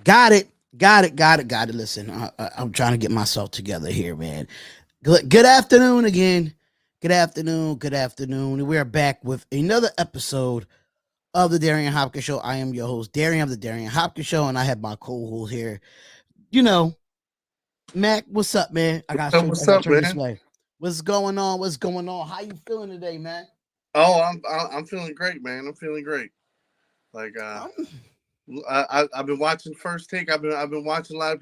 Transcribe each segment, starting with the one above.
Got it. Got it. Listen, I'm trying to get myself together here, man. Good afternoon again. Good afternoon. We are back with another episode of the Darion Hopkins Show. I am your host, Darion of the Darion Hopkins Show, and I have my co-host here. You know, Mac, what's up, man? I What's gotta up, turn this man? way. What's going on? What's going on? How you feeling today, man? I'm feeling great, man. I'm feeling great. Like Um, I've been watching First Take. I've been watching a lot of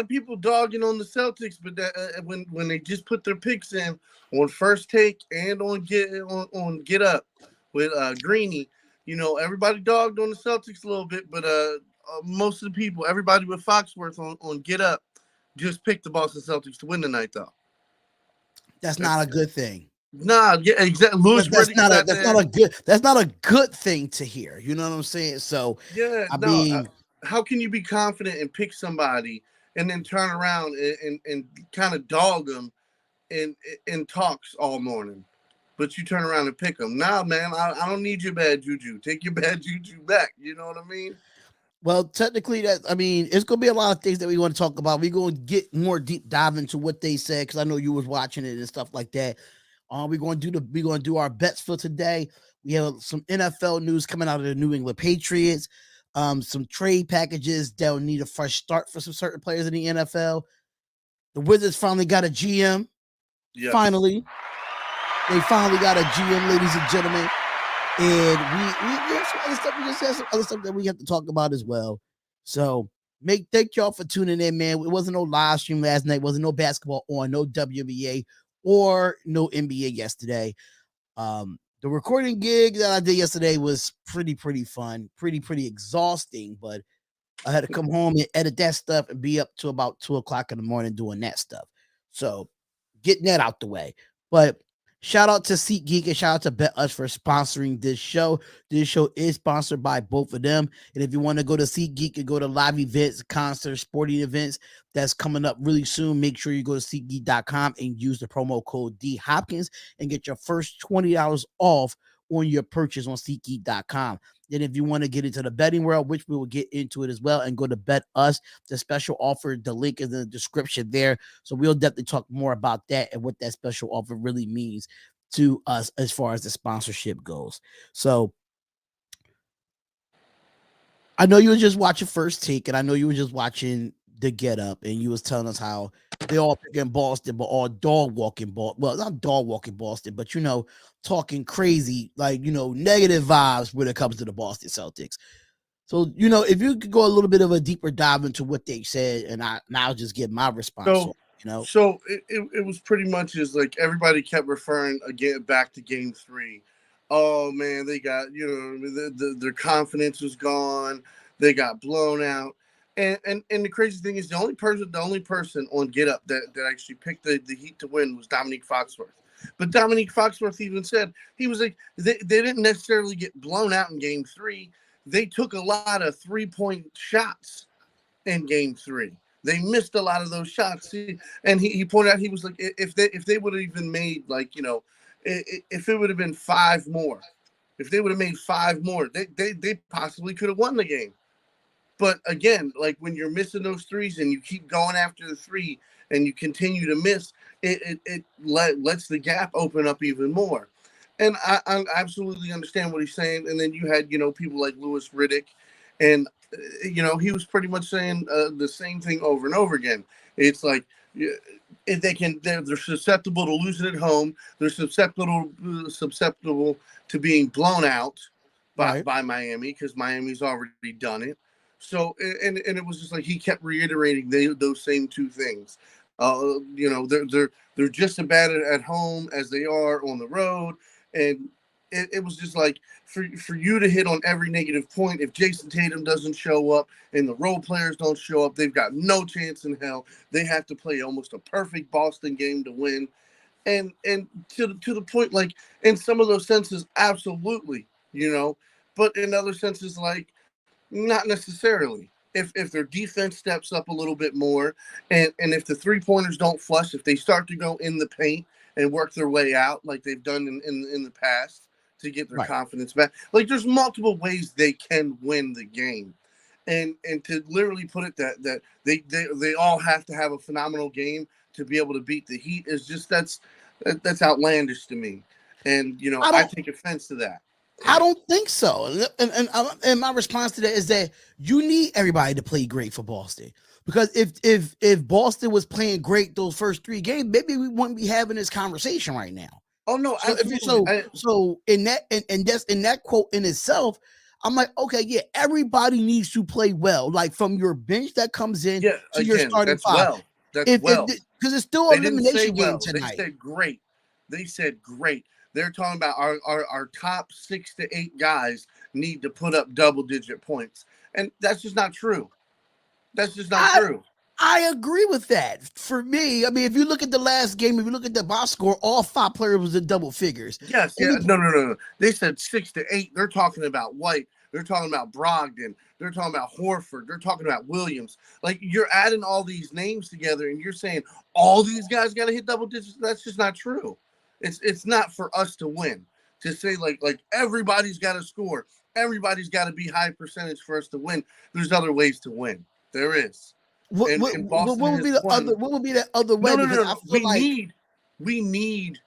people dogging on the Celtics, but when they just put their picks in on First Take and on Get Up with Greeny, everybody dogged on the Celtics a little bit, but most of the people, everybody with Foxworth on Get Up, just picked the Boston Celtics to win tonight, though. that's not a That's good thing. Nah, yeah, exactly. Lewis Riddick sat there. That's not a good thing to hear. You know what I'm saying? So, Yeah, I no. mean, How can you be confident and pick somebody and then turn around and kind of dog them in talks all morning? But you turn around and pick them. Nah, man, I don't need your bad juju. Take your bad juju back. You know what I mean? well, technically, it's gonna be a lot of things that we want to talk about. We're gonna get more deep dive into what they said because I know you was watching it and stuff like that. We're gonna do our bets for today. We have some NFL news coming out of the New England Patriots. Some trade packages that will need a fresh start for some certain players in the NFL. The Wizards finally got a GM. Yes. Finally, they finally got a GM, ladies and gentlemen. And we have some other stuff. We just have some other stuff that we have to talk about as well. So thank y'all for tuning in, man. It wasn't no live stream last night. Wasn't no basketball on, no WNBA or no NBA yesterday. The recording gig that I did yesterday was pretty fun, pretty exhausting, but I had to come home and edit that stuff and be up to about 2 o'clock in the morning doing that stuff. So getting that out the way. But shout out to SeatGeek and shout out to Bet Us for sponsoring this show. This show is sponsored by both of them. And if you want to go to SeatGeek and go to live events, concerts, sporting events that's coming up really soon, make sure you go to SeatGeek.com and use the promo code DHopkins and get your first $20 off on your purchase on SeatGeek.com. Then, if you want to get into the betting world, which we will get into it as well, and go to Bet Us, the special offer, the link is in the description there. So we'll definitely talk more about that and what that special offer really means to us as far as the sponsorship goes. So I know you were just watching First Take, and I know you were just watching the Get Up, and you was telling us how they all picking Boston, but all dog walking Boston. Well, not dog walking Boston, but talking crazy, like negative vibes when it comes to the Boston Celtics. So, if you could go a little bit of a deeper dive into what they said, and I'll just give my response on, So so it was pretty much as like everybody kept referring again back to Game 3. Oh man, they got their confidence was gone. They got blown out. And the crazy thing is the only person on Get Up that actually picked the Heat to win was Dominique Foxworth. But Dominique Foxworth even said he was like they didn't necessarily get blown out in Game 3. They took a lot of 3-point shots in Game 3. They missed a lot of those shots. And he pointed out he was like if they would have even made if it would have been five more, if they would have made five more, they possibly could have won the game. But again, like when you're missing those threes and you keep going after the three and you continue to miss, it lets the gap open up even more. And I absolutely understand what he's saying. And then you had, people like Lewis Riddick, and he was pretty much saying the same thing over and over again. It's like if they're susceptible to losing at home. They're susceptible to being blown out right, by Miami because Miami's already done it. So and it was just like he kept reiterating those same two things. They're just as bad at home as they are on the road, and it was just like for you to hit on every negative point. If Jason Tatum doesn't show up and the role players don't show up, they've got no chance in hell. They have to play almost a perfect Boston game to win, and to the point, like in some of those senses, absolutely, but in other senses, like not necessarily. If their defense steps up a little bit more, and if the 3-pointers don't flush, if they start to go in the paint and work their way out like they've done in the past to get their right. confidence back, like there's multiple ways they can win the game. and to literally put it that they all have to have a phenomenal game to be able to beat the Heat is just that's outlandish to me, and I I don't take offense to that. I don't think so. And my response to that is that you need everybody to play great for Boston. Because if Boston was playing great those first 3 games, maybe we wouldn't be having this conversation right now. Oh no, So if you absolutely. so in that and that's in that quote in itself, I'm like, okay, yeah, everybody needs to play well, like from your bench that comes in Yeah, to your again, starting that's five. well. That's If well. because it's still They an didn't say elimination game well. They tonight. said great. They said great. They're talking about our top 6 to 8 guys need to put up double-digit points, and that's just not true. That's just not I true. I agree with that. For me, I mean, if you look at the last game, if you look at the box score, all 5 players was in double figures. Yes, And yeah, you, no. They said 6 to 8. They're talking about White. They're talking about Brogdon. They're talking about Horford. They're talking about Williams. Like you're adding all these names together, and you're saying all these guys got to hit double digits. That's just not true. It's not for us to win. To say like everybody's got to score, everybody's got to be high percentage for us to win. There's other ways to win. There is, and Boston what would be has the other? won. What would be that other No, way? no, no, Because no, I no. feel like We need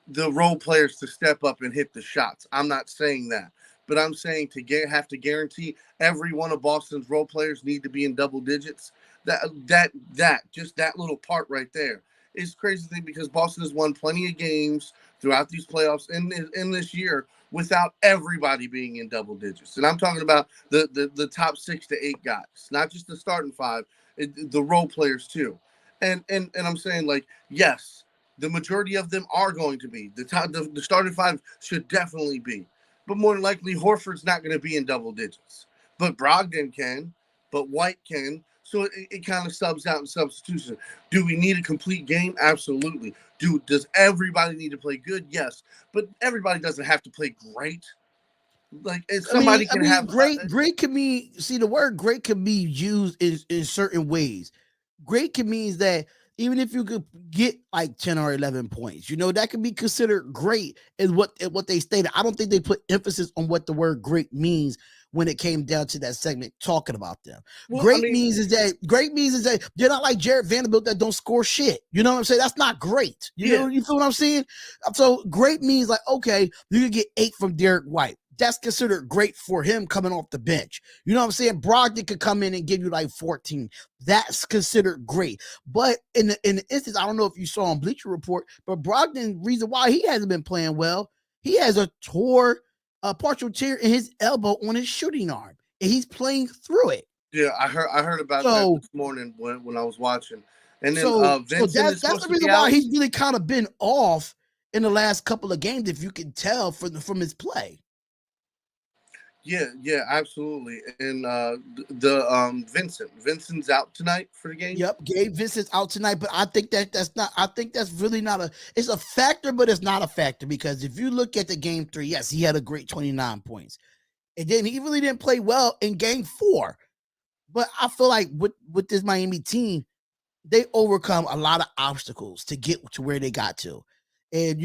the role players to step up and hit the shots. I'm not saying that, but I'm saying to have to guarantee every one of Boston's role players need to be in double digits. Just that little part right there is crazy thing because Boston has won plenty of games throughout these playoffs in this year without everybody being in double digits. And I'm talking about the top 6 to 8 guys, not just the starting five, the role players too. And I'm saying like yes, the majority of them are going to be the starting five should definitely be, but more than likely Horford's not going to be in double digits. But Brogdon can, but White can. So it kind of subs out in substitution. Do we need a complete game? Absolutely. Does everybody need to play good? Yes, but everybody doesn't have to play great. Like if somebody I can mean, have great can be see the word great can be used in certain ways. Great can means that even if you could get like 10 or 11 points, that could be considered great is what they stated. I don't think they put emphasis on what the word great means when it came down to that segment talking about them. well, I Great mean, means is that they're not like Jared Vanderbilt that don't score shit. You know what I'm saying? That's not great. yeah, You feel what I'm saying? So great means like, okay, you can get 8 from Derek White. That's considered great for him coming off the bench. You know what I'm saying? Brogdon could come in and give you like 14. That's considered great. But in the instance, I don't know if you saw on Bleacher Report, but Brogdon, reason why he hasn't been playing well, he has a partial tear in his elbow on his shooting arm, and he's playing through it. yeah. I heard about that So this morning when I was watching, and then so Vincent is that's supposed the to be reason why out. he's really kind of been off in the last couple of games, if you can tell from his play. Yeah, absolutely. And Vincent's out tonight for the game. Yep, Gabe Vincent's out tonight, but I think that's not. I think that's really not a. It's a factor, but it's not a factor because if you look at the game 3, yes, he had a great 29 points, and then he really didn't play well in game 4. But I feel like with this Miami team, they overcome a lot of obstacles to get to where they got to, and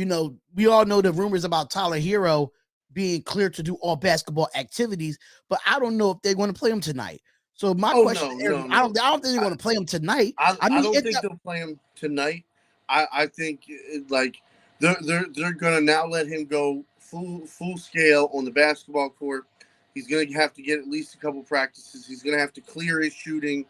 we all know the rumors about Tyler Hero being cleared to do all basketball activities, but I don't know if they're going to play him tonight. So my Oh question no, to everyone, no, I no. don't think they're I, going to play him tonight. I I mean, don't think they'll play him tonight. I think like they're gonna now let him go full scale on the basketball court. He's gonna have to get at least a couple practices. He's gonna have to clear his shooting.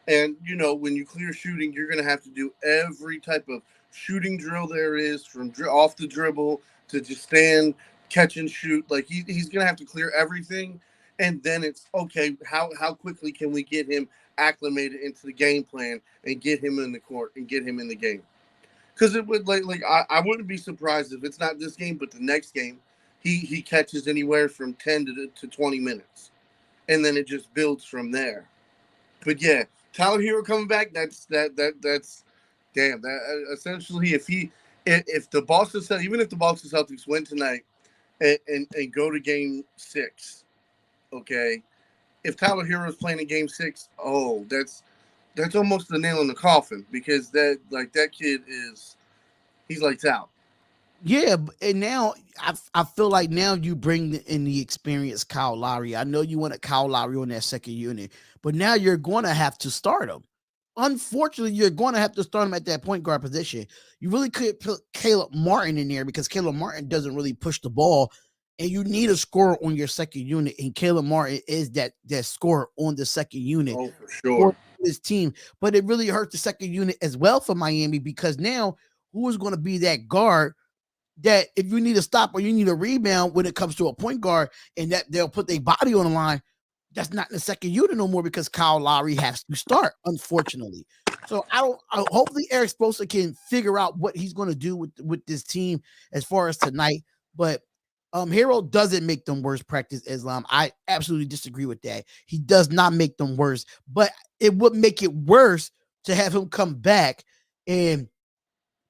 And when you clear shooting, you're going to have to do every type of shooting drill there is, from off the dribble to just stand, catch and shoot. Like he's going to have to clear everything, and then it's okay. How quickly can we get him acclimated into the game plan and get him in the court and get him in the game? Because it would I wouldn't be surprised if it's not this game, but the next game, he catches anywhere from 10 to 20 minutes, and then it just builds from there. But yeah, Tyler Hero coming back. That's damn. That essentially, if the Boston Celtics, even if the Boston Celtics win tonight and go to Game 6, okay. If Tyler Hero is playing in Game 6, oh, that's almost the nail in the coffin because that kid he's lights out. Yeah, and now I feel like now you bring in the experienced Kyle Lowry. I know you wanted Kyle Lowry on that second unit, but now you're going to have to start him. Unfortunately, you're going to have to start him at that point guard position. You really could put Caleb Martin in there because Caleb Martin doesn't really push the ball, and you need a scorer on your second unit. And Caleb Martin is that scorer on the second unit Oh, for for sure. this team. But it really hurt the second unit as well for Miami because now who is going to be that guard that if you need a stop or you need a rebound when it comes to a point guard and that they'll put their body on the line, that's not in the second unit no more because Kyle Lowry has to start, unfortunately. So hopefully Eric Spoelstra can figure out what he's going to do with this team as far as tonight. But Hero doesn't make them worse, practice Islam. I absolutely disagree with that. He does not make them worse, but it would make it worse to have him come back and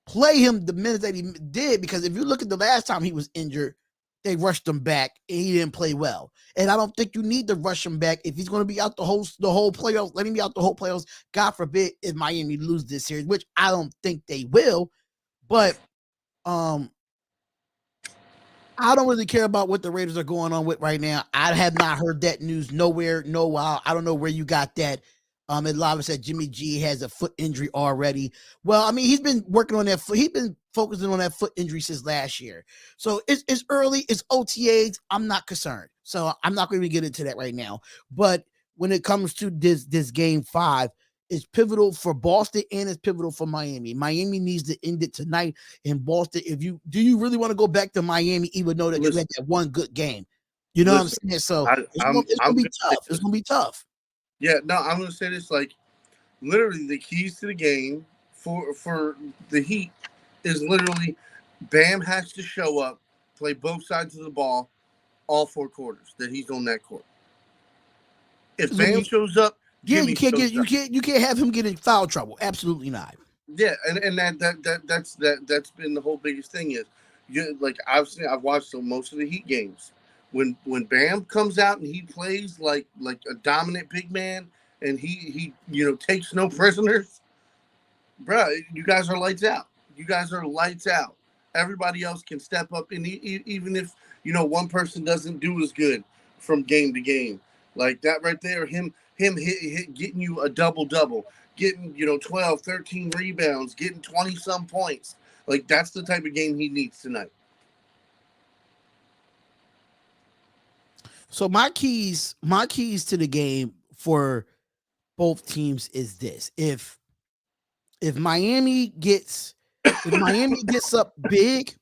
play him the minutes that he did, because if you look at the last time he was injured, they rushed him back and he didn't play well. And I don't think you need to rush him back if he's going to be out the whole playoffs. Let him be out the whole playoffs. God forbid if Miami lose this series, which I don't think they will. But I don't really care about what the Raiders are going on with right now. I have not heard that news nowhere, no while. I don't know where you got that. And Lava said Jimmy G has a foot injury already. Well, I mean, he's been working on that foot. He's been focusing on that foot injury since last year. So it's early. It's OTAs. I'm not concerned. So I'm not going to get into that right now. But when it comes to this game 5, it's pivotal for Boston and it's pivotal for Miami. Miami needs to end it tonight. In Boston, do you really want to go back to Miami, even though that you had that one good game? You know what I'm saying? So it's gonna be tough. It's gonna be tough. Yeah, no, I'm gonna say this, like, literally the keys to the game for the Heat is literally Bam has to show up, play both sides of the ball, all 4 quarters that he's on that court. If Bam shows up, Jimmy you can't have him get in foul trouble. Absolutely not. Yeah, and that's been the whole biggest thing is, like I've watched most of the Heat games. When Bam comes out and he plays like a dominant big man and he takes no prisoners, bro, you guys are lights out. You guys are lights out. Everybody else can step up, and even if one person doesn't do as good from game to game, like that right there, him getting you a double, getting 12, 13 rebounds, getting 20 some points. Like that's the type of game he needs tonight. So my keys to the game for both teams is this: if Miami gets up big,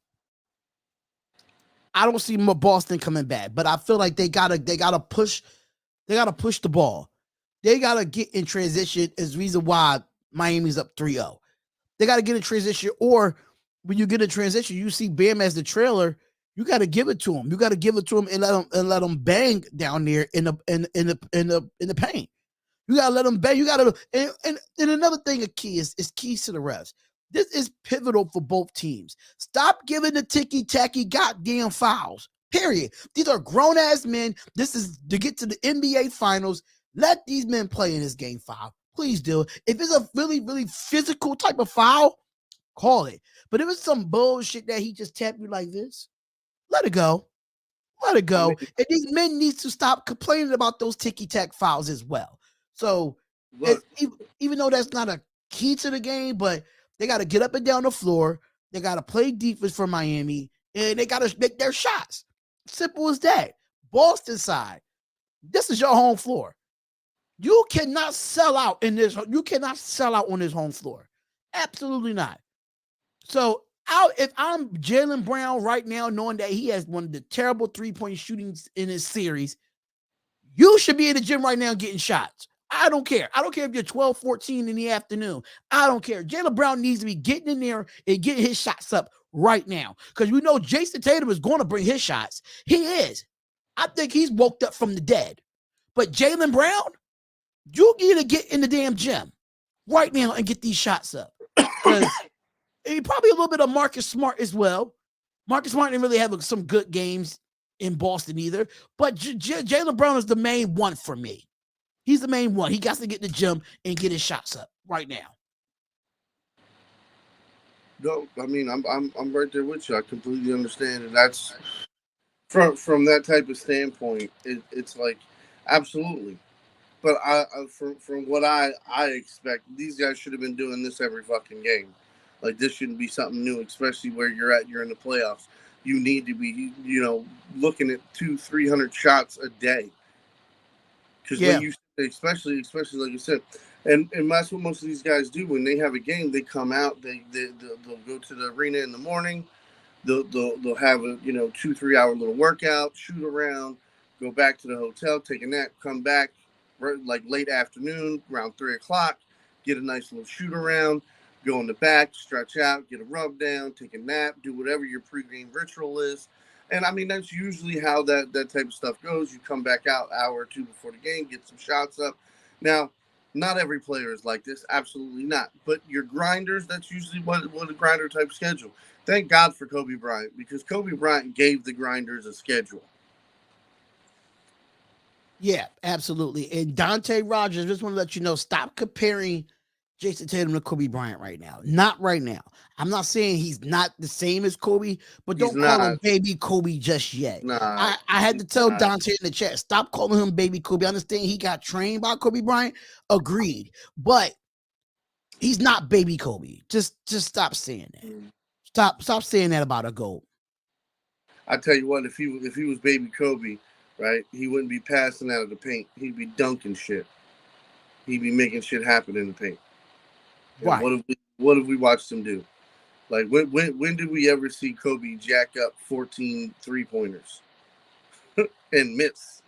I don't see Boston coming back. But I feel like they gotta push the ball. They gotta get in transition. Is the reason why Miami's up 3-0. They gotta get in transition, or when you get in transition, you see Bam as the trailer. You got to give it to him. You got to give it to him and let him bang down there in the paint. You got to let him bang. You got to and another thing, a key is keys to the refs. This is pivotal for both teams. Stop giving the ticky-tacky goddamn fouls. Period. These are grown-ass men. This is to get to the NBA Finals. Let these men play in this game 5. Please do. If it's a really, really physical type of foul, call it. But if it's some bullshit that he just tapped you like this, let it go. Let it go. And these men need to stop complaining about those ticky-tack fouls as well. So even though that's not a key to the game, but they got to get up and down the floor. They got to play defense for Miami, and they got to make their shots. Simple as that. Boston side, this is your home floor. You cannot sell out in this. You cannot sell out on this home floor. Absolutely not. So if I'm Jaylen Brown right now, knowing that he has one of the terrible 3-point shootings in his series, you should be in the gym right now getting shots. I don't care. I don't care if you're 12, 14 in the afternoon. I don't care. Jaylen Brown needs to be getting in there and getting his shots up right now, because we know Jason Tatum is going to bring his shots. He is. I think he's woke up from the dead. But Jaylen Brown, you need to get in the damn gym right now and get these shots up. Because probably a little bit of Marcus Smart as well. Marcus Smart didn't really have some good games in Boston either. But Jaylen Brown is the main one for me. He's the main one. He got to get in the gym and get his shots up right now. No, I mean I'm right there with you. I completely understand, and that's from that type of standpoint. It's like absolutely. But from what I expect, these guys should have been doing this every fucking game. Like this shouldn't be something new, especially where you're at. You're in the playoffs. You need to be, looking at 200-300 shots a day. Because when Yeah, you, especially like you said, and that's what most of these guys do when they have a game. They come out. They'll go to the arena in the morning. They'll have a 2-3 hour little workout, shoot around, go back to the hotel, take a nap, come back like late afternoon around 3 o'clock, get a nice little shoot around, go in the back, stretch out, get a rub down, take a nap, do whatever your pregame ritual is. And I mean that's usually how that type of stuff goes. You come back out hour or two before the game, get some shots up. Now, not every player is like this, absolutely not. But your grinders, that's usually what a grinder type schedule. Thank God for Kobe Bryant because Kobe Bryant gave the grinders a schedule. yeah, absolutely. And Dante Rogers, just want to let you know, stop comparing Jason Tatum to Kobe Bryant right now. Not right now. I'm not saying he's not the same as Kobe, but He's don't call him not, baby Kobe just yet. not, I had he's to tell not. Dante in the chat, stop calling him baby Kobe. I understand he got trained by Kobe Bryant. Agreed. But he's not baby Kobe. Just stop saying that. Stop saying that about a GOAT. I tell you what, if he was baby Kobe, right, he wouldn't be passing out of the paint. He'd be dunking shit. He'd be making shit happen in the paint. And Right. what have we watched him do? Like when did we ever see Kobe jack up 14 3-pointers and miss?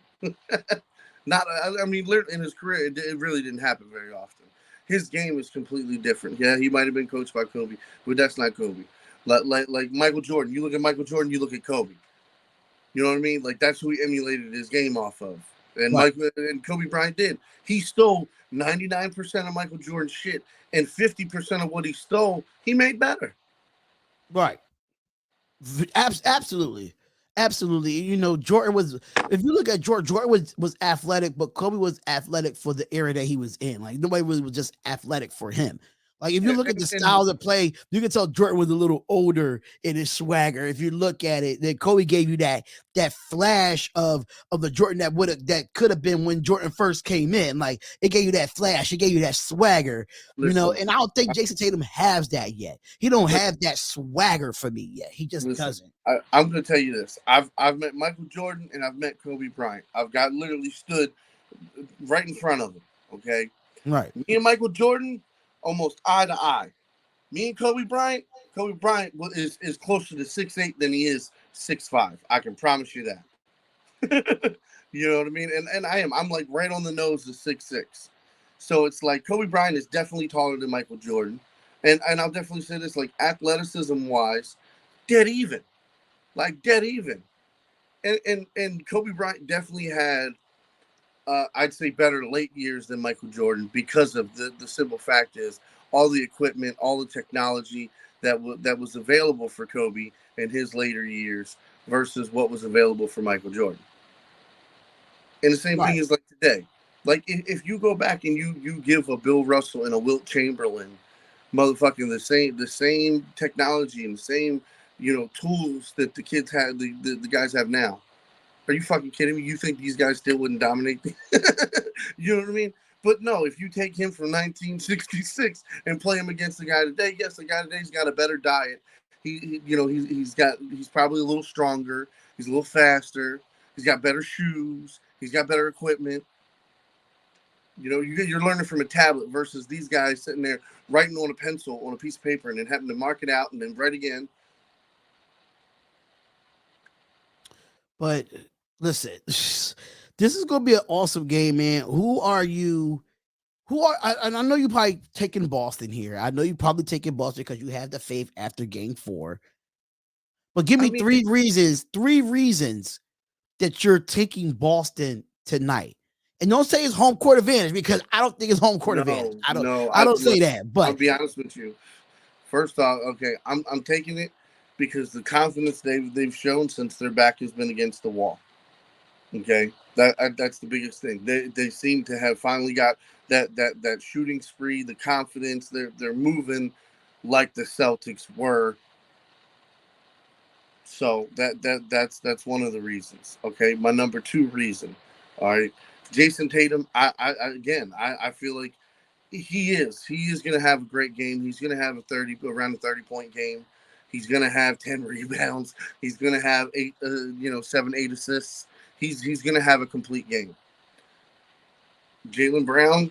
Not, I mean, in his career, it really didn't happen very often. His game is completely different. Yeah, he might have been coached by Kobe, but that's not Kobe. Like Michael Jordan. You look at Michael Jordan, you look at Kobe. You know what I mean? Like that's who he emulated his game off of. And Right. Michael and Kobe Bryant did. He stole 99% of Michael Jordan's shit, and 50% of what he stole, he made better. Right. Absolutely. Absolutely. You know, Jordan was, if you look at Jordan was athletic, but Kobe was athletic for the era that he was in. Like nobody really was just athletic for him. Like if you Yeah, look at the and styles of play, you can tell Jordan was a little older in his swagger. If you look at it, then Kobe gave you that flash of the Jordan that could have been when Jordan first came in. Like it gave you that flash, it gave you that swagger, listen, and I don't think Jason Tatum has that yet. He don't listen, have that swagger for me yet. He just listen. doesn't. I'm gonna tell you this. I've met Michael Jordan and I've met Kobe Bryant. I've got literally stood right in front of them. Okay, Right. me and Michael Jordan almost eye to eye. Me and Kobe Bryant is closer to 6'8" than he is 6'5". I can promise you that. You know what I mean? And I'm like right on the nose of 6'6". So it's like Kobe Bryant is definitely taller than Michael Jordan. And I'll definitely say this, like athleticism wise, dead even. Like dead even. And Kobe Bryant definitely had I'd say better late years than Michael Jordan because of the simple fact is all the equipment, all the technology that was available for Kobe in his later years versus what was available for Michael Jordan. And the same thing Right. is like today. Like if you go back and you give a Bill Russell and a Wilt Chamberlain motherfucking the same technology and the same tools that the kids had the guys have now. Are you fucking kidding me? You think these guys still wouldn't dominate? You know what I mean? But no, if you take him from 1966 and play him against the guy today, yes, the guy today's got a better diet. He's probably a little stronger. He's a little faster. He's got better shoes. He's got better equipment. You're learning from a tablet versus these guys sitting there writing on a pencil on a piece of paper and then having to mark it out and then write again. But listen, this is gonna be an awesome game, man. Who are you? And I know you probably taking Boston here. I know you probably taking Boston because you have the faith after game 4. But give I me mean, three reasons that you're taking Boston tonight. And don't say it's home court advantage because I don't think it's home court advantage. no, I don't no. I don't say that. I'll But be honest with you. First off, okay, I'm taking it because the confidence they've shown since their back has been against the wall. Okay, that's the biggest thing. They seem to have finally got that shooting spree, the confidence. They're moving like the Celtics were. So that's one of the reasons. Okay, my number two reason. All right, Jason Tatum. I feel like he is going to have a great game. He's going to have around a 30-point game. He's going to have 10 rebounds. He's going to have 7, 8 assists. He's going to have a complete game. Jaylen Brown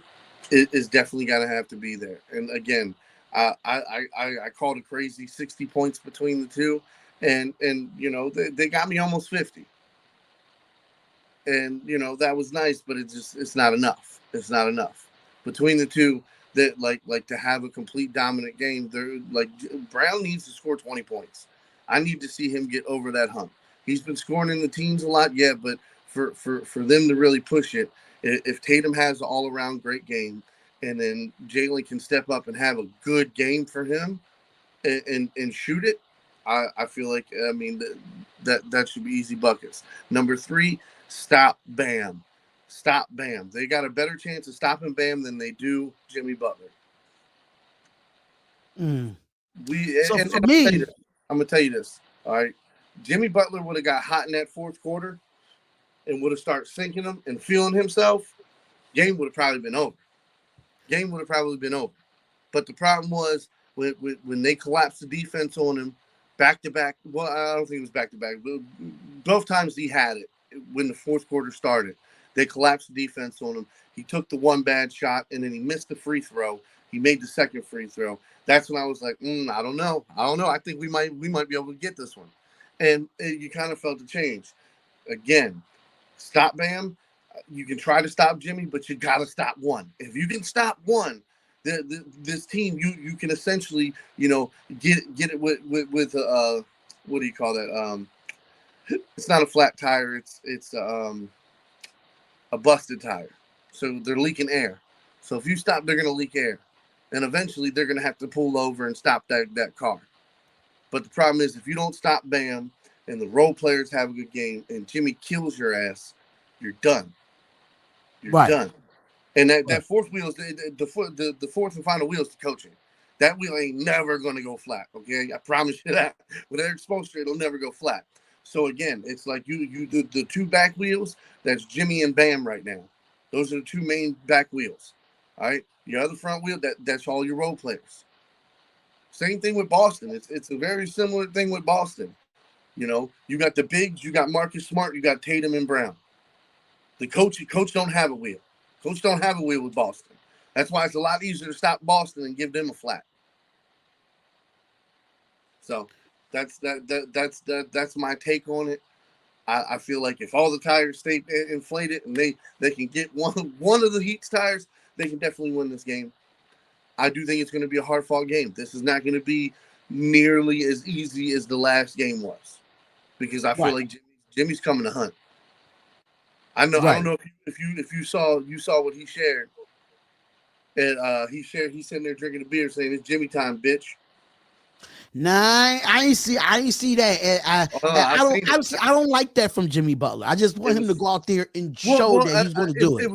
is definitely going to have to be there. And again, I called it crazy, 60 points between the two, and they got me almost 50. And that was nice, but it's not enough. It's not enough between the two. That like to have a complete dominant game. They're like, Brown needs to score 20 points. I need to see him get over that hump. He's been scoring in the teens a lot, yeah, but for them to really push it, if Tatum has an all around great game, and then Jalen can step up and have a good game for him, and shoot it, I feel like, I mean, that should be easy buckets. Number three, stop Bam. Stop Bam. They got a better chance of stopping Bam than they do Jimmy Butler. So And for I'm me, gonna tell you this. All right, Jimmy Butler would have got hot in that fourth quarter and would have started sinking him and feeling himself. Game would have probably been over. But the problem was when they collapsed the defense on him back to back. Well, I don't think it was back to back. Both times he had it when the fourth quarter started. They collapsed the defense on him. He took the one bad shot, and then he missed the free throw. He made the second free throw. That's when I was like, I don't know. I think we might be able to get this one. And you kind of felt the change. Again, stop Bam. You can try to stop Jimmy, but you got to stop one. If you can stop one, this team, you can essentially, get it with what do you call that? It's not a flat tire. It's a busted tire. So they're leaking air. So if you stop, they're going to leak air. And eventually they're going to have to pull over and stop that car. But the problem is, if you don't stop Bam and the role players have a good game and Jimmy kills your ass, you're done. You're right. done. And that fourth wheel is the fourth and final wheel is the coaching. That wheel ain't never going to go flat. Okay, I promise you that. With Eric Spoelstra, it'll never go flat. So again, it's like the two back wheels. That's Jimmy and Bam right now. Those are the two main back wheels. All right, your other front wheel, that's all your role players. Same thing with Boston. It's a very similar thing with Boston. You got the bigs, you got Marcus Smart, you got Tatum and Brown. The coach don't have a wheel. Coach don't have a wheel with Boston. That's why it's a lot easier to stop Boston and give them a flat. So that's my take on it. I feel like if all the tires stay inflated and they can get one of the Heat's tires, they can definitely win this game. I do think it's going to be a hard fought game. This is not going to be nearly as easy as the last game was, because I feel like Jimmy's coming to hunt. I know. Right. I don't know if you saw what he shared, and he's sitting there drinking a beer saying, "It's Jimmy time, bitch." Nah, I ain't see that. I don't like that from Jimmy Butler. I just want him to go out there and show that he's going to do it.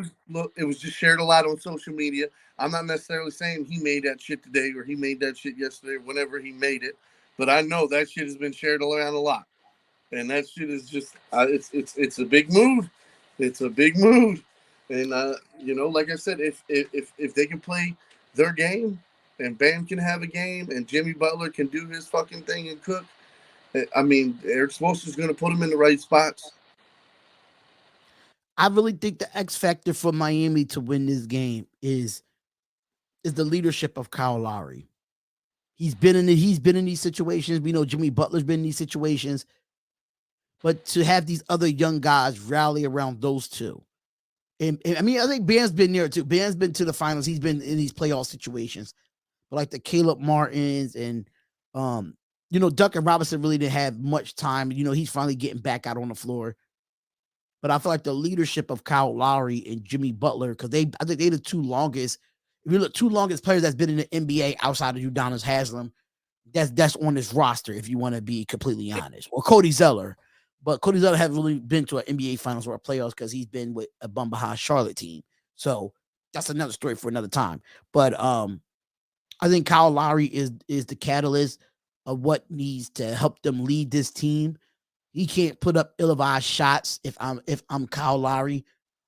It was just shared a lot on social media. I'm not necessarily saying he made that shit today or he made that shit yesterday or whenever he made it, but I know that shit has been shared around a lot, and that shit is just it's a big mood. It's a big mood, and like I said, if they can play their game, and Bam can have a game, and Jimmy Butler can do his fucking thing and cook, I mean, Eric Spoelstra's going to put him in the right spots. I really think the X factor for Miami to win this game is the leadership of Kyle Lowry. He's been in these situations. We know Jimmy Butler's been in these situations, but to have these other young guys rally around those two. And I mean, I think Bam's been there too. Bam's been to the finals. He's been in these playoff situations. But like the Caleb Martins and Duncan Robinson really didn't have much time. He's finally getting back out on the floor. But I feel like the leadership of Kyle Lowry and Jimmy Butler, because I think they're the two longest. If you look, two longest players that's been in the NBA outside of Udonis Haslem, that's on this roster. If you want to be completely honest, or Cody Zeller. But Cody Zeller hasn't really been to an NBA Finals or a playoffs because he's been with a bum behind Charlotte team. So that's another story for another time. But I think Kyle Lowry is the catalyst of what needs to help them lead this team. He can't put up ill-advised shots if I'm Kyle Lowry,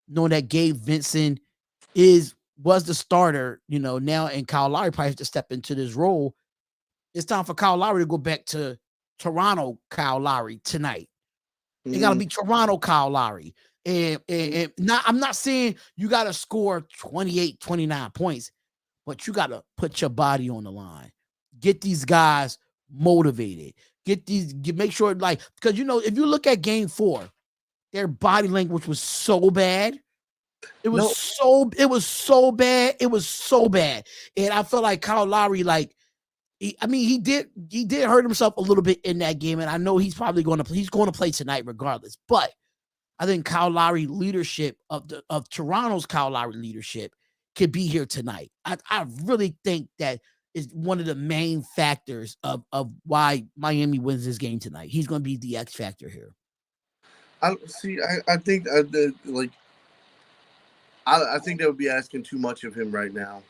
knowing that Gabe Vincent was the starter, now, and Kyle Lowry probably has to step into this role. It's time for Kyle Lowry to go back to Toronto Kyle Lowry tonight. It got to be Toronto Kyle Lowry. And not, I'm not saying you got to score 28, 29 points, but you got to put your body on the line. Get these guys motivated. Make sure, because, if you look at game 4, their body language was so bad. It was so bad. It was so bad. And I felt like Kyle Lowry, he did hurt himself a little bit in that game. And I know he's probably going to play tonight regardless. But I think Kyle Lowry leadership of Toronto's Kyle Lowry leadership could be here tonight. I really think that is one of the main factors of why Miami wins this game tonight. He's going to be the X factor here. I think I think they would be asking too much of him right now,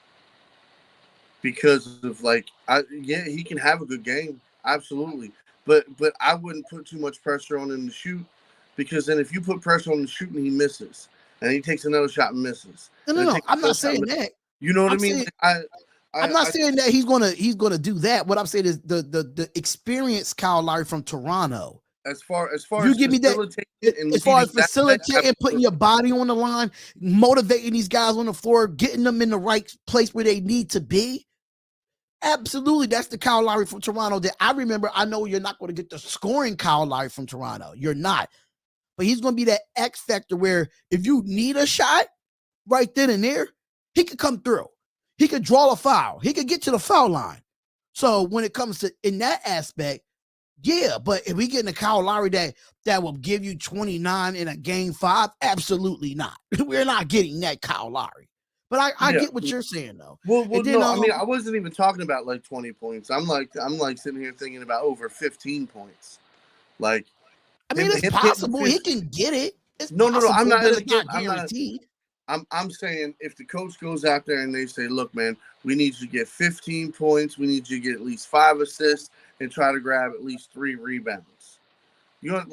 because of he can have a good game, absolutely, but I wouldn't put too much pressure on him to shoot, because then if you put pressure on him to shoot and he misses, and he takes another shot and misses, no, I'm not saying that. You know what I mean? I'm not saying that he's gonna do that. What I'm saying is the experienced Kyle Lowry from Toronto. As far you give me that, as far as facilitating, putting your body on the line, motivating these guys on the floor, getting them in the right place where they need to be. Absolutely, that's the Kyle Lowry from Toronto that I remember. I know you're not going to get the scoring Kyle Lowry from Toronto. You're not. But he's going to be that X factor where if you need a shot right then and there, he could come through. He could draw a foul. He could get to the foul line. So when it comes to in that aspect, yeah. But if we get in a Kyle Lowry that will give you 29 in a game 5, absolutely not. We're not getting that Kyle Lowry. But I get what you're saying though. Well, then, no, I mean, I wasn't even talking about 20 points. I'm sitting here thinking about over 15 points. It's possible he can get it. No, I'm not. It's not guaranteed. I'm saying if the coach goes out there and they say, "Look, man, we need you to get 15 points. We need you to get at least 5 assists and try to grab at least 3 rebounds." Him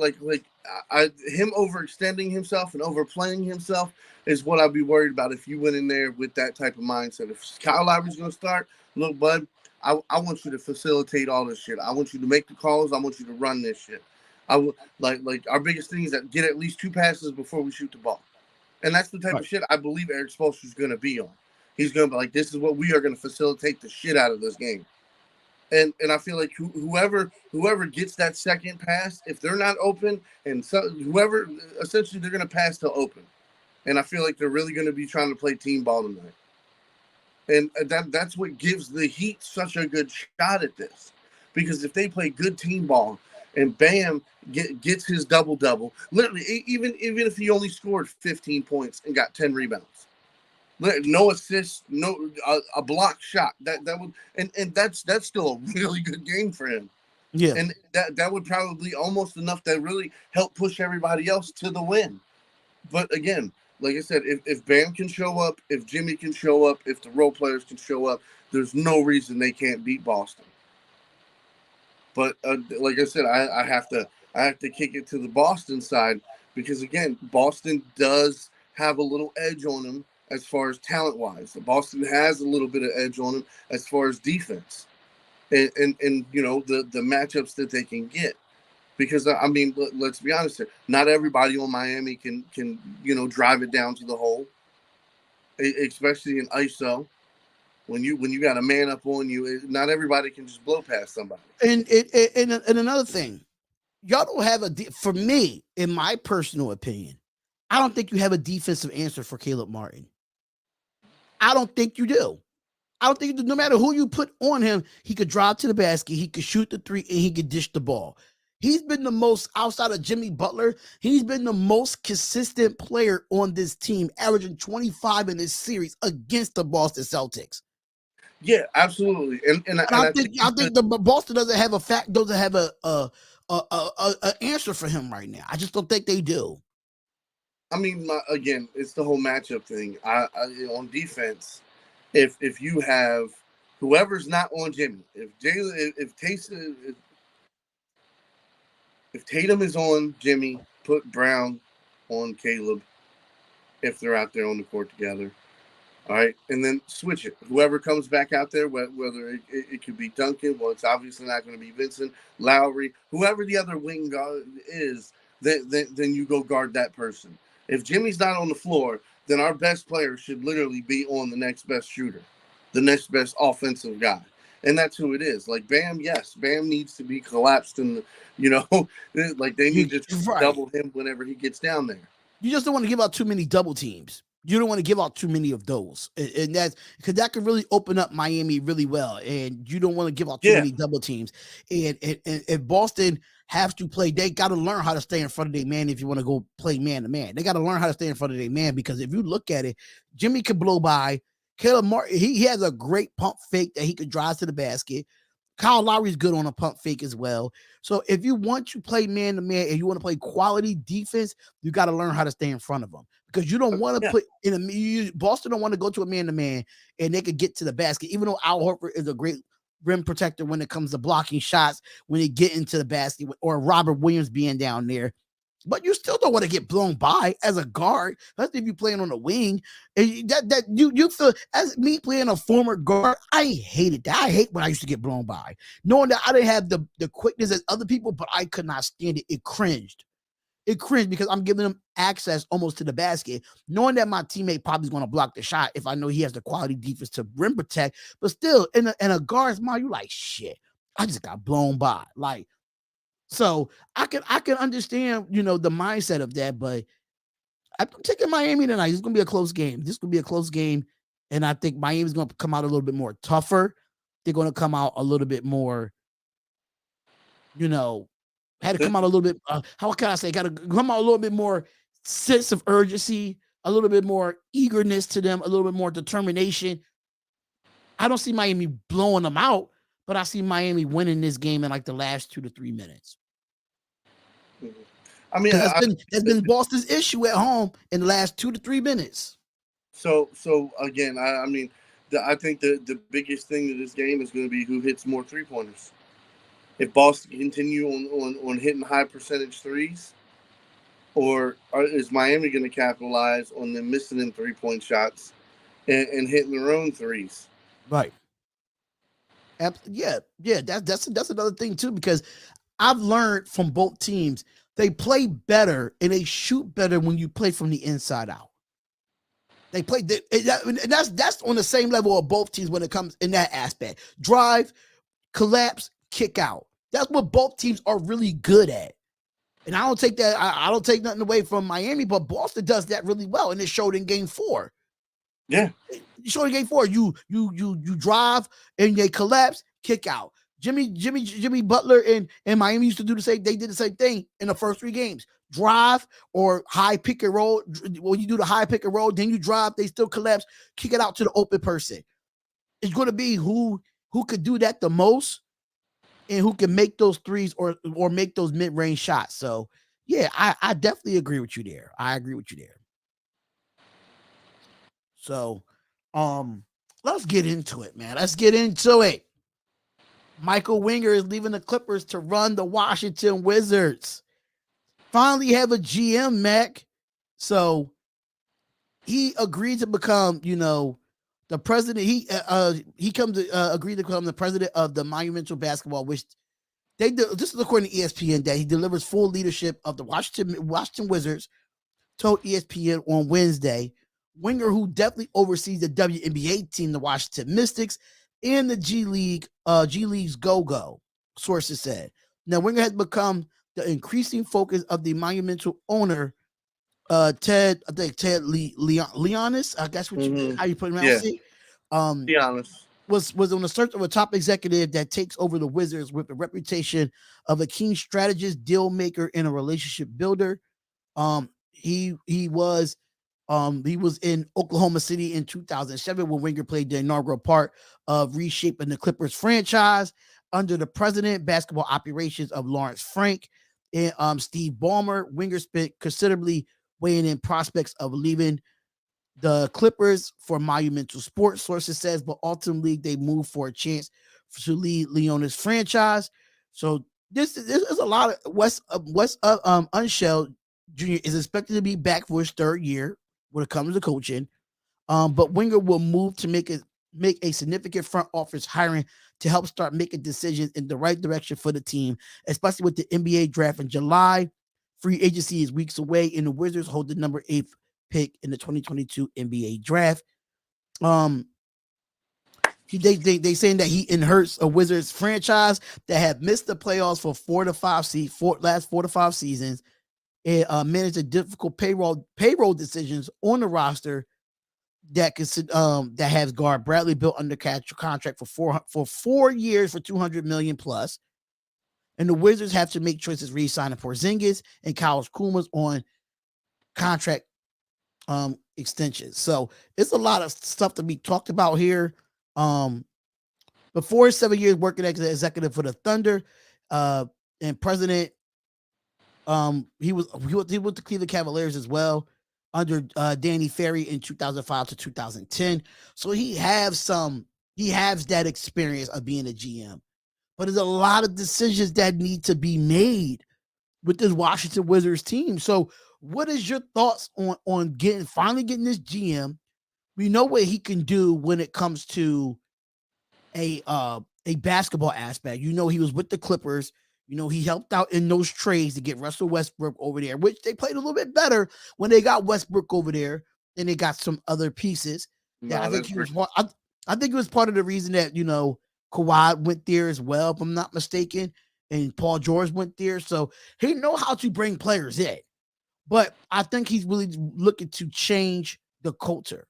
overextending himself and overplaying himself is what I'd be worried about if you went in there with that type of mindset. If Kyle Lowry's going to start, look, bud, I want you to facilitate all this shit. I want you to make the calls. I want you to run this shit. I would our biggest thing is that get at least 2 passes before we shoot the ball. And that's the type of shit I believe Eric Spoelstra's going to be on. He's going to be like, this is what we are going to facilitate the shit out of this game. And I feel like whoever gets that second pass, if they're not open, and whoever, essentially they're going to pass to open. And I feel like they're really going to be trying to play team ball tonight. And that's what gives the Heat such a good shot at this. Because if they play good team ball and Bam gets his double-double, literally, even if he only scored 15 points and got 10 rebounds, no assists, a block shot, that would, and that's still a really good game for him. Yeah, and that would probably almost enough to really help push everybody else to the win. But again, like I said, if Bam can show up, if Jimmy can show up, if the role players can show up, there's no reason they can't beat Boston. But like I said, I have to kick it to the Boston side, because again, Boston does have a little edge on them as far as talent-wise. Boston has a little bit of edge on them as far as defense, and the matchups that they can get. Because I mean, let's be honest here, not everybody on Miami can drive it down to the hole, especially in ISO. When you got a man up on you, not everybody can just blow past somebody. And another thing, y'all don't have for me, in my personal opinion, I don't think you have a defensive answer for Caleb Martin. I don't think you do. I don't think no matter who you put on him, he could drive to the basket, he could shoot the 3, and he could dish the ball. He's been the most, outside of Jimmy Butler, he's been the most consistent player on this team, averaging 25 in this series against the Boston Celtics. Yeah, absolutely. And I think the Boston doesn't have a answer for him right now. I just don't think they do. I mean, again, it's the whole matchup thing. I on defense, if you have Whoever's not on Jimmy, if Tatum is on Jimmy, put Brown on Caleb if they're out there on the court together. All right, and then switch it. Whoever comes back out there, whether it could be Duncan, well, it's obviously not going to be Vincent, Lowry, whoever the other wing guard is, then you go guard that person. If Jimmy's not on the floor, then our best player should literally be on the next best shooter, the next best offensive guy. And that's who it is. Like Bam, yes, Bam needs to be collapsed in like they need to double him whenever he gets down there. You just don't want to give out too many double teams. You don't want to give out too many of those, and that's because that can really open up Miami really well. And you don't want to give out too many double teams. And if Boston has to play, they got to learn how to stay in front of their man. If you want to go play man to man, they got to learn how to stay in front of their man, because if you look at it, Jimmy can blow by. Caleb Martin, he has a great pump fake that he could drive to the basket. Kyle Lowry's good on a pump fake as well. So if you want to play man to man and you want to play quality defense, you got to learn how to stay in front of them, because you don't want to put in Boston don't want to go to a man to man and they could get to the basket. Even though Al Horford is a great rim protector when it comes to blocking shots when they get into the basket, or Robert Williams being down there. But you still don't want to get blown by as a guard, especially if you're playing on the wing. And that you feel, as me playing a former guard, I hated that. I hate when I used to get blown by, knowing that I didn't have the quickness as other people, but I could not stand it. It cringed because I'm giving them access almost to the basket, knowing that my teammate probably is going to block the shot if I know he has the quality defense to rim protect. But still, in a guard's mind, you like, shit, I just got blown by. Like, so I can understand, the mindset of that, but I'm taking Miami tonight. It's going to be a close game. This will be a close game, and I think Miami's going to come out a little bit more tougher. They're going to come out a little bit more, had to come out a little bit, how can I say, got to come out a little bit more sense of urgency, a little bit more eagerness to them, a little bit more determination. I don't see Miami blowing them out, but I see Miami winning this game in like the last 2 to 3 minutes. I mean, that's been Boston's issue at home in the last 2 to 3 minutes. So again, I think the biggest thing to this game is going to be who hits more 3-pointers. If Boston continue on hitting high percentage threes, or is Miami going to capitalize on them missing them 3-point shots and hitting their own threes? Right. Yeah. That's another thing too, because I've learned from both teams, they play better and they shoot better when you play from the inside out. They play that's on the same level of both teams when it comes in that aspect. Drive, collapse, kick out. That's what both teams are really good at. And I don't take that. I don't take nothing away from Miami, but Boston does that really well, and it showed in Game 4. Yeah, it showed in Game 4. You drive and they collapse, kick out. Jimmy Butler and Miami used to do the same. They did the same thing in the first 3 games. Drive or high pick and roll. When you do the high pick and roll, then you drive. They still collapse. Kick it out to the open person. It's going to be who could do that the most, and who can make those threes or make those mid-range shots. So yeah, I definitely agree with you there. I agree with you there. So, let's get into it, man. Let's get into it. Michael Winger is leaving the Clippers to run the Washington Wizards. Finally have a GM, Mac. So he agreed to become, the president. He comes to agree to become the president of the Monumental Basketball, which this is according to ESPN, that he delivers full leadership of the Washington Wizards. Told ESPN on Wednesday. Winger, who definitely oversees the WNBA team, the Washington Mystics, and the G League's Go-Go, sources said. Now, Winger has become the increasing focus of the Monumental owner, Ted Leonis. I guess how you pronounce it. Leonis was on the search of a top executive that takes over the Wizards with the reputation of a keen strategist, deal maker, and a relationship builder. He was in Oklahoma City in 2007 when Winger played the inaugural part of reshaping the Clippers franchise under the president basketball operations of Lawrence Frank and Steve Ballmer. Winger spent considerably weighing in prospects of leaving the Clippers for monumental sports, sources says, but ultimately they move for a chance to lead Leona's franchise. So this is a lot of West Unshell Jr. is expected to be back for his third year when it comes to coaching. But Wenger will move to make a significant front office hiring to help start making decisions in the right direction for the team, especially with the NBA draft in July. Free agency is weeks away, and the Wizards hold the number 8 pick in the 2022 NBA draft. They saying that he inherits a Wizards franchise that have missed the playoffs for last 4 to 5 seasons, and managed the difficult payroll decisions on the roster that has guard Bradley built under contract for 4 years for $200 million plus. And the Wizards have to make choices re-signing Porzingis and Kyle Kuzma on contract extensions. So it's a lot of stuff to be talked about here. Before 7 years working as an executive for the Thunder, and president, he went to Cleveland Cavaliers as well under Danny Ferry in 2005 to 2010. So he has that experience of being a GM. But there's a lot of decisions that need to be made with this Washington Wizards team. So what is your thoughts on finally getting this GM? We know what he can do when it comes to a basketball aspect. You know, he was with the Clippers. You know, he helped out in those trades to get Russell Westbrook over there, which they played a little bit better when they got Westbrook over there and they got some other pieces. Yeah, I think he was I think it was part of the reason that, you know, Kawhi went there as well, if I'm not mistaken, and Paul George went there. So he know how to bring players in. But I think he's really looking to change the culture.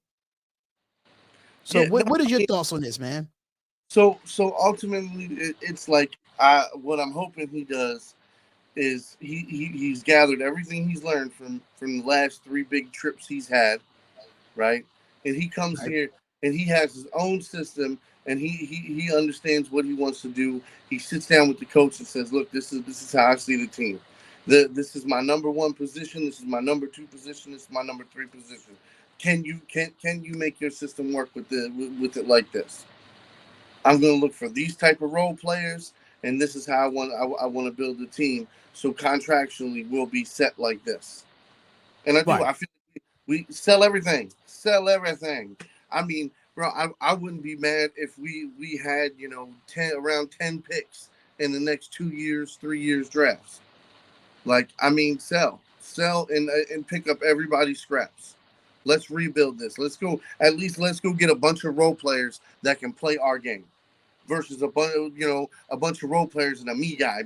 So what is your thoughts on this, man? So ultimately, it's like what I'm hoping he does is he's gathered everything he's learned from the last 3 big trips he's had, right? And he comes here and he has his own system and he understands what he wants to do. He sits down with the coach and says, "Look, this is how I see the team. This is my number 1 position. This is my number 2 position. This is my number 3 position. Can you make your system work with it like this? I'm going to look for these type of role players, and this is how I want to build the team. So contractually, we'll be set like this." And I do. Right. I feel like we sell everything. I mean, bro, I wouldn't be mad if we had, you know, around 10 picks in the next 2 years, 3 years drafts. Like, I mean, sell and pick up everybody's scraps. Let's rebuild this. Let's go get a bunch of role players that can play our game versus a bunch of role players and a me guy.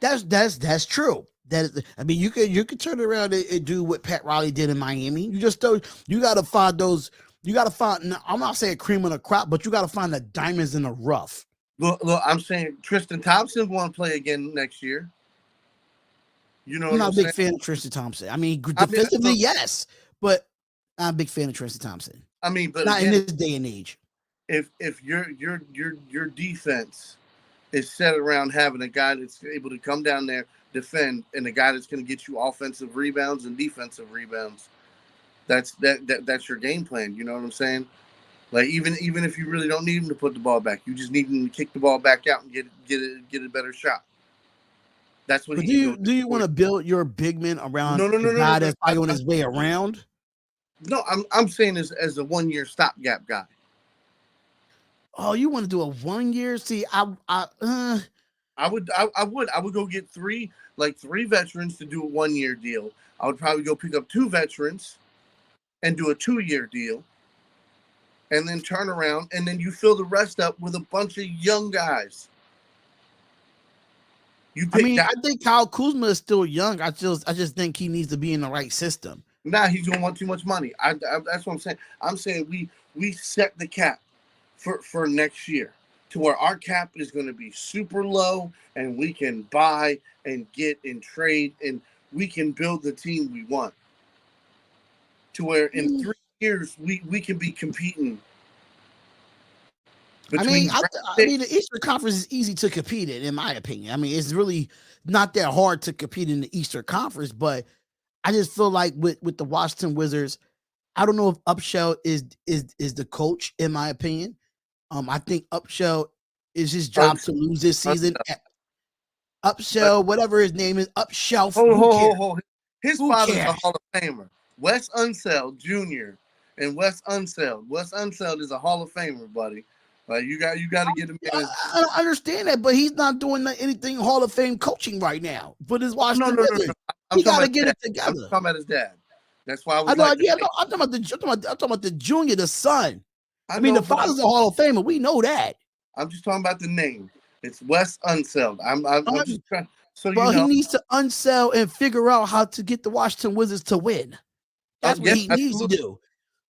That's true. I mean, you could turn around and do what Pat Riley did in Miami. You got to find those. You got to find. I'm not saying cream of the crop, but you got to find the diamonds in the rough. Look, I'm saying Tristan Thompson want to play again next year. You know, I'm not a big fan of Tristan Thompson. I mean, defensively, yes, but I'm a big fan of Tristan Thompson. I mean, but not again, in this day and age. If your defense is set around having a guy that's able to come down there, defend, and a guy that's going to get you offensive rebounds and defensive rebounds, that's your game plan. You know what I'm saying? Like even if you really don't need him to put the ball back, you just need him to kick the ball back out and get a better shot. That's what. But do you want to build your big man around a guy that's probably on his way around? No, I'm saying this as a 1-year stopgap guy. Oh, you want to do a 1 year? See, I would go get 3 veterans to do a 1-year deal. I would probably go pick up 2 veterans and do a 2-year deal. And then turn around and then you fill the rest up with a bunch of young guys. I think Kyle Kuzma is still young. I just think he needs to be in the right system. Nah, he's gonna want too much money. That's what I'm saying. I'm saying we set the cap for next year to where our cap is going to be super low and we can buy and get and trade and we can build the team we want. To where in 3 years we can be competing. I mean, the Eastern Conference is easy to compete in my opinion. I mean, it's really not that hard to compete in the Eastern Conference, but I just feel like with the Washington Wizards, I don't know if Upshell is the coach, in my opinion. I think Upshell is his job to Unsell, lose this season. Unsell. Upshell, whatever his name is, Upshelf. Hold, Who hold, cares? hold, hold. His Who father's a cares? Hall of Famer. Wes Unseld Jr. and Wes Unseld. Wes Unseld is a Hall of Famer, buddy. Like you got to get him in. I understand that, but he's not doing anything Hall of Fame coaching right now for this Washington Wizards. I'm He talking got to about get dad. it I'm together. talking about his dad. That's why I I was know, like, yeah, no, I'm talking about the junior, the son. I I mean, know, the but father's a Hall of Famer. We know that. I'm just talking about the name. It's Wes Unseld. I'm just trying. So Well, he needs to unsell and figure out how to get the Washington Wizards to win. That's what yeah, he needs to do.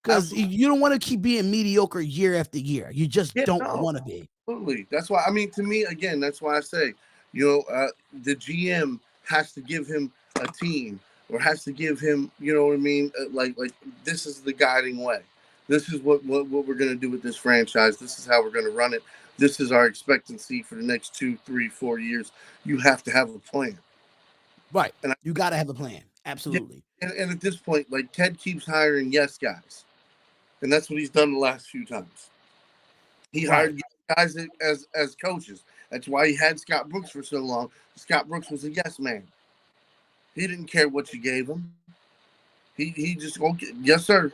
Because you don't want to keep being mediocre year after year. You just don't want to be. Absolutely. That's why, I mean, to me, again, that's why I say, the GM has to give him a team or has to give him, you know what I mean? Like this is the guiding way. This is what we're going to do with this franchise. This is how we're going to run it. This is our expectancy for the next 2, 3, 4 years. You have to have a plan. Right. And you got to have a plan. Absolutely. Yeah, and at this point, like Ted keeps hiring yes guys. And that's what he's done the last few times. He hired guys as coaches. That's why he had Scott Brooks for so long. Scott Brooks was a yes man. He didn't care what you gave him. He just okay, yes sir,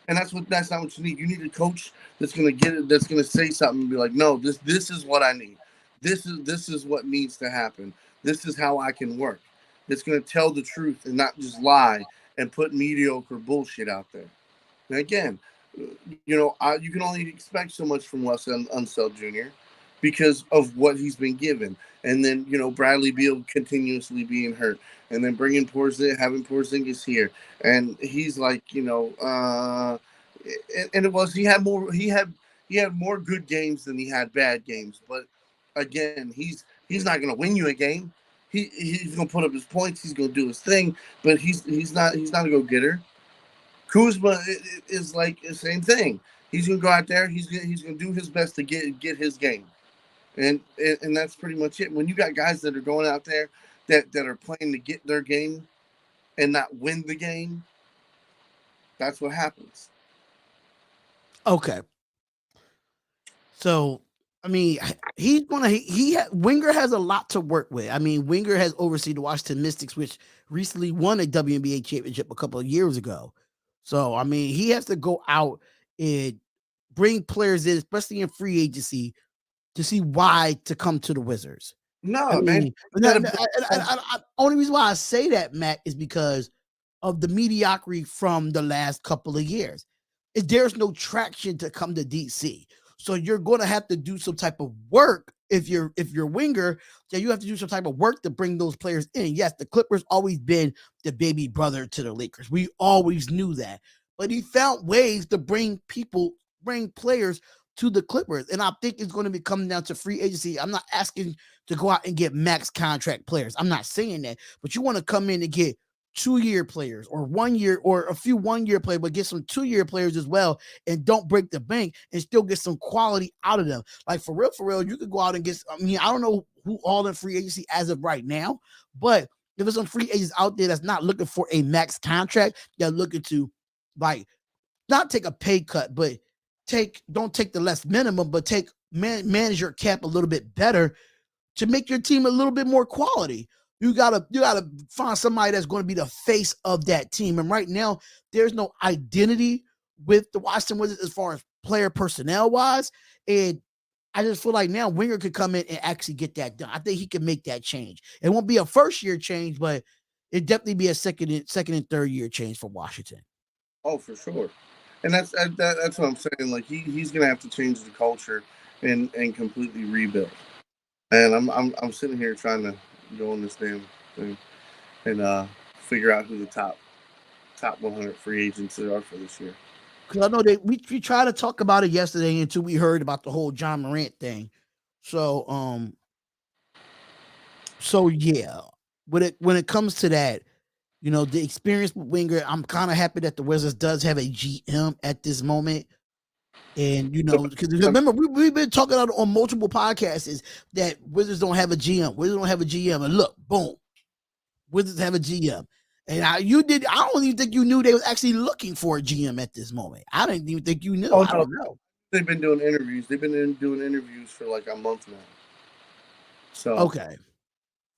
and that's not what you need. You need a coach that's gonna get it, that's gonna say something and be like, no, this is what I need. This is what needs to happen. This is how I can work. It's gonna tell the truth and not just lie and put mediocre bullshit out there. And again, you can only expect so much from Wes Unseld Jr. because of what he's been given. And then, Bradley Beal continuously being hurt. And then having Porzingis here. And he's like, and it was, he had more good games than he had bad games. But again, he's not going to win you a game. He's going to put up his points. He's going to do his thing, but he's not a go-getter. Kuzma is like the same thing. He's gonna go out there. He's gonna do his best to get his game, and that's pretty much it. When you got guys that are going out there that are playing to get their game and not win the game, that's what happens. Okay. So I mean, Winger has a lot to work with. I mean, Winger has overseen the Washington Mystics, which recently won a WNBA championship a couple of years ago. So, I mean, he has to go out and bring players in, especially in free agency, to see why to come to the Wizards. No, man. Only reason why I say that, Matt, is because of the mediocrity from the last couple of years. There's no traction to come to DC. So you're going to have to do some type of work if you're Winger. Yeah, you have to do some type of work to bring those players in. Yes, the Clippers always been the baby brother to the Lakers. We always knew that, but he found ways to bring players to the Clippers, and I think it's going to be coming down to free agency. I'm not asking to go out and get max contract players. I'm not saying that, but you want to come in and get 2-year players or 1 year or a few 1-year players, but get some 2-year players as well, and don't break the bank and still get some quality out of them. Like for real, you could go out and get. I mean, I don't know who all in free agency as of right now, but if there's some free agents out there that's not looking for a max contract, they're looking to like not take a pay cut, but don't take the less minimum, but manage your cap a little bit better to make your team a little bit more quality. You gotta find somebody that's going to be the face of that team. And right now, there's no identity with the Washington Wizards as far as player personnel wise. And I just feel like now Winger could come in and actually get that done. I think he can make that change. It won't be a first year change, but it definitely be a second and third year change for Washington. Oh, for sure. And that's what I'm saying. Like he's gonna have to change the culture and completely rebuild. And I'm sitting here trying to go on this damn thing and figure out who the top 100 free agents are for this year. Because I know we tried to talk about it yesterday until we heard about the whole John Morant thing. So yeah, when it comes to that, the experience with Winger, I'm kind of happy that the Wizards does have a GM at this moment. And because remember we've been talking on multiple podcasts is that Wizards don't have a GM. Wizards don't have a GM, and look, boom, Wizards have a GM. And I don't even think you knew they was actually looking for a GM at this moment. I didn't even think you knew. Oh I no, don't know. they've been doing interviews. They've been doing interviews for like a month now. Okay.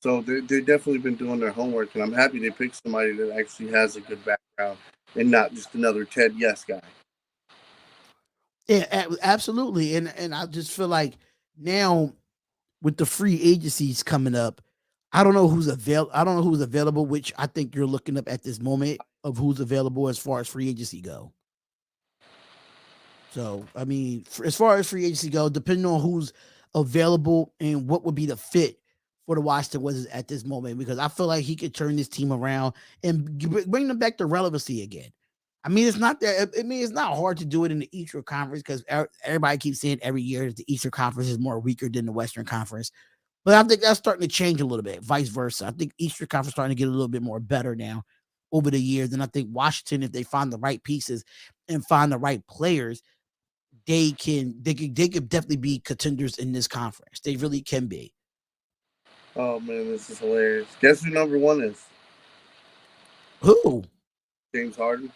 So they've definitely been doing their homework, and I'm happy they picked somebody that actually has a good background and not just another Ted Yes guy. Yeah, absolutely. And I just feel like now with the free agencies coming up, I don't know who's available, which I think you're looking up at this moment of who's available as far as free agency go. So, I mean, as far as free agency go, depending on who's available and what would be the fit for the Washington Wizards at this moment, because I feel like he could turn this team around and bring them back to relevancy again. I mean, it's not that. I mean, it's not hard to do it in the Eastern Conference because everybody keeps saying every year the Eastern Conference is more weaker than the Western Conference. But I think that's starting to change a little bit, vice versa. I think Eastern Conference starting to get a little bit more better now over the years. And I think Washington, if they find the right pieces and find the right players, they could definitely be contenders in this conference. They really can be. Oh man, this is hilarious. Guess who number one is? Who? James Harden.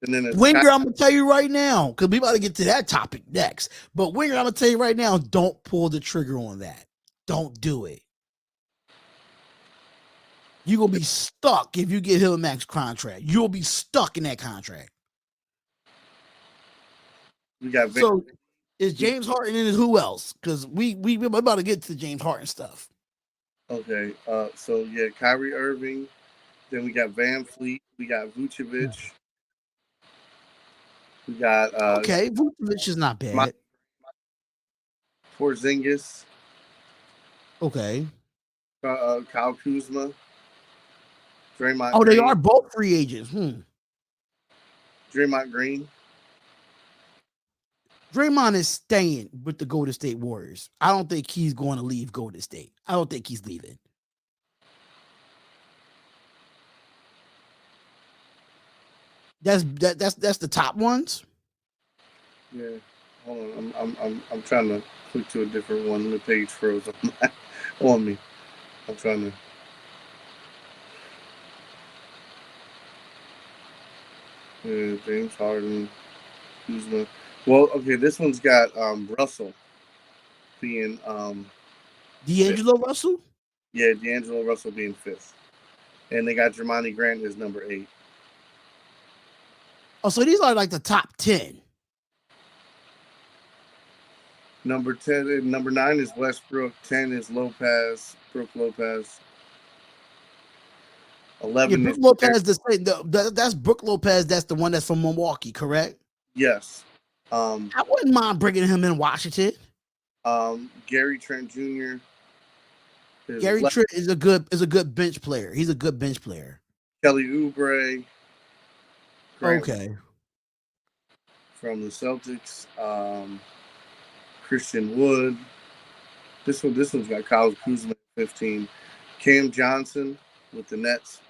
And then it's Winger, I'm gonna tell you right now, because we about to get to that topic next. But Winger, I'm gonna tell you right now, don't pull the trigger on that. Don't do it. You're gonna be stuck if you get him a max contract. You'll be stuck in that contract. we got So is James Harden and who else? Because we're about to get to James Harden stuff. Okay, so yeah, Kyrie Irving. Then we got Van Fleet. We got Vucevic. We got Okay, Vucevic is not bad. Porzingis. Okay. Kyle Kuzma. Draymond. Oh, Green. they are both free agents. Draymond Green. Draymond is staying with the Golden State Warriors. I don't think he's going to leave Golden State. I don't think he's leaving. That's the top ones. Yeah. Hold on. I'm trying to click to a different one. The page froze on me. I'm trying to. Yeah, James Harden. Kuzma. Well, okay, this one's got Russell being D'Angelo Russell? Yeah, D'Angelo Russell being fifth. And they got Jermani Grant as number 8. Oh, so these are like the top 10. Number 10, number 9 is Westbrook. 10 is Lopez, Brooke Lopez. 11 Brooke is Lopez. That's Brooke Lopez. That's the one that's from Milwaukee, correct? Yes. I wouldn't mind bringing him in Washington. Gary Trent Jr. Gary Trent is a good bench player. He's a good bench player. Kelly Oubre. Okay. From the Celtics. Christian Wood. This one's got Kyle Kuzma 15. Cam Johnson with the Nets.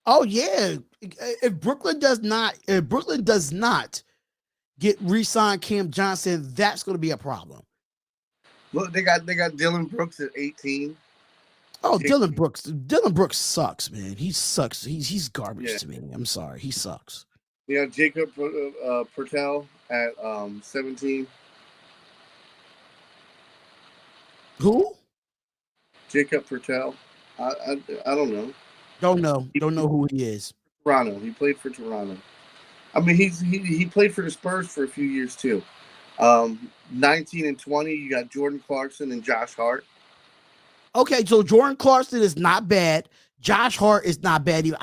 Oh yeah. If Brooklyn does not get re-signed Cam Johnson, that's going to be a problem. Look, they got Dillon Brooks at 18. Oh, Dillon Brooks sucks, man. He sucks. He's garbage to me. I'm sorry. He sucks. You got Jacob Pertel at 17. Who? Jacob Pertel. I don't know. Don't know who he is. Toronto. He played for Toronto. I mean, he played for the Spurs for a few years too. 19 and 20. You got Jordan Clarkson and Josh Hart. Okay, so Jordan Clarkson is not bad. Josh Hart is not bad either.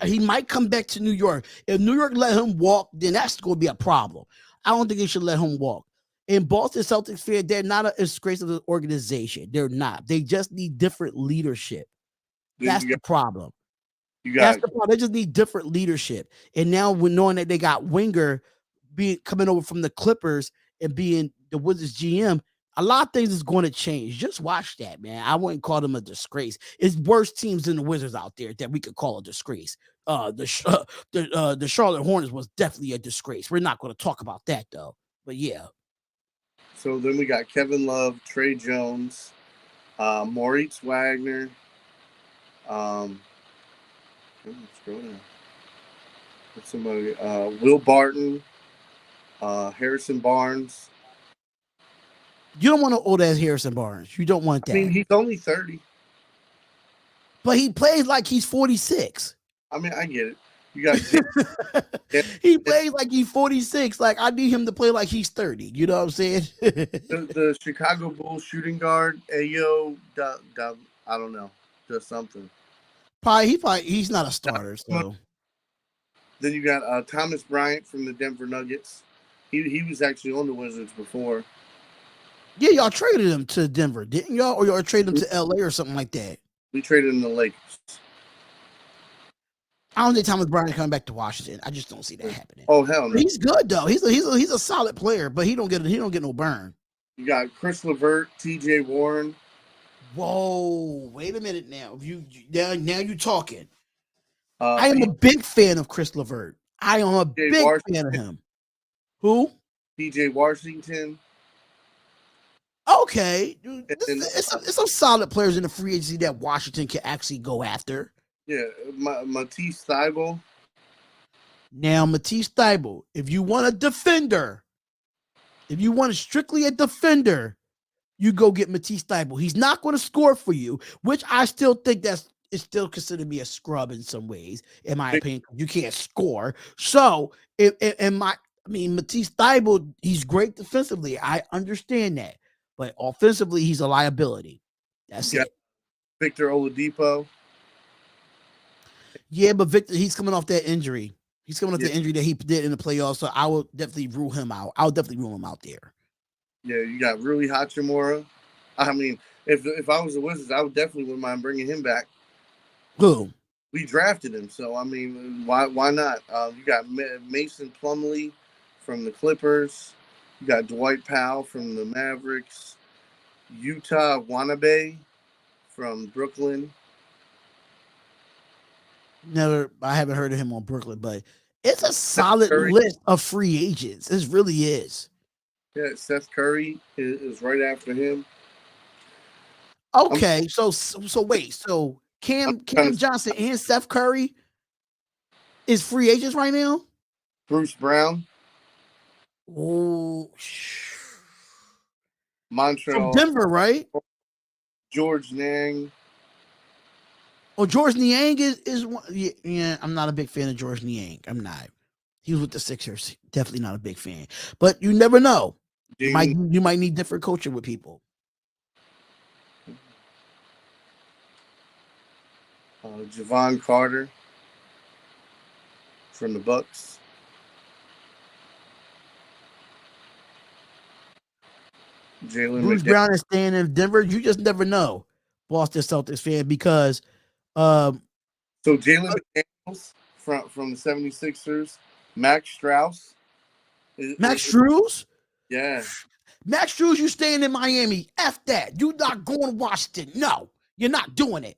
He might come back to New York. If New York let him walk, then that's going to be a problem. I don't think they should let him walk. In Boston Celtics fan, they're not a disgrace of the organization. They're not. They just need different leadership. That's the problem. That's the problem. They just need different leadership. And now we're knowing that they got Winger coming over from the Clippers and being the Wizards GM, a lot of things is going to change. Just watch that, man. I wouldn't call them a disgrace. It's worse teams than the Wizards out there that we could call a disgrace. The Charlotte Hornets was definitely a disgrace. We're not going to talk about that though. But yeah. So then we got Kevin Love, Trey Jones, Moritz Wagner. Scroll down. What's somebody? Will Barton, Harrison Barnes. You don't want to old ass Harrison Barnes. You don't want that. I mean, he's only 30. But he plays like he's 46. I mean, I get it. You got he plays like he's 46. Like, I need him to play like he's 30. You know what I'm saying? the Chicago Bulls shooting guard, Ayo, I don't know, does something. He's not a starter. So then you got Thomas Bryant from the Denver Nuggets. He was actually on the Wizards before. Yeah, y'all traded him to Denver, didn't y'all? Or y'all traded him to LA or something like that? We traded him to the Lakers. I don't think Thomas Bryant coming back to Washington. I just don't see that happening. Oh hell no. He's good though. He's a solid player, but he don't get no burn. You got Chris LeVert, TJ Warren. Whoa, wait a minute now. Now you talking. I am a big fan of Chris LeVert. I am a big fan of him. Who? PJ Washington. Okay, dude, it's some solid players in the free agency that Washington can actually go after. Yeah, Matisse Thybulle. Now, Matisse Thybulle, if you want a defender, if you want strictly a defender, you go get Matisse Thybulle. He's not going to score for you, which I still think it's still considered me a scrub in some ways, in my opinion. You can't score. So, Matisse Thybulle, he's great defensively. I understand that. But offensively, he's a liability. That's it. Victor Oladipo. Yeah, but Victor, he's coming off that injury. He's coming off the injury that he did in the playoffs, so I will definitely rule him out. I'll definitely rule him out there. Yeah, you got Rui Hachimura. I mean, if I was the Wizards, I would definitely wouldn't mind bringing him back. Who? We drafted him, so I mean, why not? You got Mason Plumlee from the Clippers. You got Dwight Powell from the Mavericks. Utah Wanabe from Brooklyn. I haven't heard of him on Brooklyn, but it's a solid list of free agents. It really is. Yeah, Seth Curry is right after him. Okay, so wait, so Cam Johnson and Seth Curry is free agents right now? Bruce Brown. Oh, Montreal. From Denver, right? George Niang. Oh, George Niang is one. Yeah, I'm not a big fan of George Niang. I'm not. He was with the Sixers. Definitely not a big fan. But you never know. You might need different coaching with people. Javon Carter from the Bucks. Bruce Brown is staying in Denver. You just never know, Boston Celtics fan, because so Jalen McDaniels from the 76ers, Max Strus. Max Strus? Yeah. Max Strus, you staying in Miami. F that. You're not going to Washington. No, you're not doing it.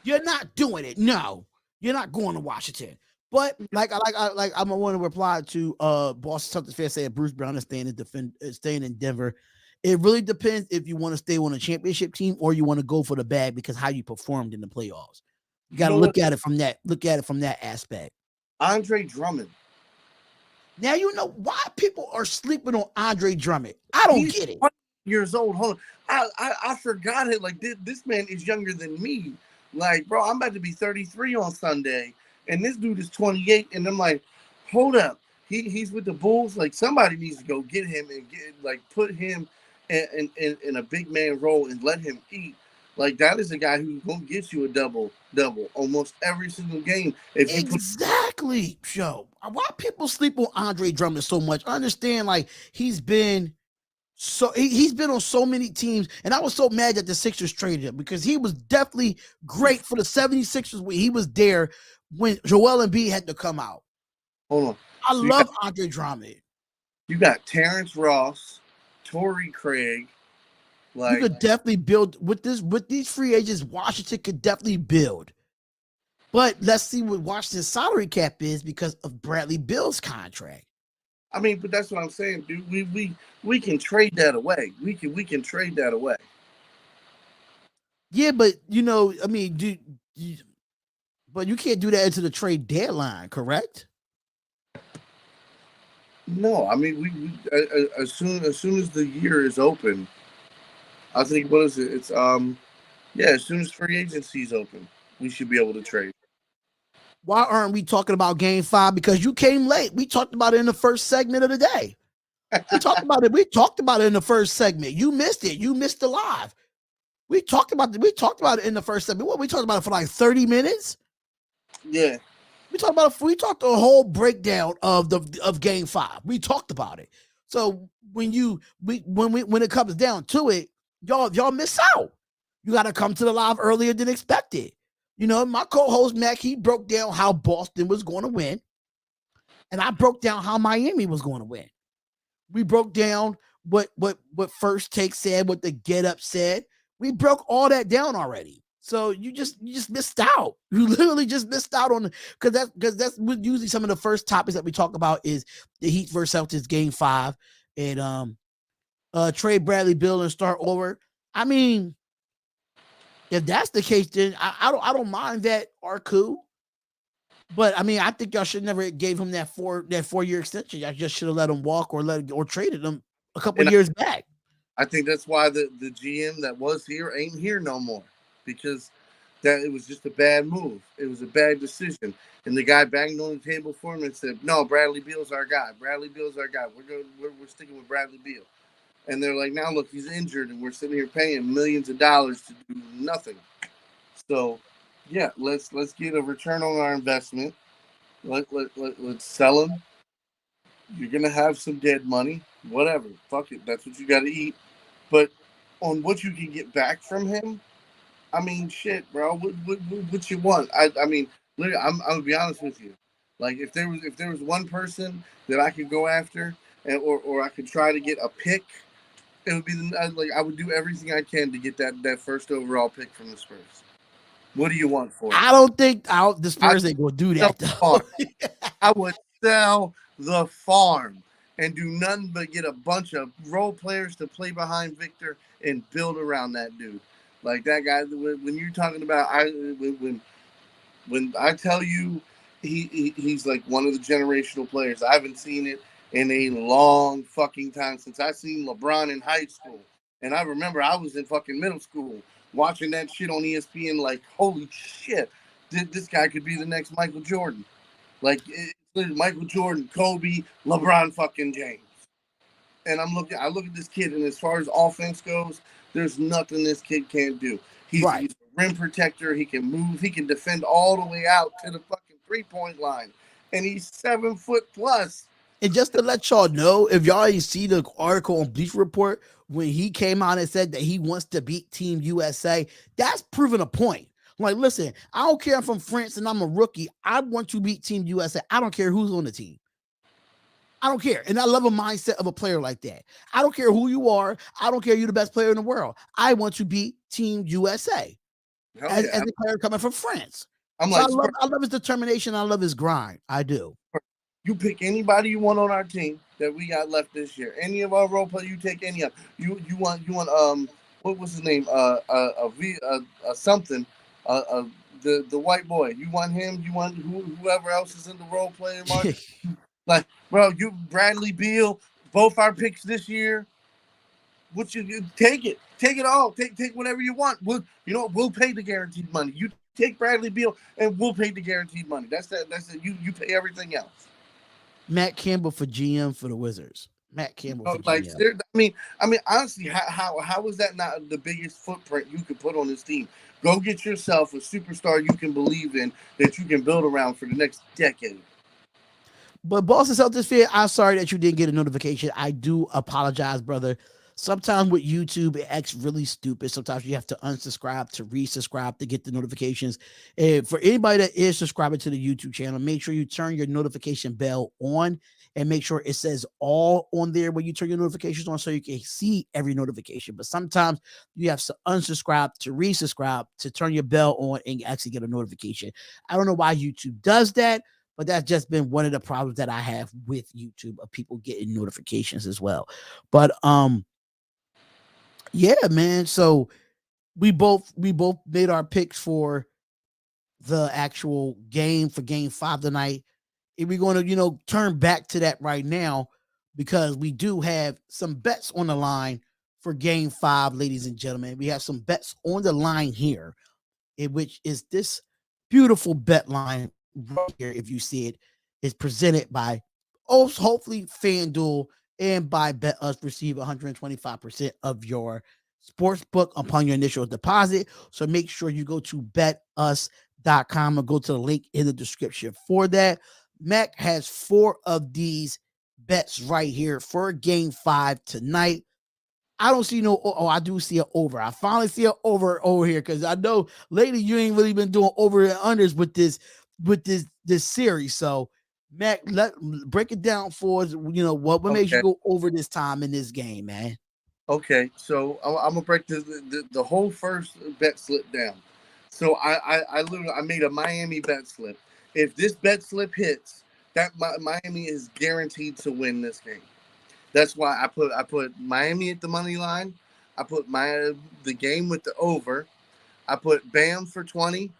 You're not doing it. No, you're not going to Washington. But I'm want to reply to Boston Celtics fan saying Bruce Brown is staying in Denver. It really depends if you want to stay on a championship team or you want to go for the bag because how you performed in the playoffs. You got to look at it from that aspect. Andre Drummond. Now you know why people are sleeping on Andre Drummond. I don't get it. 20 years old. Hold on. I forgot it. Like this man is younger than me. Like, bro, I'm about to be 33 on Sunday, and this dude is 28. And I'm like, hold up. He's with the Bulls. Like, somebody needs to go get him and put him in a big man role and let him eat. Like, that is a guy who's gonna get you a double almost every single game. Exactly, Joe. Why people sleep on Andre Drummond so much? I understand, like he's been on so many teams, and I was so mad that the Sixers traded him because he was definitely great for the 76ers when he was there when Joel Embiid had to come out. Hold on. I love Andre Drummond. You got Terrence Ross, Torrey Craig. Like, you could definitely build with these free agents. Washington could definitely build. But let's see what Washington's salary cap is because of Bradley Beal's contract. I mean, but that's what I'm saying, dude. We can trade that away. We can trade that away. Yeah, but I mean, but you can't do that into the trade deadline, correct? No, I mean as soon as the year is open, I think what is it? It's yeah, as soon as free agency is open, we should be able to trade. Why aren't we talking about Game 5? Because you came late. We talked about it in the first segment of the day. We talked about it. We talked about it in the first segment. You missed it. You missed the live. We talked about it in the first segment. What we talked about it for like 30 minutes? Yeah. We talked a whole breakdown of Game 5. We talked about it. So when it comes down to it, y'all miss out. You got to come to the live earlier than expected. My co-host Mac, he broke down how Boston was going to win, and I broke down how Miami was going to win. We broke down what First Take said, what the Get Up said. We broke all that down already. So you just missed out. You literally just missed out on because that's usually some of the first topics that we talk about is the Heat versus Celtics Game 5 and trade Bradley Beal and start over. I mean, if that's the case, then I don't mind that Arku. But I mean, I think y'all should never gave him that 4-year extension. Y'all just should have let him walk or traded him a couple And of years back. I think that's why the GM that was here ain't here no more, because that it was just a bad move. It was a bad decision, and the guy banged on the table for him and said, "No, Bradley Beal's our guy. Bradley Beal's our guy. We're sticking with Bradley Beal." And they're like, "Now look, he's injured, and we're sitting here paying millions of dollars to do nothing." So, yeah, let's get a return on our investment. Let's sell him. You're gonna have some dead money, whatever. Fuck it, that's what you got to eat. But on what you can get back from him, I mean, shit, bro. What you want? I mean, literally, I'm gonna be honest with you. Like, if there was one person that I could go after, or I could try to get a pick, it would be like I would do everything I can to get that first overall pick from the Spurs. What do you want for it? I don't think the Spurs ain't gonna do that though. I would sell the farm and do nothing but get a bunch of role players to play behind Victor and build around that dude. Like that guy. When you're talking about, when I tell you he's like one of the generational players. I haven't seen it in a long fucking time since I seen LeBron in high school. And I remember I was in fucking middle school watching that shit on ESPN. Like, holy shit, this guy could be the next Michael Jordan. Like, it's Michael Jordan, Kobe, LeBron fucking James. And I look at this kid, and as far as offense goes, there's nothing this kid can't do. Right. He's a rim protector. He can move. He can defend all the way out to the fucking 3-point line. And he's 7 foot plus. And just to let y'all know, if y'all ain't see the article on Bleacher Report when he came out and said that he wants to beat Team USA, that's proving a point. Like, listen, I don't care if I'm from France and I'm a rookie. I want to beat Team USA. I don't care who's on the team. I don't care. And I love a mindset of a player like that. I don't care who you are. I don't care you're the best player in the world. I want to beat Team USA as a player coming from France. I'm so like, I love his determination. I love his grind. I do. You pick anybody you want on our team that we got left this year. Any of our role players, you take any of you. You want what was his name? Something. The white boy. You want him? You want whoever else is in the role player market? Like, bro, you Bradley Beal, both our picks this year. What you take it? Take it all. Take whatever you want. We'll pay the guaranteed money. You take Bradley Beal, and we'll pay the guaranteed money. That's it. You pay everything else. Matt Campbell for GM for the Wizards. Matt Campbell for GM. I mean, honestly, how is that not the biggest footprint you could put on this team? Go get yourself a superstar you can believe in that you can build around for the next decade. But Boston Celtics fan, I'm sorry that you didn't get a notification. I do apologize, brother. Sometimes with YouTube, it acts really stupid. Sometimes you have to unsubscribe to resubscribe to get the notifications. And for anybody that is subscribing to the YouTube channel, make sure you turn your notification bell on and make sure it says all on there when you turn your notifications on so you can see every notification. But sometimes you have to unsubscribe to resubscribe to turn your bell on and actually get a notification. I don't know why YouTube does that, But that's just been one of the problems that I have with YouTube of people getting notifications as well. But yeah, man. So we both made our picks for the actual game for game 5 tonight. And we're going to, turn back to that right now because we do have some bets on the line for game 5, ladies and gentlemen. We have some bets on the line here, in which is this beautiful bet line right here. If you see it, is presented by hopefully FanDuel and by Bet Us. Receive 125% of your sports book upon your initial deposit. So make sure you go to betus.com or go to the link in the description for that. Mac has 4 of these bets right here for game 5 tonight. I don't see no. Oh, I do see an over. I finally see an over here because I know lately you ain't really been doing over and unders with this series. So, Mac, break it down for us. What makes you Okay. go over this time in this game, man? Okay. So I'm gonna break the whole first bet slip down. So I literally I made a Miami bet slip. If this bet slip hits, that Miami is guaranteed to win this game. That's why I put Miami at the money line. I put the game with the over. I put Bam for 20,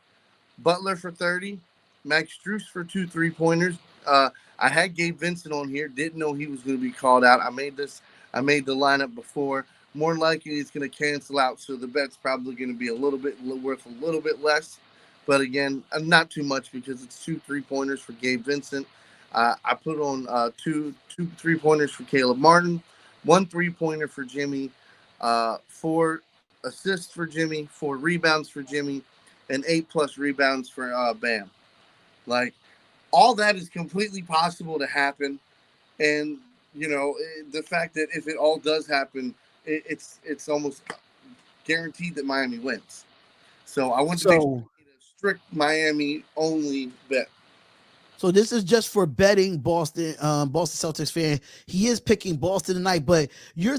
Butler for 30, Max Struess for 2 3-pointers. I had Gabe Vincent on here. Didn't know he was going to be called out. I made the lineup before. More likely, it's going to cancel out, so the bet's probably going to be a little bit worth a little bit less. But again, not too much because it's 2 3-pointers for Gabe Vincent. I put on two 3-pointers for Caleb Martin, 1 3-pointer for Jimmy, 4 assists for Jimmy, 4 rebounds for Jimmy, and 8+ rebounds for Bam. Like all that is completely possible to happen, and the fact that if it all does happen, it's almost guaranteed that Miami wins. So I want to make sure So, I made a strict Miami only bet. so this is just for betting Boston Celtics fan. He is picking Boston tonight, but you're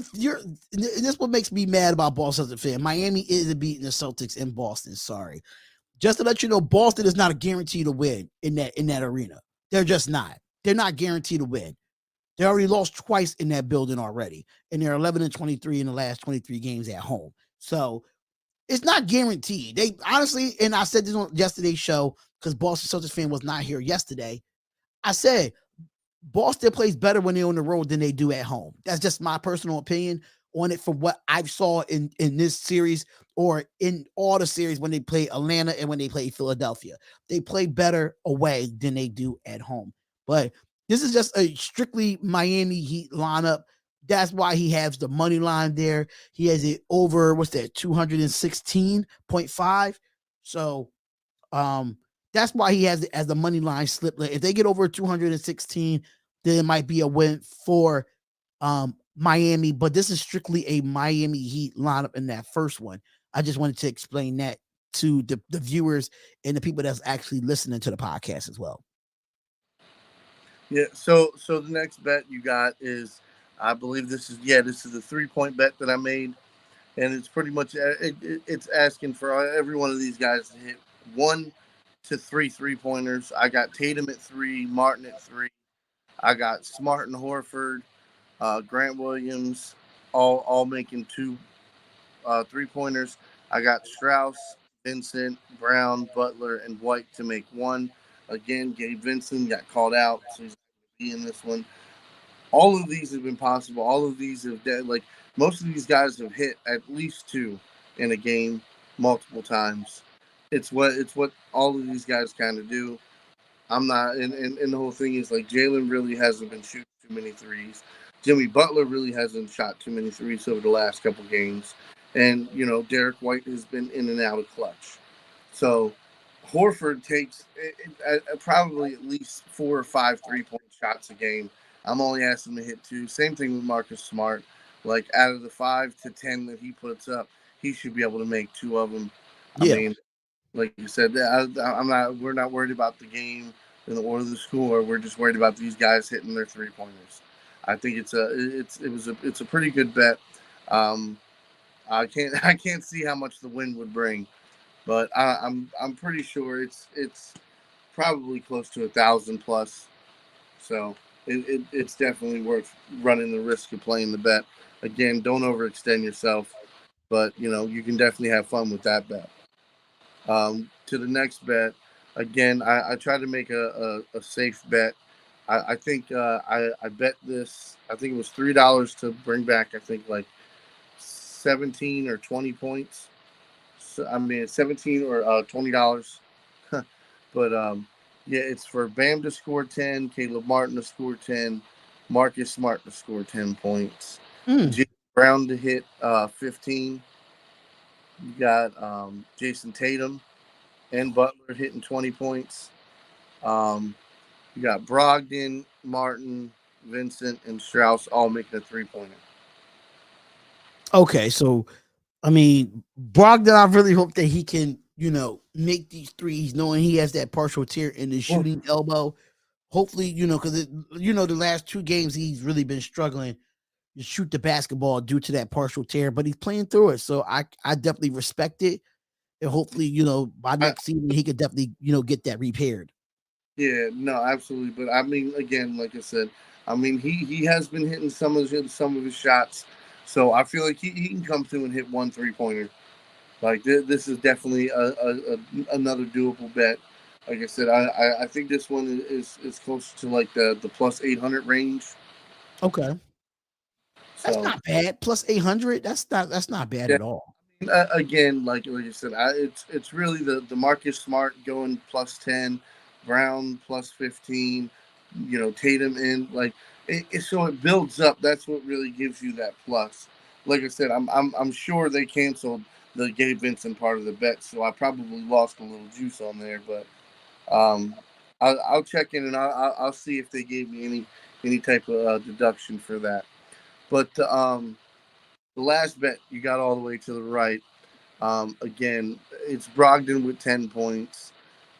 this what makes me mad about Boston Celtics fan. Miami is beating the Celtics in Boston. Sorry. Just to let you know, Boston is not a guarantee to win in that arena. They're just not. They're not guaranteed to win. They already lost twice in that building already, and they're 11-23 in the last 23 games at home. So it's not guaranteed. They honestly, and I said this on yesterday's show because Boston Celtics fan was not here yesterday. I said Boston plays better when they're on the road than they do at home. That's just my personal opinion on it from what I've saw in this series or in all the series when they play Atlanta and when they play Philadelphia. They play better away than they do at home. But this is just a strictly Miami Heat lineup. That's why he has the money line there. He has it over, what's that, 216.5. So um, that's why he has it as the money line slip. If they get over 216, then it might be a win for Miami. But this is strictly a Miami Heat lineup in that first one. I just wanted to explain that to the viewers and the people that's actually listening to the podcast as well. Yeah. So the next bet you got is, I believe this is the 3-point bet that I made, and it's pretty much it's asking for every one of these guys to hit 1 to 3 3-pointers. I got Tatum at 3, Martin at 3. I got Smart and Horford, Grant Williams, all making 2 3-pointers. I got Strauss, Vincent, Brown, Butler, and White to make 1. Again, Gabe Vincent got called out, so he's not going to be in this one. All of these have been possible. All of these have like most of these guys have hit at least 2 in a game multiple times. It's what all of these guys kind of do. I'm not, and the whole thing is like Jalen really hasn't been shooting too many threes. Jimmy Butler really hasn't shot too many threes over the last couple games, and Derek White has been in and out of clutch. So Horford takes probably at least 4 or 5 3-point shots a game. I'm only asking him to hit 2. Same thing with Marcus Smart. Like out of the 5 to 10 that he puts up, he should be able to make 2 of them. I Yeah. mean, like you said, I'm not. We're not worried about the game or the score. We're just worried about these guys hitting their 3-pointers. I think it's a pretty good bet. Um, I can't see how much the win would bring, but I'm pretty sure probably close to 1,000 plus. So it's definitely worth running the risk of playing the bet. Again, don't overextend yourself, but you can definitely have fun with that bet. To the next bet, again, I try to make a safe bet. I think I bet this. I think it was $3 to bring back. I think like 17 or 20 points. So, I mean, 17 or $20. But yeah, it's for Bam to score 10, Caleb Martin to score 10, Marcus Smart to score 10 points, Mm, Jim Brown to hit 15. You got Jason Tatum and Butler hitting 20 points. Um, you got Brogdon, Martin, Vincent, and Strauss all making a 3-pointer. okay, so I mean, Brogdon, I really hope that he can, make these threes, knowing he has that partial tear in the Well, shooting elbow. Hopefully, because the last 2 games he's really been struggling to shoot the basketball due to that partial tear, but he's playing through it. So I definitely respect it, and hopefully, by I, next season he could definitely, get that repaired. yeah, no, absolutely. But I mean, again, like I said, I mean he has been hitting some of his shots, so I feel like he can come through and hit one 3-pointer. Like this is definitely another doable bet. Like I said, I think this one is close to like the plus 800 range. Okay, that's So not bad. Plus 800, that's not bad yeah, at all. again, like you said, it's really the Marcus Smart going plus 10, Brown plus 15, Tatum in like so it builds up. That's what really gives you that plus. Like I said, I'm sure they canceled the Gabe Vincent part of the bet, so I probably lost a little juice on there. But um, I'll check in and I'll see if they gave me any type of deduction for that. But the last bet you got all the way to the right. Again, it's Brogdon with 10 points.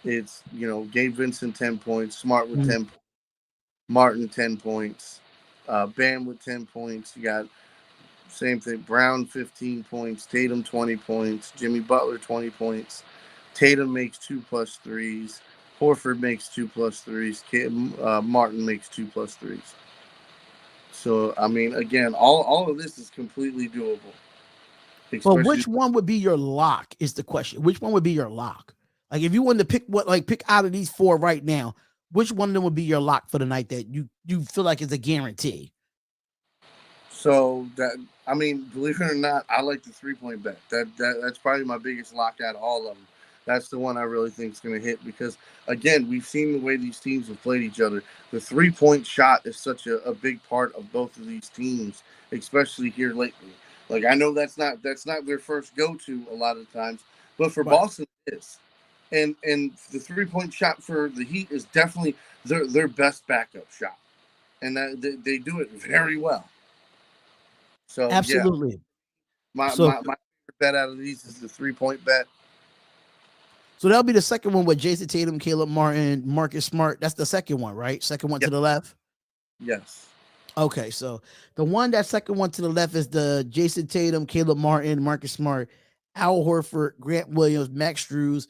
It's Gabe Vincent 10 points, Smart with Mm. 10, Martin 10 points, Bam with 10 points. You got same thing. Brown 15 points, Tatum 20 points, Jimmy Butler 20 points. Tatum makes 2+3s. Horford makes 2+3s. Martin makes 2+3s. So I mean, again, all of this is completely doable, But especially. which one would be your lock is the question. Which one would be your lock? Like if you wanted to pick out of these four right now, which one of them would be your lock for the night that you feel like is a guarantee? So that I mean, believe it or not, I like the 3-point bet. That's probably my biggest lock out of all of them. That's the one I really think is going to hit because again, we've seen the way these teams have played each other. The 3-point shot is such a big part of both of these teams, especially here lately. Like I know that's not their first go to a lot of times, but for Right. Boston it is. And the 3-point shot for the Heat is definitely their best backup shot, and that they do it very well. So yeah, Absolutely. my So my, my favorite bet out of these is the 3-point bet. so that'll be the second one with Jason Tatum, Caleb Martin, Marcus Smart. That's the second one, right? Second one Yeah, to the left. yes. Okay, so that second one to the left is the Jason Tatum, Caleb Martin, Marcus Smart, Al Horford, Grant Williams, Max Struz.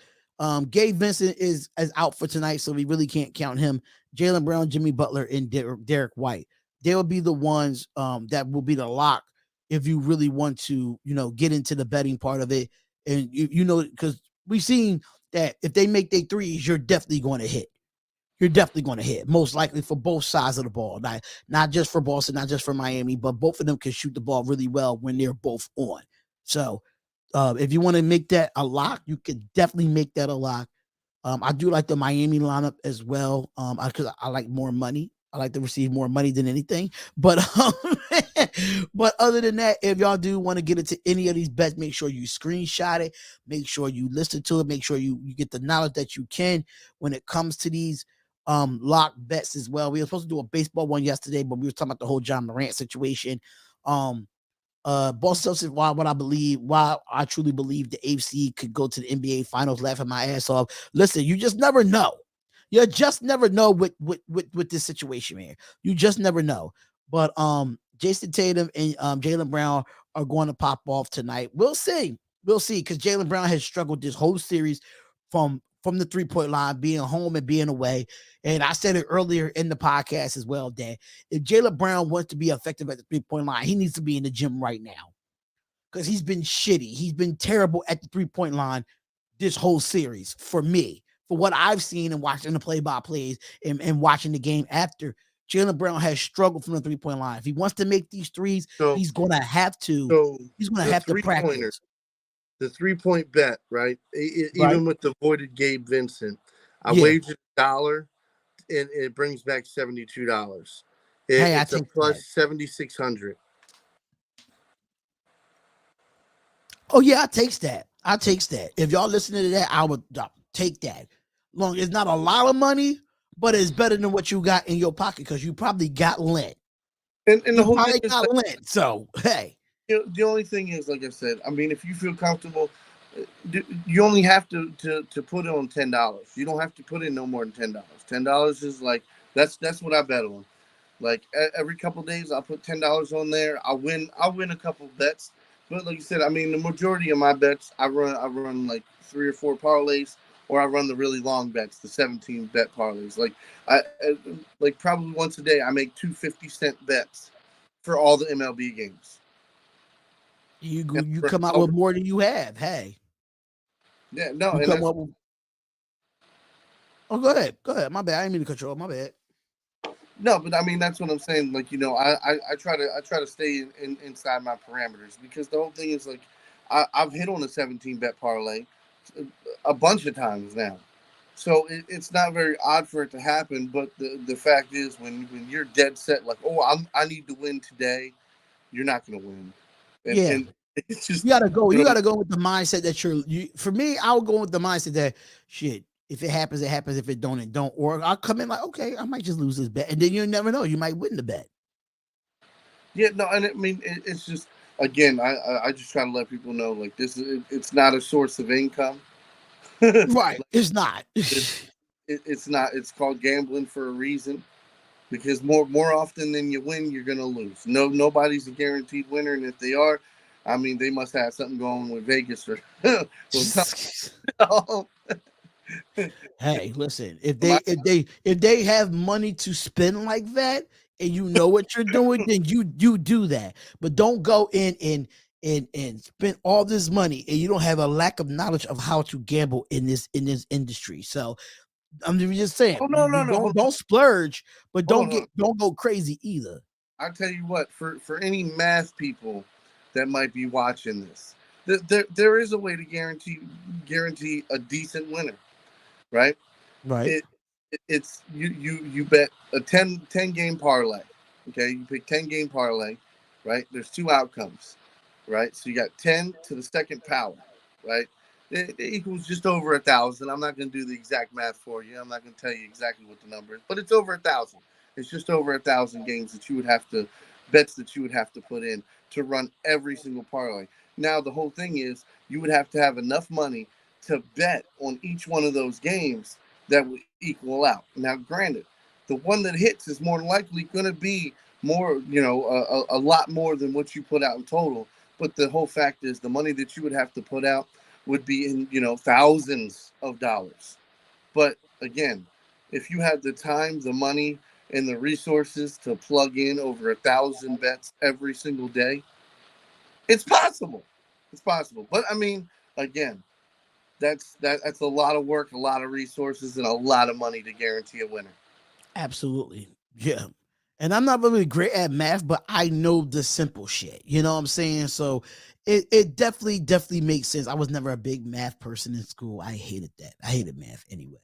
Gabe Vincent is out for tonight, so we really can't count him. Jalen Brown, Jimmy Butler, and Derek White. They will be the ones that will be the lock if you really want to, get into the betting part of it. And because we've seen that if they make their threes, you're definitely going to hit. You're definitely going to hit, most likely for both sides of the ball. Not just for Boston, not just for Miami, but both of them can shoot the ball really well when they're both on. So if you want to make that a lock, you can definitely make that a lock. I do like the Miami lineup as well. Because I like more money. I like to receive more money than anything. But but other than that, if y'all do want to get into any of these bets, make sure you screenshot it. Make sure you listen to it. Make sure you get the knowledge that you can when it comes to these lock bets as well. We were supposed to do a baseball one yesterday, but we were talking about the whole John Morant situation. Boston Celtics, why I truly believe the AFC could go to the NBA Finals, laughing my ass off. Listen, you just never know. You just never know with this situation, man. You just never know. But Jason Tatum and Jalen Brown are going to pop off tonight. We'll see. We'll see because Jalen Brown has struggled this whole series from from the 3-point line, being home and being away. And I said it earlier in the podcast as well, that if Jaylen Brown wants to be effective at the 3-point line, he needs to be in the gym right now, because he's been shitty. He's been terrible at the 3-point line this whole series for me. For what I've seen and watching the play-by-plays and watching the game after, Jaylen Brown has struggled from the 3-point line. If he wants to make these threes, So, he's gonna have to. so He's gonna the have to 3-pointer, practice. the 3-point bet, right? Right? Even with the voided Gabe Vincent, I Yeah. wagered $1 and it brings back $72. Hey, I It's a take plus that. 7,600. Oh yeah, I takes that. I takes that. If y'all listening to that, I would take that. Long, it's not a lot of money, but it's better than what you got in your pocket, because you probably got lent. And the You whole thing probably is, got lent. So hey, the only thing is, like I said, I mean, if you feel comfortable, you only have to put in on $10. You don't have to put in no more than $10. $10 is like that's what I bet on. Like every couple days, I'll put $10 on there. I'll win a couple bets. But like you said, I mean, the majority of my bets, I run like 3 or 4 parlays, or I run the really long bets, the 17 bet parlays. Like probably once a day, I make 2 50-cent bets for all the MLB games. you come out with more than you have. Hey, Yeah, no, you and come that's up with. Oh, go ahead. Go ahead. My bad. I didn't mean to cut you off. My bad. no, but I mean that's what I'm saying. Like, I try to stay inside my parameters, because the whole thing is like I've hit on a 17 bet parlay a bunch of times now, so it's not very odd for it to happen. But the fact is, when you're dead set, like, oh, I need to win today, you're not going to win, Yeah. and it's just, You gotta go. you You know, gotta go with the mindset that you. For me, I would go with the mindset that shit. If it happens, it happens. If it don't, it don't. Or I'll come in like, okay, I might just lose this bet, and then you never know. You might win the bet. yeah, no, and I mean it's just, again, I just try to let people know, like, it's not a source of income. Right. Like, It's not. it's not. It's called gambling for a reason, because more often than you win, you're gonna lose. Nobody's a guaranteed winner, and if they are, I mean, they must have something going with Vegas or something. Hey, listen. If they have money to spend like that, and you know what you're doing, then you do that. But don't go in and spend all this money, and you don't have a lack of knowledge of how to gamble in this industry. So I'm just saying, Oh, you no, hold don't splurge, but on. don't go crazy either. I tell you what, for any math people that might be watching this, there is a way to guarantee a decent winner, right? Right. It's you bet a 10 game parlay. Okay, you pick 10 game parlay, right? There's 2 outcomes, right? So you got 10 to the second power, right? It equals just over 1,000. I'm not going to do the exact math for you. I'm not going to tell you exactly what the number is, but it's over 1,000. It's just over 1,000 games that you would have to bets that you would have to put in to run every single parlay. Now the whole thing is, you would have to have enough money to bet on each one of those games that will equal out. Now, granted, the one that hits is more than likely going to be more, a lot more than what you put out in total. But the whole fact is, the money that you would have to put out would be in, thousands of dollars. But again, if you have the time, the money, and the resources to plug in over 1,000 bets every single day, it's possible. It's possible. But I mean, again, that's a lot of work, a lot of resources, and a lot of money to guarantee a winner. Absolutely. Yeah. And I'm not really great at math, but I know the simple shit. You know what I'm saying? So it definitely makes sense. I was never a big math person in school. I hated that. I hated math anyway.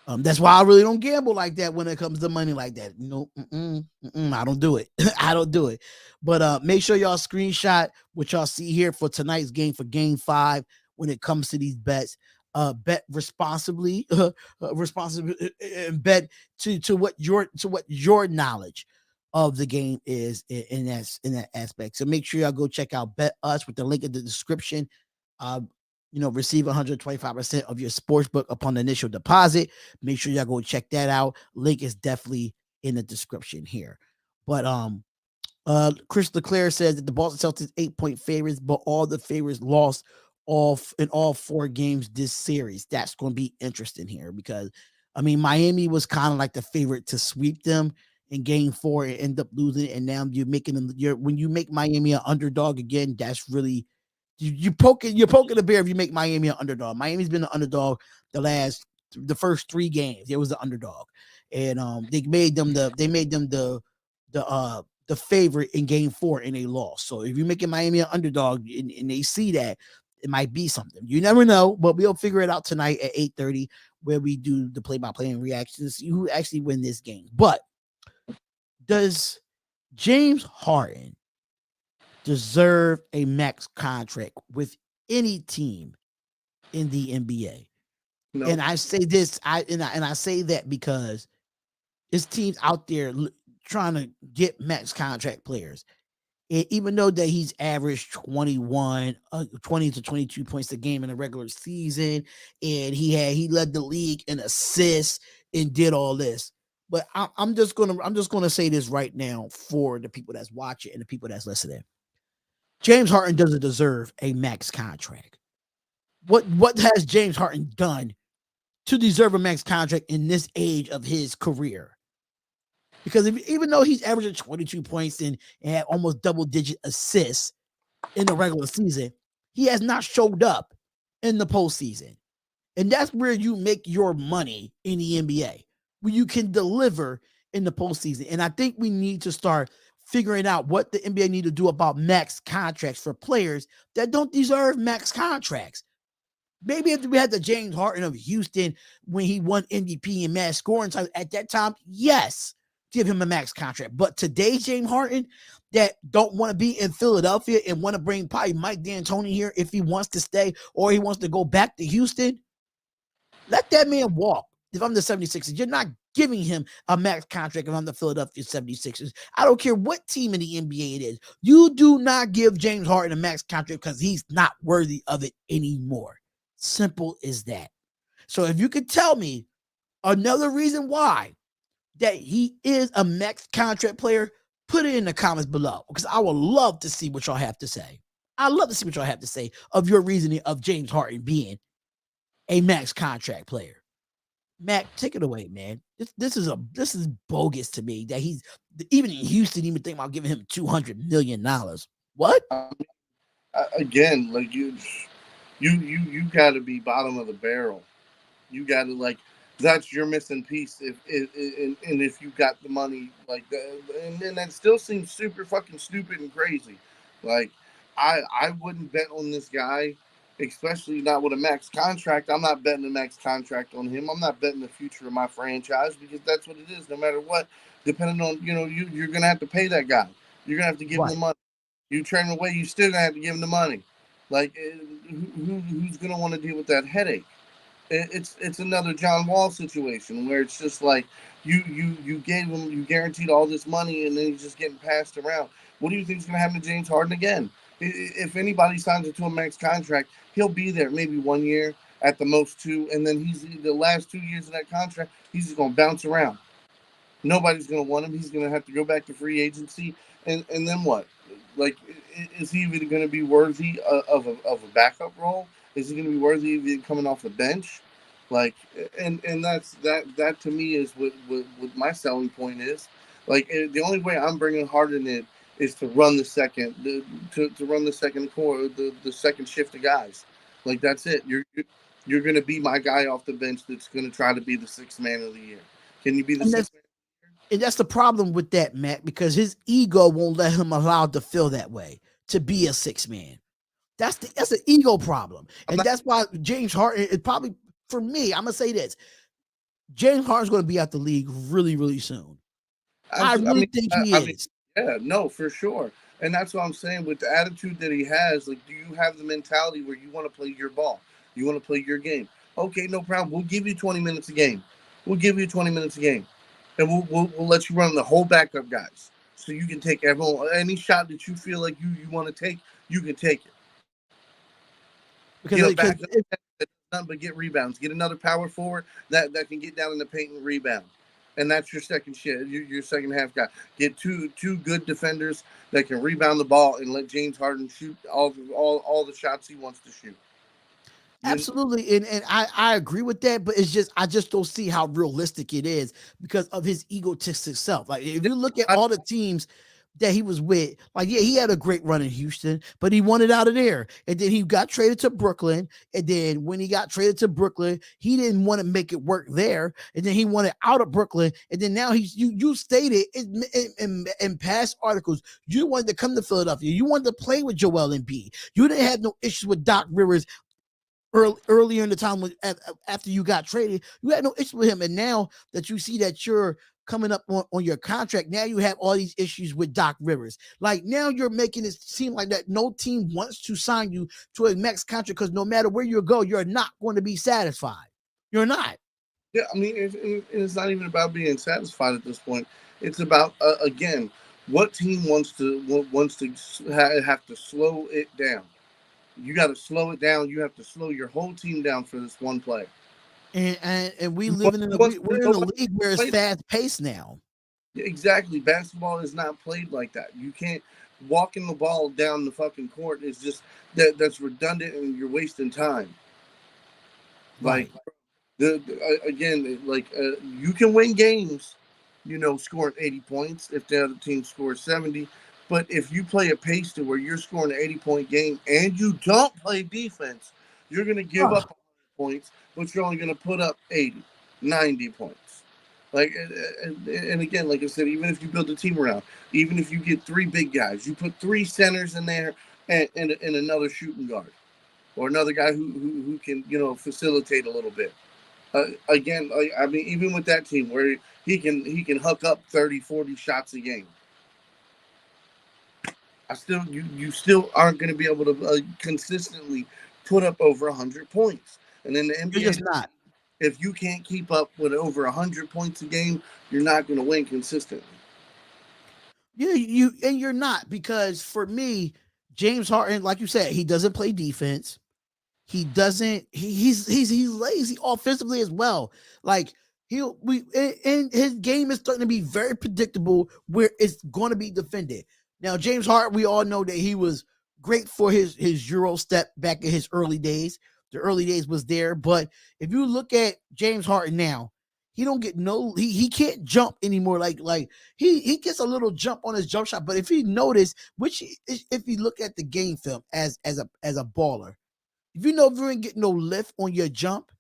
That's why I really don't gamble like that when it comes to money like that. I don't do it. I don't do it. But make sure y'all screenshot what y'all see here for tonight's game, for game 5, when it comes to these bets. Bet responsibly, responsibly, and bet to what your knowledge of the game is in that aspect. So make sure y'all go check out Bet Us with the link in the description. Uh, receive 125% of your sports book upon the initial deposit. Make sure y'all go check that out. Link is definitely in the description here. But Chris Leclerc says that the Boston Celtics 8-point favorites, but all the favorites lost all 4 games this series. That's going to be interesting here because I mean Miami was kind of like the favorite to sweep them in game 4 and end up losing, and now you're making them. When you make Miami an underdog again, that's really you're poking the bear if you make Miami an underdog. Miami's been an underdog the first 3 games. It was the underdog, and they made them the favorite in game 4 and they lost. So if you're making Miami an underdog and they see that, it might be something. You never know, but we'll figure it out tonight at 8:30 where we do the play-by-play and reactions. See who actually win this game. But does James Harden deserve a max contract with any team in the NBA? No. And I say this, I say that because there's teams out there trying to get max contract players. And even though that he's averaged 20 to 22 points a game in a regular season, and he led the league in assists and did all this. But I'm just gonna say this right now for the people that's watching and the people that's listening. James Harden doesn't deserve a max contract. What has James Harden done to deserve a max contract in this age of his career? Because even though he's averaging 22 points and had almost double-digit assists in the regular season, he has not showed up in the postseason. And that's where you make your money in the NBA, where you can deliver in the postseason. And I think we need to start figuring out what the NBA need to do about max contracts for players that don't deserve max contracts. Maybe if we had the James Harden of Houston when he won MVP and max scoring time at that time, yes, give him a max contract. But today's James Harden that don't want to be in Philadelphia and want to bring probably Mike D'Antoni here if he wants to stay or he wants to go back to Houston, let that man walk. If I'm the 76ers, you're not giving him a max contract if I'm the Philadelphia 76ers. I don't care what team in the NBA it is. You do not give James Harden a max contract because he's not worthy of it anymore. Simple as that. So if you could tell me another reason why that he is a max contract player, put it in the comments below because I would love to see what y'all have to say. I'd love to see what y'all have to say of your reasoning of James Harden being a max contract player. Mac, take it away, man. This is bogus to me that he's even in Houston even think about giving him $200 million. What? Again, like you got to be bottom of the barrel. You got to like that's your missing piece. And if you got the money like that, and then that still seems super fucking stupid and crazy. Like I wouldn't bet on this guy, especially not with a max contract. I'm not betting a max contract on him. I'm not betting the future of my franchise because that's what it is. No matter what, depending on you're gonna have to pay that guy. You're gonna have to give him the money. You trade him away, you still gonna have to give him the money. Like who's gonna want to deal with that headache? It's another John Wall situation where it's just like you gave him, you guaranteed all this money and then he's just getting passed around. What do you think is going to happen to James Harden again? If anybody signs it to a max contract, he'll be there maybe 1 year at the most 2, and then he's the last 2 years of that contract he's just going to bounce around. Nobody's going to want him. He's going to have to go back to free agency, and then what? Like, is he even going to be worthy of a backup role? Is he going to be worthy of even coming off the bench? Like, and that to me is what my selling point is. Like, the only way I'm bringing Harden in is to run the second, to run the second core, the second shift of guys. Like, that's it. You're going to be my guy off the bench that's going to try to be the sixth man of the year. Can you be the sixth man? And that's the problem with that, Matt, because his ego won't let him allow to feel that way, to be a six man. That's an ego problem. And that's why James Harden is probably, for me, I'm going to say this. James Harden's going to be out the league really, really soon. I really think he is. Yeah, no, for sure. And that's what I'm saying with the attitude that he has. Like, do you have the mentality where you want to play your ball? You want to play your game? Okay, no problem. We'll give you 20 minutes a game. We'll give you 20 minutes a game. And we'll let you run the whole backup guys. So you can take any shot that you feel like you want to take, you can take it. Get a backup that's nothing but get rebounds. Get another power forward that can get down in the paint and rebound. And that's your second shit. Your second half guy. Get two good defenders that can rebound the ball and let James Harden shoot all the shots he wants to shoot. Absolutely, and I agree with that, but it's just I just don't see how realistic it is because of his egotistic self. Like if you look at I, all the teams that he was with, like yeah, he had a great run in Houston, but he wanted out of there, and then he got traded to Brooklyn, and then when he got traded to Brooklyn, he didn't want to make it work there, and then he wanted out of Brooklyn, and then now you stated in past articles you wanted to come to Philadelphia, you wanted to play with Joel Embiid, you didn't have no issues with Doc Rivers earlier in the time after you got traded, you had no issue with him. And now that you see that you're coming up on your contract, now you have all these issues with Doc Rivers. Like now you're making it seem like that no team wants to sign you to a max contract because no matter where you go, you're not going to be satisfied. You're not. yeah, I mean, it's not even about being satisfied at this point. It's about again, what team wants to have to slow it down. You got to slow it down. You have to slow your whole team down for this one player. And we living in we're in a Nobody league where it's play fast paced now. exactly. Basketball is not played like that. You can't walking the ball down the fucking court is just that's redundant and you're wasting time. Like Right. again, like you can win games, scoring 80 points if the other team scores 70. But if you play a pace to where you're scoring an 80-point game and you don't play defense, you're going to give Oh, up 100 points, but you're only going to put up 80, 90 points. Like, and again, like I said, even if you build a team around, even if you get three big guys, you put three centers in there and another shooting guard or another guy who can, facilitate a little bit again, I mean, even with that team where he can hook up 30, 40 shots a game, you still aren't going to be able to consistently put up over 100 points. And in the you're NBA, just not. if you can't keep up with over 100 points a game, you're not going to win consistently. Yeah, you and you're not because for me, James Harden, like you said, he doesn't play defense. He doesn't. He's lazy offensively as well. Like he'll we and his game is starting to be very predictable where it's going to be defended. Now James Harden, we all know that he was great for his Euro step back in his early days. The early days was there, but if you look at James Harden now, he don't get no he can't jump anymore. Like he gets a little jump on his jump shot, but if he notice, which if you look at the game film as a baller, if you know if you ain't getting no lift on your jump,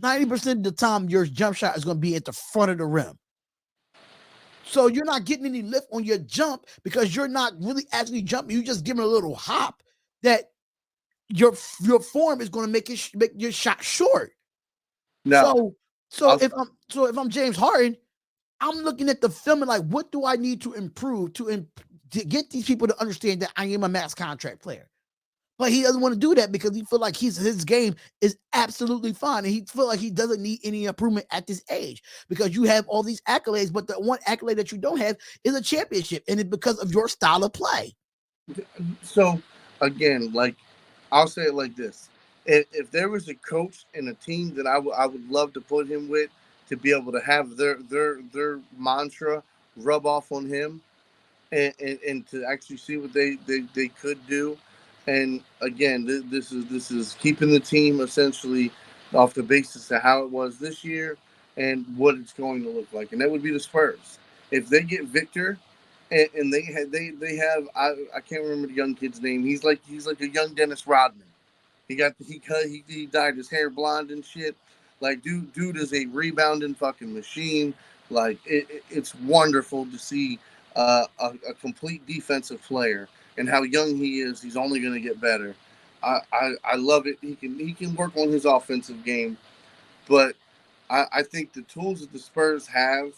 90% of the time your jump shot is going to be at the front of the rim. So you're not getting any lift on your jump because you're not really actually jumping. You just giving a little hop that your form is going to make your shot short. Now, So I'll if I'm James Harden, I'm looking at the film and like, what do I need to improve to get these people to understand that I am a max contract player? But he doesn't want to do that because he feel like his game is absolutely fine, and he feel like he doesn't need any improvement at this age because you have all these accolades, but the one accolade that you don't have is a championship, and it's because of your style of play. so again, like I'll say it like this: if there was a coach and a team that I would love to put him with to be able to have their mantra rub off on him, and to actually see what they could do. And again, this is keeping the team essentially off the basis of how it was this year and what it's going to look like. And that would be the Spurs. If they get Victor and they have I can't remember the young kid's name. He's like a young Dennis Rodman. He dyed his hair blonde and shit. Like dude is a rebounding fucking machine. Like it's wonderful to see a complete defensive player and how young he is. He's only going to get better. I love it. He can work on his offensive game, but I think the tools that the Spurs have,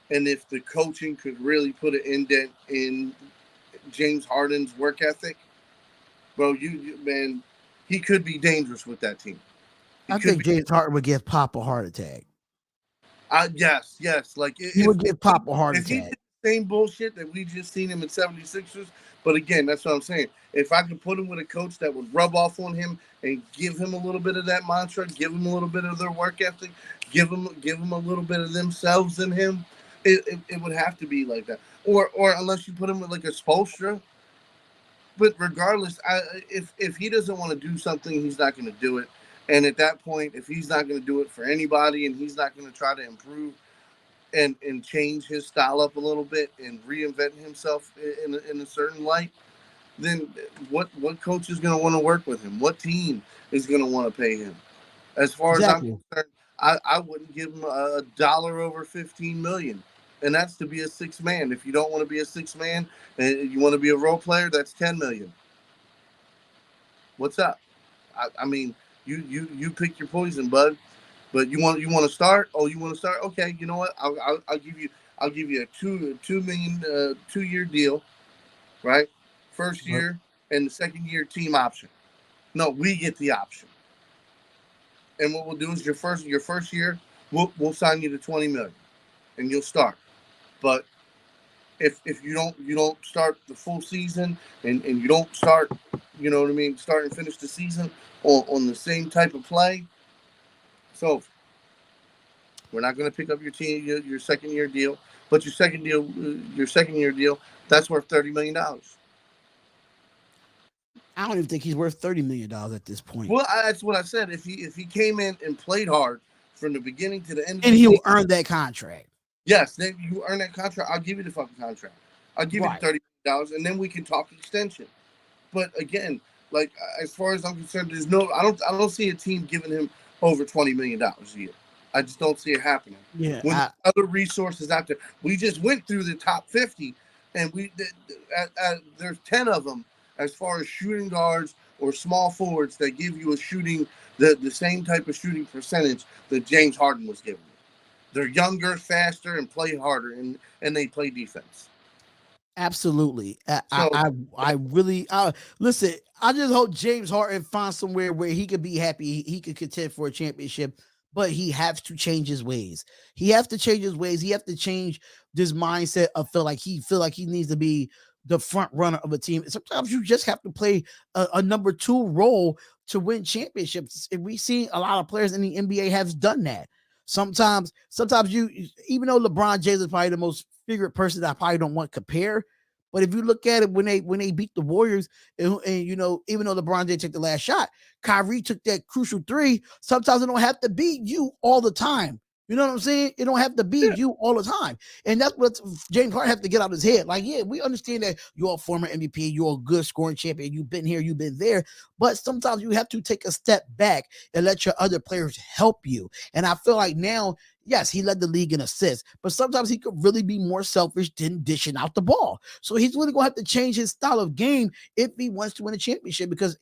and if the coaching could really put an indent in James Harden's work ethic, bro, you man, he could be dangerous with that team. He I could think be. James Harden would give Pop a heart attack. Yes, yes. Like He would give Pop a heart if he attack. did the same bullshit that we just seen him in 76ers, but again, that's what I'm saying. If I could put him with a coach that would rub off on him and give him a little bit of that mantra, give him a little bit of their work ethic, give him a little bit of themselves in him, it would have to be like that. Or unless you put him with like a Spolstra. But regardless, if he doesn't want to do something, he's not going to do it. And at that point, if he's not going to do it for anybody and he's not going to try to improve and change his style up a little bit and reinvent himself in a certain light, then what coach is going to want to work with him? What team is going to want to pay him? As far as I'm Exactly. concerned, I wouldn't give him a dollar over 15 million, and that's to be a six man. If you don't want to be a six man and you want to be a role player, that's 10 million. What's up? I mean, you pick your poison, bud. But you want to start? Oh, you want to start? Okay, you know what? I'll give you a 2 million 2 year deal, right? First But year and the second year team option. No, we get the option. And what we'll do is your first year, we'll sign you to 20 million, and you'll start. But if you don't start the full season and you don't start, you know what I mean, start and finish the season on the same type of play, so we're not going to pick up your second year deal, but your second year deal, that's worth $30 million. I don't even think he's worth $30 million at this point. Well, that's what I said. If he came in and played hard from the beginning to the end of And the he'll season, earn that contract. yes, then you earn that contract. I'll give you the fucking contract. I'll give you the Right. $30 and then we can talk extension. But again, like as far as I'm concerned, there's no. I don't see a team giving him over $20 million a year. I just don't see it happening. Yeah. When there's other resources out there, we just went through the top 50, and there's 10 of them as far as shooting guards or small forwards that give you a shooting the same type of shooting percentage that James Harden was giving you. They're younger, faster, and play harder, and they play defense. Absolutely. So I really listen. I just hope James Harden finds somewhere where he could be happy. He could contend for a championship, but he has to change his ways. He has to change his ways. He has to change this mindset of feel like he needs to be the front runner of a team. Sometimes you just have to play a number two role to win championships. And we see a lot of players in the NBA have done that. Sometimes you, even though LeBron James is probably the most figured person that I probably don't want to compare, but if you look at it when they beat the Warriors, and even though LeBron didn't take the last shot, Kyrie took that crucial three. Sometimes it don't have to be you all the time. You know what I'm saying? It don't have to be yeah, you all the time. And that's what James Harden have to get out of his head. Like, yeah, we understand that you're a former MVP, you're a good scoring champion, you've been here, you've been there. But sometimes you have to take a step back and let your other players help you. And I feel like now, yes, he led the league in assists, but sometimes he could really be more selfish than dishing out the ball. So he's really gonna have to change his style of game if he wants to win a championship. Because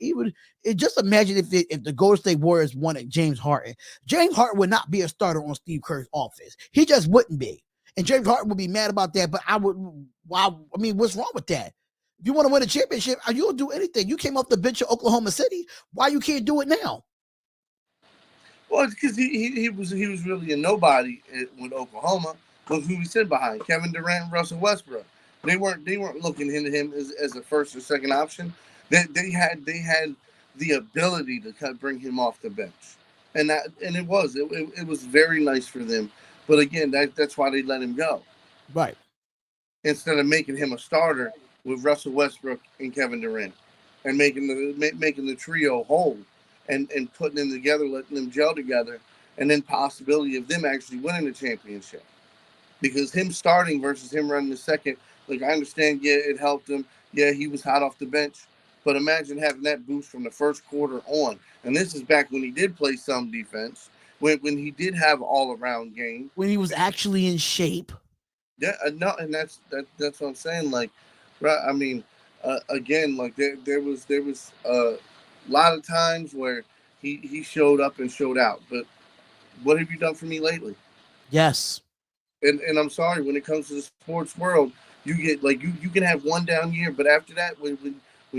just imagine if the Golden State Warriors wanted James Harden. James Harden would not be a starter on Steve Kerr's offense. He just wouldn't be. And James Harden would be mad about that. But I mean, what's wrong with that? If you want to win a championship, you'll do anything. You came off the bench of Oklahoma City. Why you can't do it now? well, because he was really a nobody with Oklahoma. Look who he sitting behind: Kevin Durant, and Russell Westbrook. They weren't looking into him as a first or second option. They had the ability to bring him off the bench, and it was very nice for them. But again, that's why they let him go Right. instead of making him a starter with Russell Westbrook and Kevin Durant, and making the trio whole, and putting them together, letting them gel together, and then possibility of them actually winning the championship. Because him starting versus him running the second, like I understand, yeah, it helped him. Yeah, he was hot off the bench, but imagine having that boost from the first quarter on. And this is back when he did play some defense, when he did have all around game. When he was actually in shape. Yeah, no, and that's what I'm saying. Like, right? I mean, again, like there was a lot of times where he showed up and showed out. But what have you done for me lately? Yes. And I'm sorry, when it comes to the sports world, you get like you can have one down year, but after that, when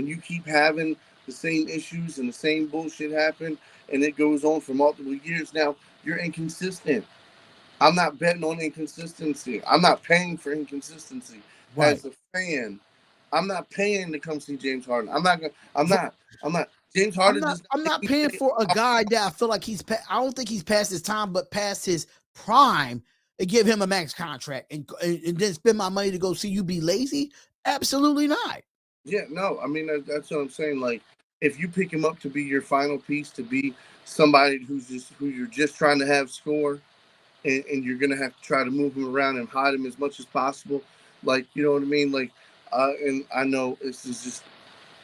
you keep having the same issues and the same bullshit happen, and it goes on for multiple years, now you're inconsistent. I'm not betting on inconsistency. I'm not paying for inconsistency. Right. As a fan, I'm not paying to come see James Harden. I'm not gonna. I'm not. I'm not. James I'm Harden not. does not I'm make not me paying say, for a oh, guy that I feel like I don't think he's past his time, but past his prime, and give him a max contract and then spend my money to go see you be lazy. Absolutely not. yeah, no. I mean, that's what I'm saying. Like, if you pick him up to be your final piece, to be somebody who you're just trying to have score, and you're gonna have to try to move him around and hide him as much as possible. Like, you know what I mean? Like, and I know this is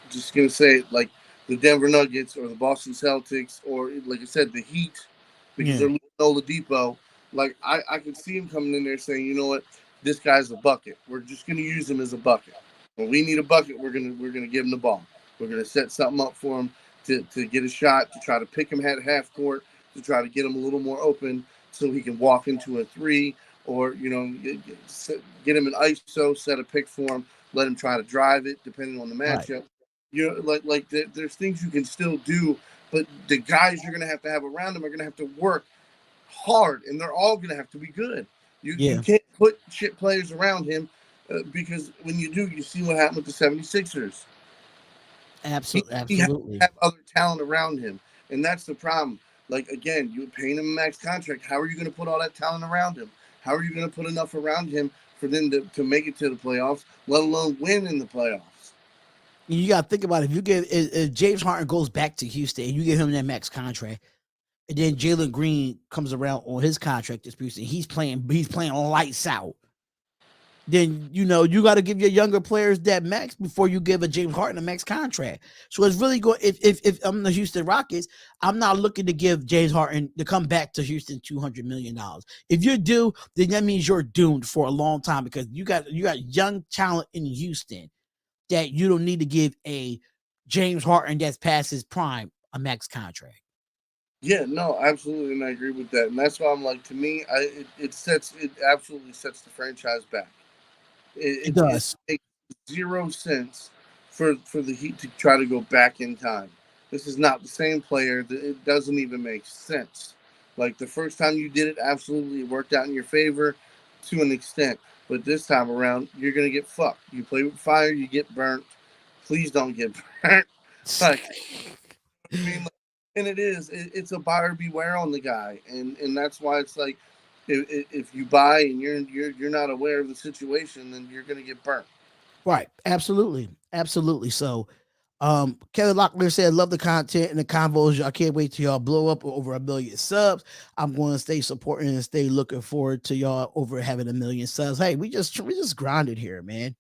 just gonna say it, like the Denver Nuggets or the Boston Celtics or, like I said, the Heat, because Yeah, they're losing Oladipo. Like, I could see him coming in there saying, you know what, this guy's a bucket. We're just gonna use him as a bucket. When we need a bucket, we're gonna give him the ball. We're gonna set something up for him to get a shot, to try to pick him at half court, to try to get him a little more open so he can walk into a three, or, get him an ISO, set a pick for him, let him try to drive it depending on the right. matchup. There's things you can still do, but the guys you're gonna have around him are gonna have to work hard, and they're all gonna have to be good. You Yeah, can't put shit players around him, because when you do, you see what happened with the 76ers. absolutely, He has to absolutely. have other talent around him, and that's the problem. Like, again, you're paying him a max contract. How are you going to put all that talent around him? How are you going to put enough around him for them to make it to the playoffs, let alone win in the playoffs? You got to think about it. If you give if James Harden goes back to Houston and you give him that max contract, and then Jalen Green comes around on his contract dispute, and he's playing lights out. Then you got to give your younger players that max before you give a James Harden a max contract. So it's really good. If I'm the Houston Rockets, I'm not looking to give James Harden to come back to Houston $200 million. If you do, then that means you're doomed for a long time because you got young talent in Houston that you don't need to give a James Harden that's past his prime a max contract. Yeah, no, absolutely, and I agree with that. And that's why I'm like, to me, it absolutely sets the franchise back. It It does. makes zero sense for the Heat to try to go back in time. This is not the same player. It doesn't even make sense. Like, the first time you did it, absolutely, it worked out in your favor to an extent. But this time around, you're gonna get fucked. You play with fire, you get burnt. Please don't get burnt. Like, I mean, like, and it's a buyer beware on the guy, and that's why it's like, if you buy and you're not aware of the situation, then you're gonna get burnt. Right. Absolutely. Absolutely. So Kevin Locklear said, love the content and the convos. I can't wait till y'all blow up over 1 million subs. I'm going to stay supporting and stay looking forward to y'all over having 1 million subs. Hey, we just grinded here, man.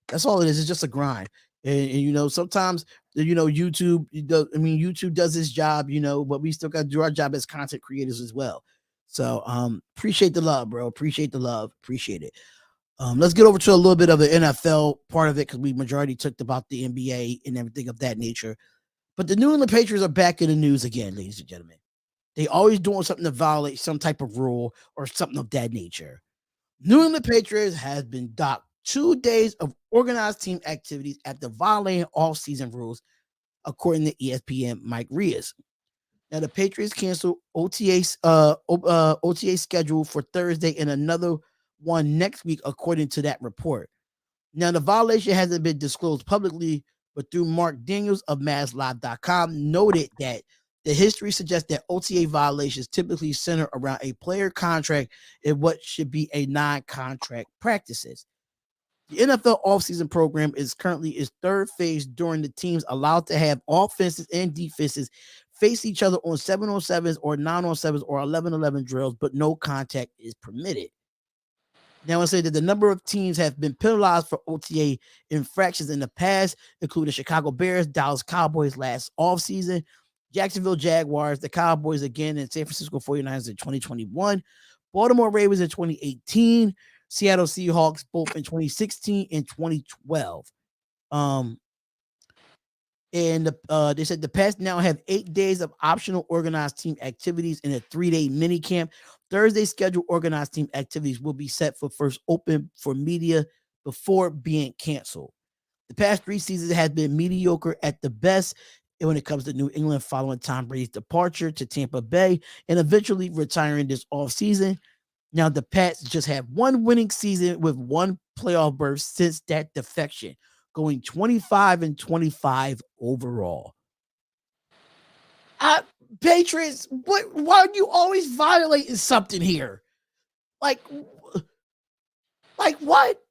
That's all it is. It's just a grind. And sometimes YouTube does its job, but we still got to do our job as content creators as well. So appreciate the love, bro. Appreciate the love. Appreciate it. Let's get over to a little bit of the NFL part of it because we majority talked about the NBA and everything of that nature. But the New England Patriots are back in the news again, ladies and gentlemen. They always doing something to violate some type of rule or something of that nature. New England Patriots has been docked 2 days of organized team activities after violating off-season rules, according to ESPN Mike Rios. Now the Patriots canceled OTA schedule for Thursday and another one next week, according to that report. Now the violation hasn't been disclosed publicly, but through Mark Daniels of MassLive.com noted that the history suggests that OTA violations typically center around a player contract and what should be a non-contract practices. The NFL offseason program is currently its third phase during the teams allowed to have offenses and defenses face each other on 7-on-7s or 9-on-7s or 11-11 drills, but no contact is permitted. Now, I say that the number of teams have been penalized for OTA infractions in the past, including Chicago Bears, Dallas Cowboys last offseason, Jacksonville Jaguars, the Cowboys again, and San Francisco 49ers in 2021, Baltimore Ravens in 2018, Seattle Seahawks both in 2016 and 2012. Um, they said the Pats now have 8 days of optional organized team activities in a 3-day mini camp. Thursday scheduled organized team activities will be set for first open for media before being canceled. The past 3 seasons has been mediocre at the best when it comes to New England following Tom Brady's departure to Tampa Bay and eventually retiring this offseason. Now, the Pats just have one winning season with one playoff berth since that defection, going 25-25 overall. Uh, Patriots, why are you always violating something here? Like, like what?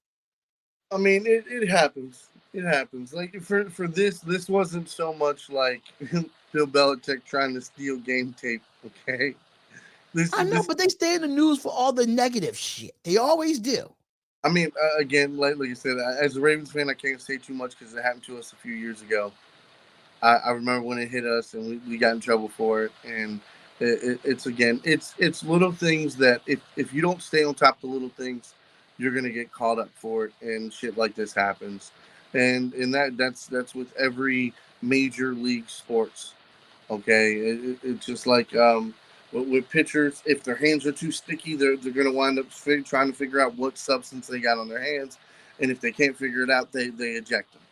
I mean, it happens. It happens. Like, for this wasn't so much like Bill Belichick trying to steal game tape. Okay, I know, this. but they stay in the news for all the negative shit. They always do. I mean, again, like I said, as a Ravens fan, I can't say too much because it happened to us a few years ago. I remember when it hit us and we got in trouble for it. And it's again, it's little things that if you don't stay on top of the little things, you're gonna get caught up for it, and shit like this happens. And that's with every major league sports. Okay, it's just like with pitchers, if their hands are too sticky, they're gonna wind up trying to figure out what substance they got on their hands, and if they can't figure it out, they eject them.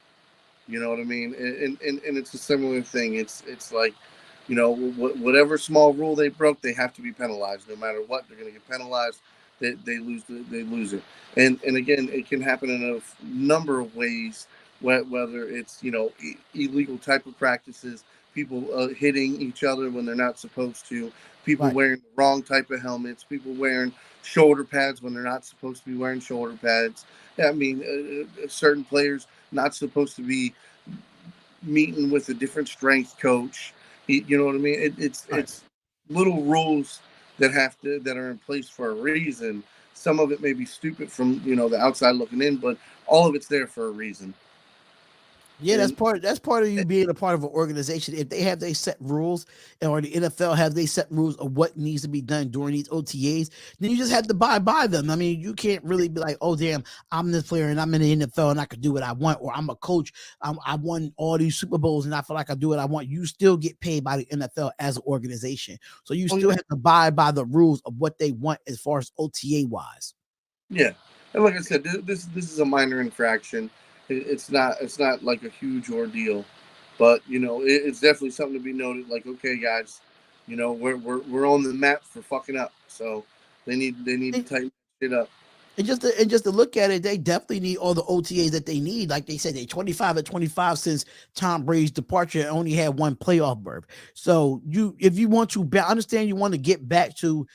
You know what I mean? And it's a similar thing. It's like, whatever small rule they broke, they have to be penalized. No matter what, they're going to get penalized. They lose it. And again, it can happen in a number of ways. Whether it's illegal type of practices, people hitting each other when they're not supposed to, people Right. wearing the wrong type of helmets, people wearing shoulder pads when they're not supposed to be wearing shoulder pads. I mean, certain players not supposed to be meeting with a different strength coach. You know what I mean? Right. It's little rules that are in place for a reason. Some of it may be stupid from the outside looking in, but all of it's there for a reason. Yeah, And that's part of you being a part of an organization. If they have they set rules, or the NFL have they set rules of what needs to be done during these OTAs, then you just have to abide by them. I mean, you can't really be like, oh damn, I'm this player and I'm in the NFL and I can do what I want, or I'm a coach, I won all these Super Bowls and I feel like I do what I want. You still get paid by the NFL as an organization, so you oh still yeah, have to abide by the rules of what they want as far as OTA wise. yeah. And like I said, this is a minor infraction. It's not like a huge ordeal, but it's definitely something to be noted. Like, okay, guys, we're on the map for fucking up, so they need to tighten shit up. And just to look at it, they definitely need all the OTAs that they need. Like they said, they 25 at 25 since Tom Brady's departure and only had one playoff berth. So if you want to, I understand you want to get back to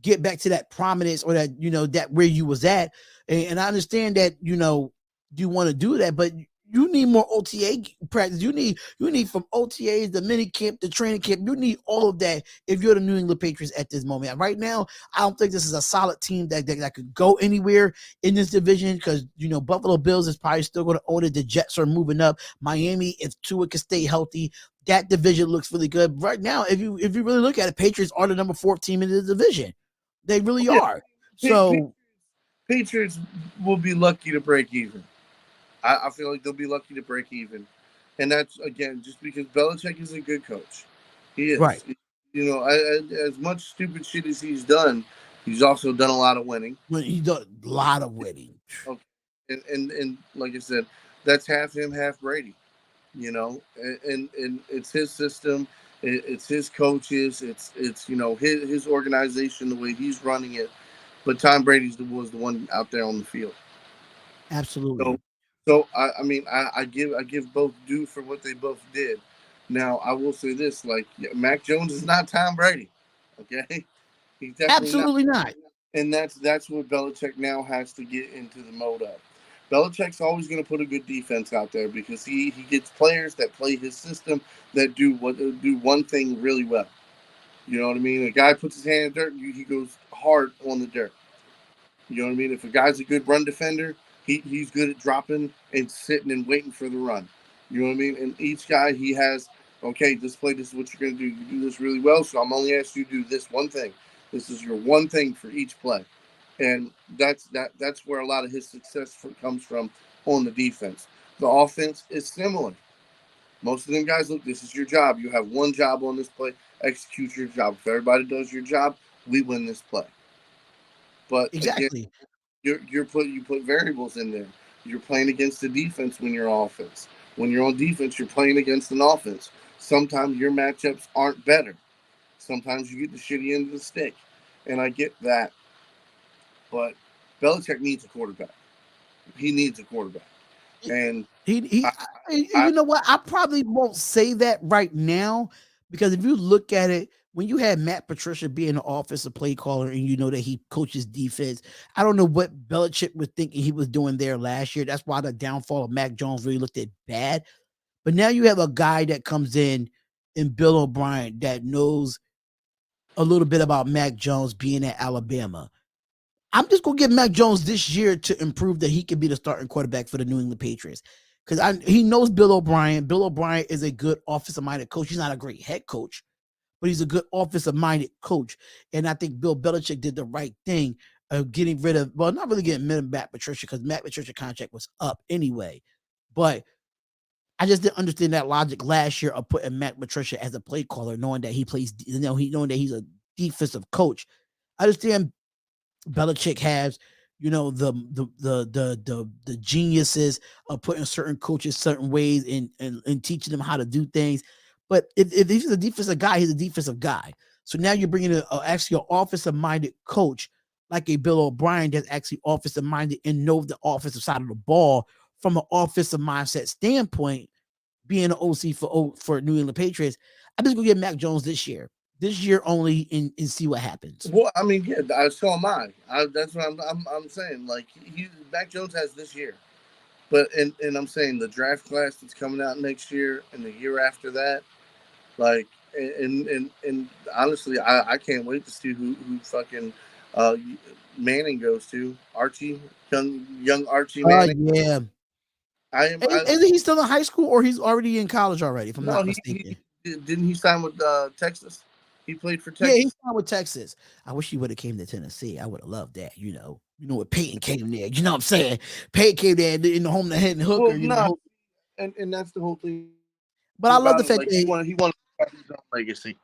that prominence, or that that where you was at, and I understand that you want to do that, but you need more OTA practice. You need from OTAs, the mini camp, the training camp. You need all of that if you're the New England Patriots at this moment. Right now, I don't think this is a solid team that could go anywhere in this division, because Buffalo Bills is probably still going to own it. The Jets are moving up. Miami, if Tua can stay healthy, that division looks really good right now. If you really look at it, Patriots are the number 4 team in the division. They really Yeah, are. Pa- So Patriots will be lucky to break even. I feel like they'll be lucky to break even, and that's again just because Belichick is a good coach. He right, is. As much stupid shit as he's done, he's also done a lot of winning. when he does a lot of winning. Okay, and like I said, that's half him, half Brady. And it's his system, it's his coaches, it's his organization, the way he's running it. But Tom Brady's was the one out there on the field. So, Absolutely. so I give both due for what they both did. Now I will say this: like, yeah, Mac Jones is not Tom Brady. Okay, he's definitely not, Absolutely not. and that's what Belichick now has to get into the mode of. Belichick's always going to put a good defense out there because he gets players that play his system that do one thing really well. You know what I mean? A guy puts his hand in dirt, he goes hard on the dirt. You know what I mean? If a guy's a good run defender, he's good at dropping and sitting and waiting for the run. You know what I mean? And each guy he has, okay, this play, this is what you're gonna do. You do this really well, so I'm only asking you to do this one thing. This is your one thing for each play. And that's where a lot of his success comes from on the defense. The offense is similar. Most of them guys, look, this is your job. You have one job on this play. Execute your job. If everybody does your job, we win this play. But again, Exactly. you put variables in there. You're playing against the defense when you're offense. When you're on defense, you're playing against an offense. Sometimes your matchups aren't better. Sometimes you get the shitty end of the stick, and I get that. But Belichick needs a quarterback. He needs a quarterback, and He I, I you know what? I probably won't say that right now, because if you look at it, when you had Matt Patricia being the offensive play caller and you know that he coaches defense, I don't know what Belichick was thinking he was doing there last year. That's why the downfall of Mac Jones really looked at bad. But now you have a guy that comes in in Bill O'Brien that knows a little bit about Mac Jones being at Alabama. I'm just gonna give Mac Jones this year to improve that he can be the starting quarterback for the New England Patriots. Because he knows Bill O'Brien. Bill O'Brien is a good offensive-minded coach. He's not a great head coach, but he's a good offensive-minded coach. And I think Bill Belichick did the right thing of getting rid of, well, not really getting rid of Matt Patricia because Matt Patricia's contract was up anyway. But I just didn't understand that logic last year of putting Matt Patricia as a play caller, knowing that he plays, knowing that he's a defensive coach. I understand Belichick has, the geniuses of putting certain coaches certain ways and teaching them how to do things. But if he's a defensive guy, he's a defensive guy. So now you're bringing actually an offensive minded coach like a Bill O'Brien that's actually offensive minded and knows the offensive side of the ball from an offensive mindset standpoint. Being an OC for New England Patriots, I'm just gonna get Mac Jones this year only, and see what happens. Well, I mean, yeah, so am I. That's what I'm saying. Like Mac Jones has this year, but and I'm saying the draft class that's coming out next year and the year after that, like and honestly, I can't wait to see who fucking uh, Manning goes to. Archie, young Archie Manning. Yeah. I am. Isn't he still in high school or he's already in college already, if I'm No, not he mistaken? didn't he sign with Texas? He played for Yeah, he's Texas. signed with Texas. I wish he would have came to Tennessee. I would have loved that, with Peyton came there. You know what I'm saying? Peyton came there in the home to head and hooker, Well, no, and that's the whole thing But I love the about it. fact Like that he wanted to have his own legacy.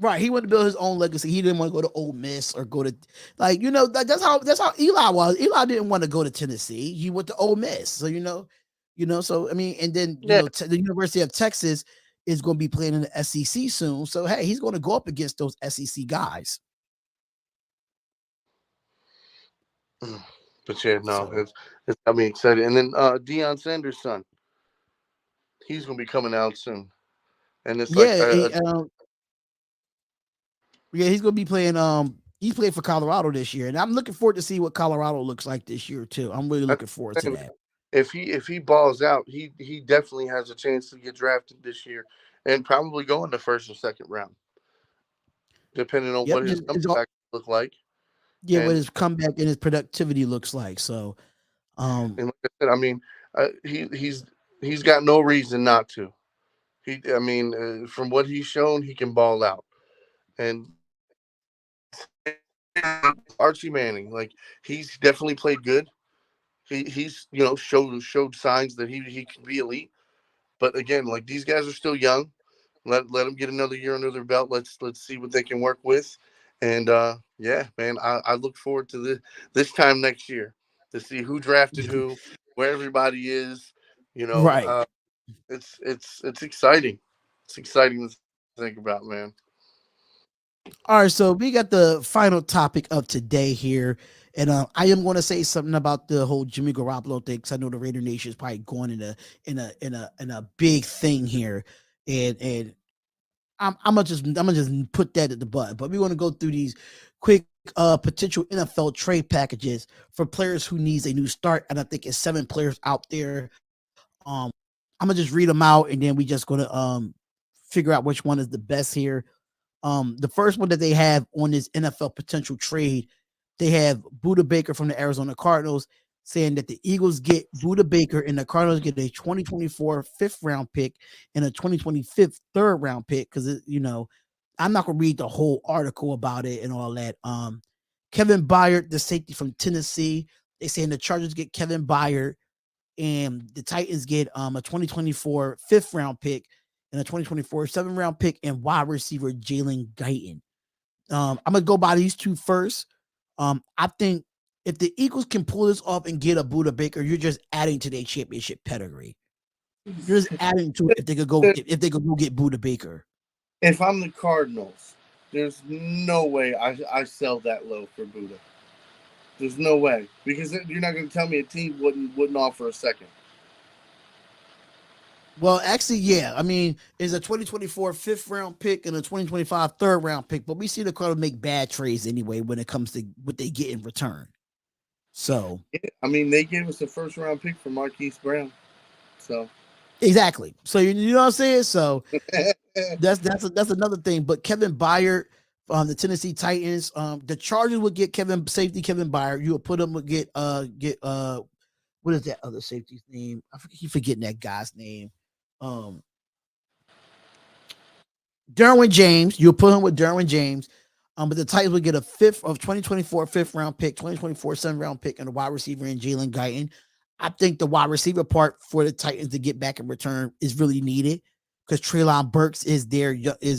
right, he wanted to build his own legacy. He didn't want to go to Ole Miss or go to that's how Eli was. Eli didn't want to go to Tennessee. He went to Ole Miss. So so I mean, and then Yeah. the University of Texas is going to be playing in the SEC soon. So hey, he's going to go up against those SEC guys. But yeah, no, So it's got me excited. And then Deion Sanders' son, he's gonna be coming out soon. And it's like yeah, yeah, he's going to be playing. He played for Colorado this year, and I'm looking forward to see what Colorado looks like this year too. I'm really looking forward to that. if he balls out, he definitely has a chance to get drafted this year, and probably go in the first or second round, depending on Yep, what his comeback look like. yeah, what And his comeback and his productivity looks like. So, and like I said, I mean, he's got no reason not to. I mean, from what he's shown, he can ball out. And Archie Manning, like he's definitely played good. He's showed signs that he can be elite. But again, like these guys are still young. Let them get another year under their belt. Let's see what they can work with. And yeah, man, I look forward to this time next year to see who drafted who, where everybody is. You know, right. it's exciting. It's exciting to think about, man. All right, so we got the final topic of today here, and I am going to say something about the whole Jimmy Garoppolo thing because I know the Raider Nation is probably going in a big thing here, and I'm gonna just put that at the butt. But we want to go through these quick potential NFL trade packages for players who needs a new start, and I think it's 7 players out there. I'm gonna just read them out, and then we just gonna figure out which one is the best here. The first one that they have on this NFL potential trade, they have Buda Baker from the Arizona Cardinals saying that the Eagles get Buda Baker and the Cardinals get a 2024 fifth round pick and a 2025 third round pick. Cause I'm not gonna read the whole article about it and all that. Kevin Byard, the safety from Tennessee, they saying the Chargers get Kevin Byard and the Titans get a 2024 fifth round pick and a 2024 seventh round pick and wide receiver Jalen Guyton. I'm gonna go by these two first. I think if the Eagles can pull this off and get a Buda Baker, you're just adding to their championship pedigree. You're just adding to it if they could go get Buda Baker. If I'm the Cardinals, there's no way I sell that low for Buda. There's no way because you're not going to tell me a team wouldn't offer a second. Well, actually, yeah. I mean, it's a 2024 fifth round pick and a 2025 third round pick, but we see the Cardinals make bad trades anyway when it comes to what they get in return. So, Yeah, I mean, they gave us a first round pick for Marquise Brown. So, exactly. So, you know what I'm saying? So, That's another thing. But Kevin Byard on the Tennessee Titans, the Chargers would get Kevin Byard. You would put him would get what is that other safety's name? I keep forgetting that guy's name. Um, Derwin James. You'll put him with Derwin James. But the Titans would get a 2024 fifth round pick, 2024 7th round pick, and a wide receiver in Jalen Guyton. I think the wide receiver part for the Titans to get back in return is really needed because Treylon Burks is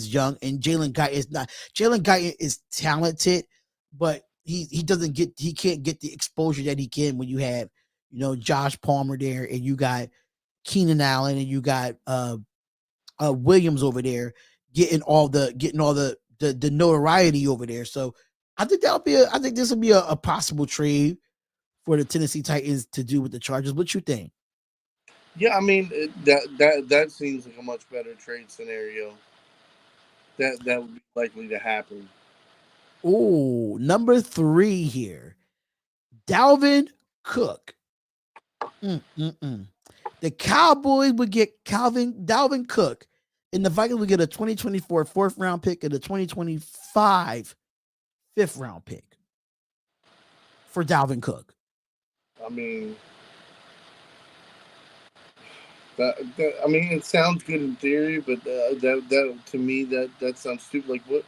young, and Jalen Guyton is not. Jalen Guyton is talented, but he can't get the exposure that he can when you have Josh Palmer there, and you got Keenan Allen, and you got Williams over there getting all the notoriety over there. So I think I think this will be a possible trade for the Tennessee Titans to do with the Chargers. What you think? Yeah, I mean that seems like a much better trade scenario. That would be likely to happen. Oh, number 3 here, Dalvin Cook. The Cowboys would get Dalvin Cook, and the Vikings would get a 2024 4th round pick and a 2025 5th round pick for Dalvin Cook. I mean, I mean, it sounds good in theory, but that to me that sounds stupid. Like, what?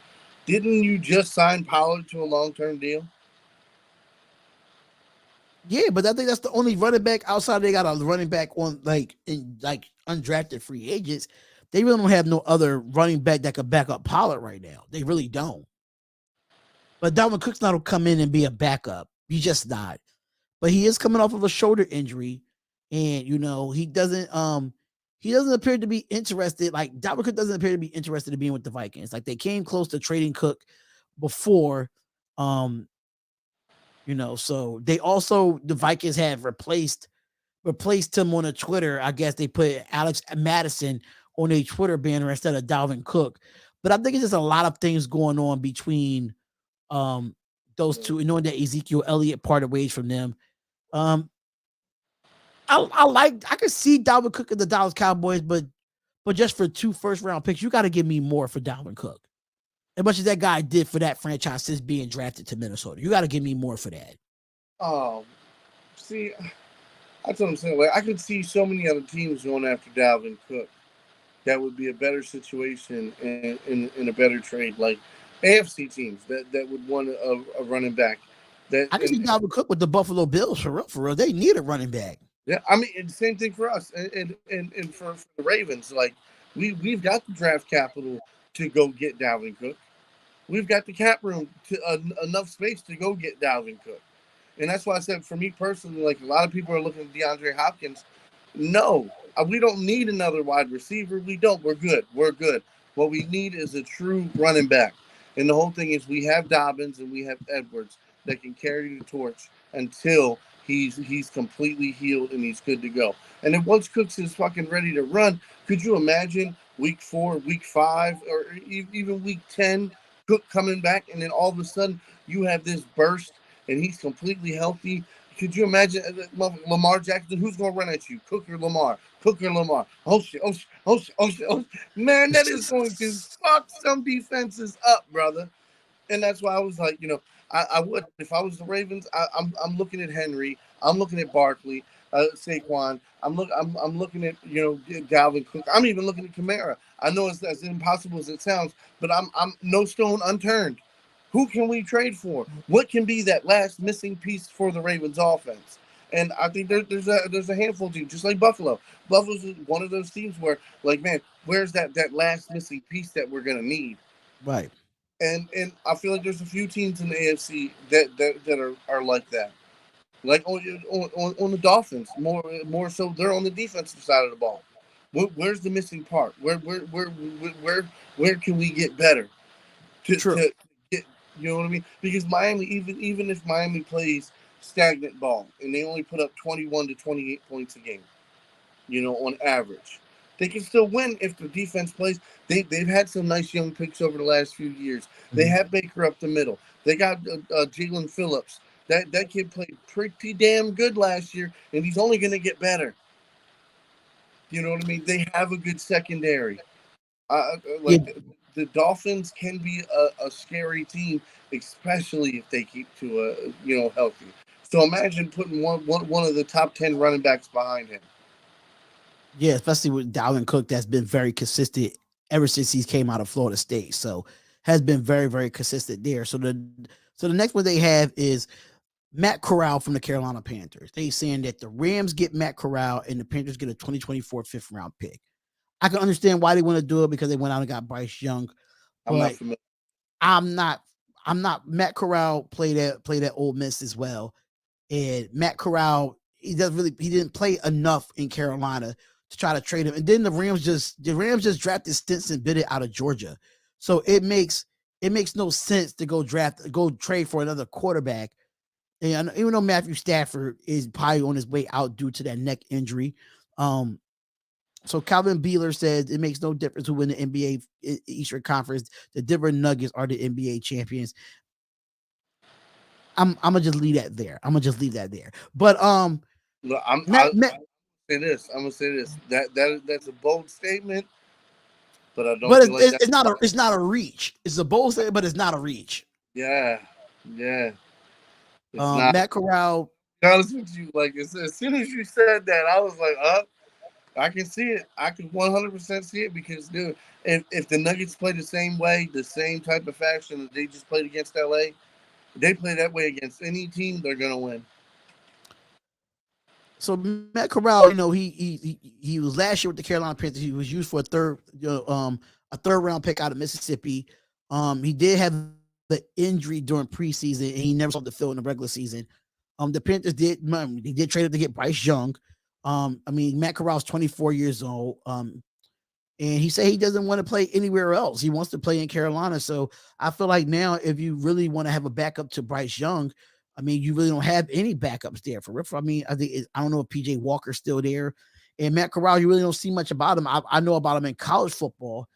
Didn't you just sign Pollard to a long-term deal? Yeah, but I think that's the only running back outside. They got a running back on in undrafted free agents. They really don't have no other running back that could back up Pollard right now. They really don't. But Dalvin Cook's not gonna come in and be a backup. He's just not. But he is coming off of a shoulder injury, and he doesn't appear to be interested. Like Dalvin Cook doesn't appear to be interested in being with the Vikings. Like they came close to trading Cook before, so the Vikings have replaced him on a Twitter. I guess they put Alex Madison on a Twitter banner instead of Dalvin Cook. But I think it's just a lot of things going on between those two, and knowing that Ezekiel Elliott parted ways from them. I could see Dalvin Cook and the Dallas Cowboys, but just for 2 first round picks, you got to give me more for Dalvin Cook. As much as that guy did for that franchise since being drafted to Minnesota, you got to give me more for that. Oh, see, that's what I'm saying. Like, I could see so many other teams going after Dalvin Cook. That would be a better situation in a better trade. Like AFC teams that would want a running back. I can see Dalvin Cook with the Buffalo Bills for real. For real, they need a running back. Yeah, I mean, it's the same thing for us and for the Ravens. Like we've got the draft capital to go get Dalvin Cook. We've got the cap room to enough space to go get Dalvin Cook. And that's why I said, for me personally, like a lot of people are looking at DeAndre Hopkins. No, we don't need another wide receiver. We don't. We're good. We're good. What we need is a true running back. And the whole thing is we have Dobbins and we have Edwards that can carry the torch until he's completely healed and he's good to go. And then once Cooks is fucking ready to run, could you imagine week 4, week 5, or even week 10, Cook coming back, and then all of a sudden you have this burst and he's completely healthy. Could you imagine Lamar Jackson? Who's going to run at you? Cook or Lamar? Cook or Lamar? Oh shit, oh shit, oh shit, oh shit, oh shit. Man, that is going to fuck some defenses up, brother. And that's why I was like, I would, if I was the Ravens, I'm looking at Henry, I'm looking at Barkley, Saquon, I'm looking at Dalvin Cook, I'm even looking at Kamara. I know it's as impossible as it sounds, but I'm no stone unturned. Who can we trade for? What can be that last missing piece for the Ravens offense? And I think there's a handful of teams, just like Buffalo. Buffalo's one of those teams where, like, man, where's that last missing piece that we're gonna need? Right. And I feel like there's a few teams in the AFC that are like that. Like on the Dolphins, more so they're on the defensive side of the ball. Where's the missing part? Where can we get better to get, you know what I mean? Because Miami, even if Miami plays stagnant ball and they only put up 21 to 28 points a game, on average, they can still win if the defense plays. They've had some nice young picks over the last few years. They have Baker up the middle. They got Jalen Phillips. That kid played pretty damn good last year, and he's only going to get better. You know what I mean? They have a good secondary. Yeah, Like the Dolphins can be a scary team, especially if they keep to healthy. So imagine putting one of the top 10 running backs behind him. yeah, especially with Dalvin Cook, that's been very consistent ever since he came out of Florida State. So has been very, very consistent there. So the next one they have is Matt Corral from the Carolina Panthers. They saying that the Rams get Matt Corral and the Panthers get a 2024 fifth round pick. I can understand why they want to do it because they went out and got Bryce Young, I'm not but familiar. I'm not. I'm not. Matt Corral played at Ole Miss as well, and Matt Corral he didn't play enough in Carolina to try to trade him. And then the Rams just drafted Stinson Bennett out of Georgia, so it makes no sense to go trade for another quarterback. And even though Matthew Stafford is probably on his way out due to that neck injury, um, so Calvin Beeler says it makes no difference who win the NBA Eastern Conference. The Denver Nuggets are the NBA champions. I'm gonna just leave that there. But Look, Matt, Matt say this. I'm gonna say this. That's a bold statement, but I don't but feel like that. it's not a reach. It's a bold statement, but it's not a reach. Yeah, yeah. It's not. Matt Corral. To be honest with you, like as soon as you said that, I was like, I can see it. I can 100% see it because, dude, if the Nuggets play the same way, the same type of fashion that they just played against LA, if they play that way against any team, they're gonna win. So Matt Corral, he was last year with the Carolina Panthers. He was used for a third round pick out of Mississippi. He did have the injury during preseason, and he never saw the field in the regular season. The Panthers did trade him to get Bryce Young. Matt Corral's 24 years old. And he said he doesn't want to play anywhere else. He wants to play in Carolina. So I feel like now, if you really want to have a backup to Bryce Young, you really don't have any backups there for Ripper. I don't know if PJ Walker's still there. And Matt Corral, you really don't see much about him. I know about him in college football,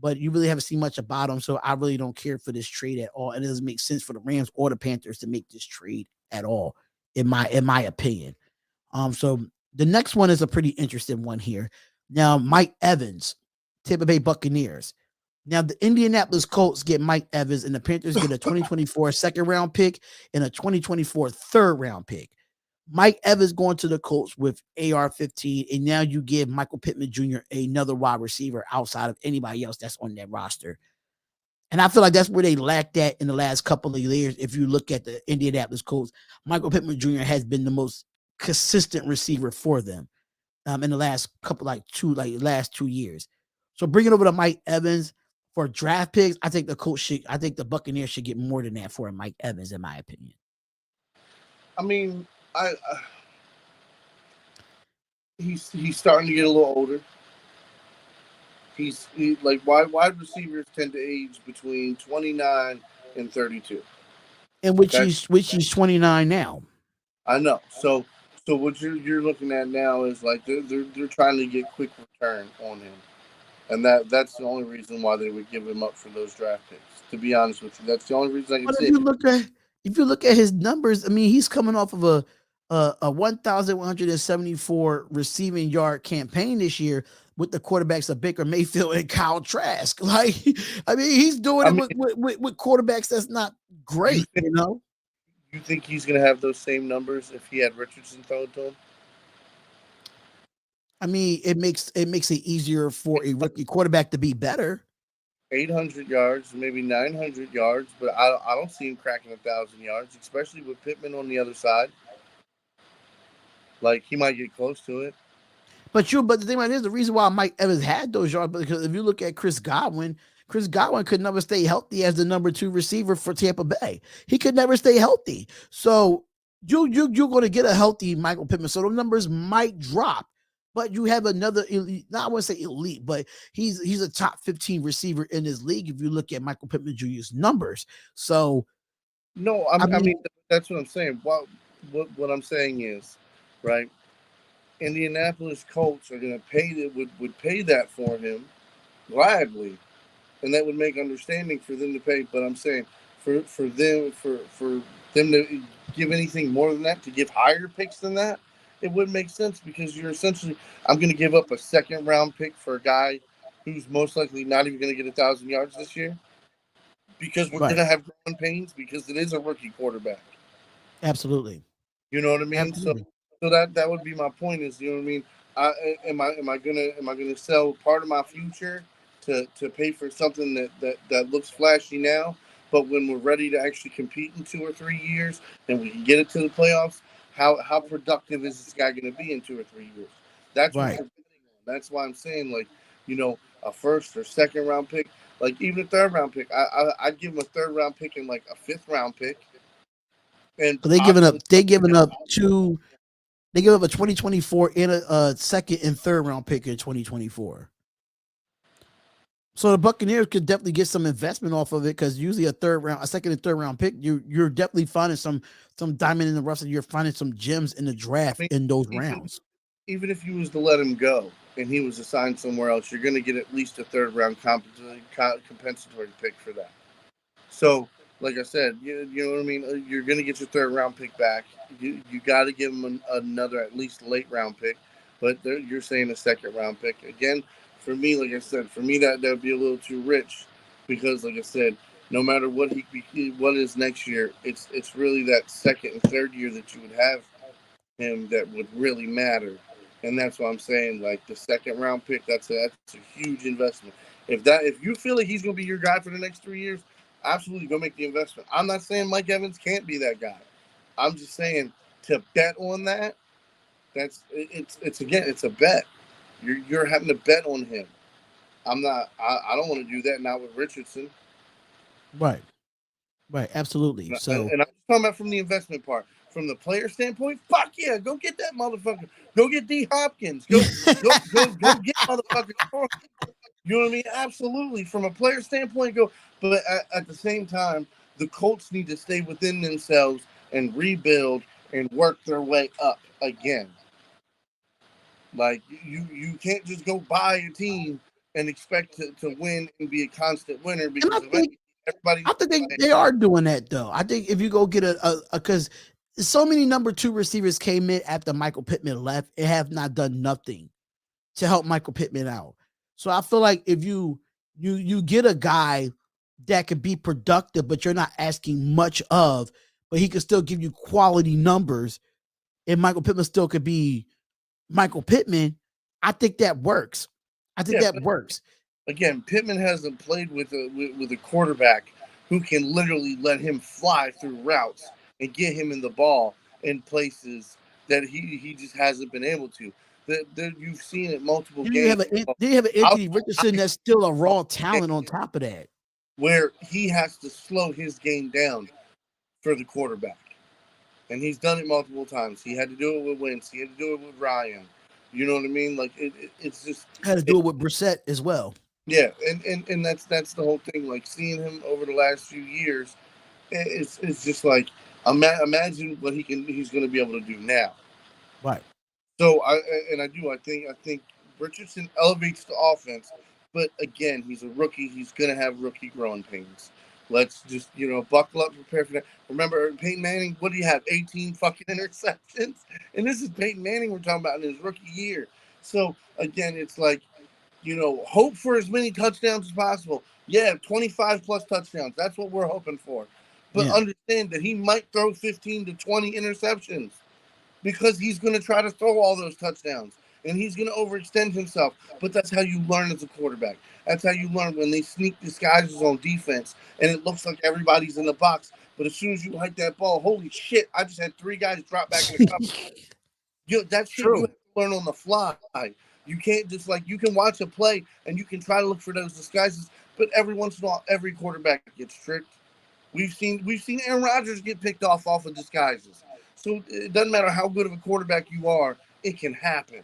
but you really haven't seen much about him. So I really don't care for this trade at all. And it doesn't make sense for the Rams or the Panthers to make this trade at all, in my opinion. So the next one is a pretty interesting one here. Now, Mike Evans, Tampa Bay Buccaneers. Now, the Indianapolis Colts get Mike Evans, and the Panthers get a 2024 second round pick and a 2024 third round pick. Mike Evans going to the Colts with AR-15, and now you give Michael Pittman Jr. another wide receiver outside of anybody else that's on that roster. And I feel like that's where they lacked at in the last couple of years. If you look at the Indianapolis Colts, Michael Pittman Jr. has been the most consistent receiver for them in the last last 2 years. So bringing over to Mike Evans for draft picks, I think the Buccaneers should get more than that for Mike Evans, in my opinion. I mean, I he's starting to get a little older. Like wide receivers tend to age between 29 and 32. And which he's 29 now. I know. So what you're looking at now is like they're trying to get quick return on him, and that's the only reason why they would give him up for those draft picks. To be honest with you, that's the only reason I can But see it. if you look at his numbers, he's coming off of a 1,174 receiving yard campaign this year with the quarterbacks of Baker Mayfield and Kyle Trask. Like, he's doing I it mean, with quarterbacks that's not you great, think you think he's going to have those same numbers if he had Richardson thrown to him? It makes it easier for a rookie quarterback to be better. 800 yards, maybe 900 yards, but I don't see him cracking 1,000 yards, especially with Pittman on the other side. Like he might get close to it. But the thing about it is the reason why Mike Evans had those yards, because if you look at Chris Godwin could never stay healthy as the number 2 receiver for Tampa Bay. He could never stay healthy. So you're going to get a healthy Michael Pittman. So the numbers might drop, but you have another elite, not I want to say elite, but he's a top 15 receiver in his league if you look at Michael Pittman Jr.'s numbers. So No, I mean that's what I'm saying. What I'm saying is, right? Indianapolis Colts are going to pay that would pay that for him gladly, and that would make understanding for them to pay. But I'm saying for them to give anything more than that, to give higher picks than that, it wouldn't make sense because you're essentially I'm going to give up a second round pick for a guy who's most likely not even going to get 1,000 yards this year because we're going Right. to have growing pains because it is a rookie quarterback. Absolutely. You know what I mean? So, Absolutely. so that would be my point. Is you know what I mean? Am I gonna sell part of my future to pay for something that looks flashy now, but when we're ready to actually compete in 2 or 3 years and we can get it to the playoffs, how productive is this guy going to be in 2 or 3 years? That's what Right. you're betting on. That's why I'm saying a first or second round pick, like even a third round pick. I'd give him a third round pick and like a fifth round pick, and So they giving up. possibly They giving up two. They give up a 2024 and a second and third round pick in 2024. So the Buccaneers could definitely get some investment off of it because usually a second and third round pick, you're definitely finding some diamond in the rough, and you're finding some gems in the I draft mean, in those even rounds. even if you was to let him go and he was assigned somewhere else, you're going to get at least a third round compensatory pick for that. So, like I said, you know what I mean. You're going to get your third round pick back. You got to give him another at least late round pick, but you're saying a second round pick again. For me, like I said, for me that would be a little too rich because, like I said, no matter what is next year, it's really that second and third year that you would have him that would really matter. And that's what I'm saying. Like the second round pick, that's a huge investment. If you feel like he's gonna be your guy for the next 3 years, absolutely go make the investment. I'm not saying Mike Evans can't be that guy. I'm just saying to bet on that, it's again, it's a bet. You're having to bet on him. I'm not I don't want to do that now with Richardson. Right. Right. Absolutely. So And I'm just talking about from the investment part. From the player standpoint, fuck yeah, go get that motherfucker. Go get D Hopkins. Go get motherfuckers. You know what I mean? Absolutely. From a player standpoint, go. But at the same time, the Colts need to stay within themselves and rebuild and work their way up again. Like you can't just go buy a team and expect to win and be a constant winner and because eventually everybody I needs think to they, play. they are doing that though. I think if you go get a because so many number two receivers came in after Michael Pittman left and have not done nothing to help Michael Pittman out. So I feel like if you get a guy that could be productive, but you're not asking much of, but he could still give you quality numbers, and Michael Pittman still could be Michael Pittman. I think that works. I think Yeah, that but works. again, Pittman hasn't played with a quarterback who can literally let him fly through routes and get him in the ball in places that he just hasn't been able to. You've seen it multiple Then you games have an out Anthony Richardson that's still a raw talent on games top of that. where he has to slow his game down for the quarterback, and he's done it multiple times. He had to do it with Wentz. He had to do it with Ryan. You know what I mean? Like it's just Had to do it with Brissett as well. yeah, and that's the whole thing. Like seeing him over the last few years, it's just like imagine what he's going to be able to do now. Right. So I think Richardson elevates the offense, but again, he's a rookie. He's going to have rookie growing pains. Let's just buckle up, prepare for that. Remember Peyton Manning? What do you have? 18 fucking interceptions, and this is Peyton Manning we're talking about in his rookie year. So again, it's like hope for as many touchdowns as possible. Yeah, 25 plus touchdowns. That's what we're hoping for. But Yeah. understand that he might throw 15 to 20 interceptions because he's going to try to throw all those touchdowns and he's going to overextend himself. But that's how you learn as a quarterback. That's how you learn when they sneak disguises on defense and it looks like everybody's in the box. But as soon as you hike that ball, holy shit, I just had 3 guys drop back in the cover. That shit you have True. to learn on the fly. You can't just you can watch a play and you can try to look for those disguises, but every once in a while, every quarterback gets tricked. We've seen Aaron Rodgers get picked off of disguises. So it doesn't matter how good of a quarterback you are, it can happen.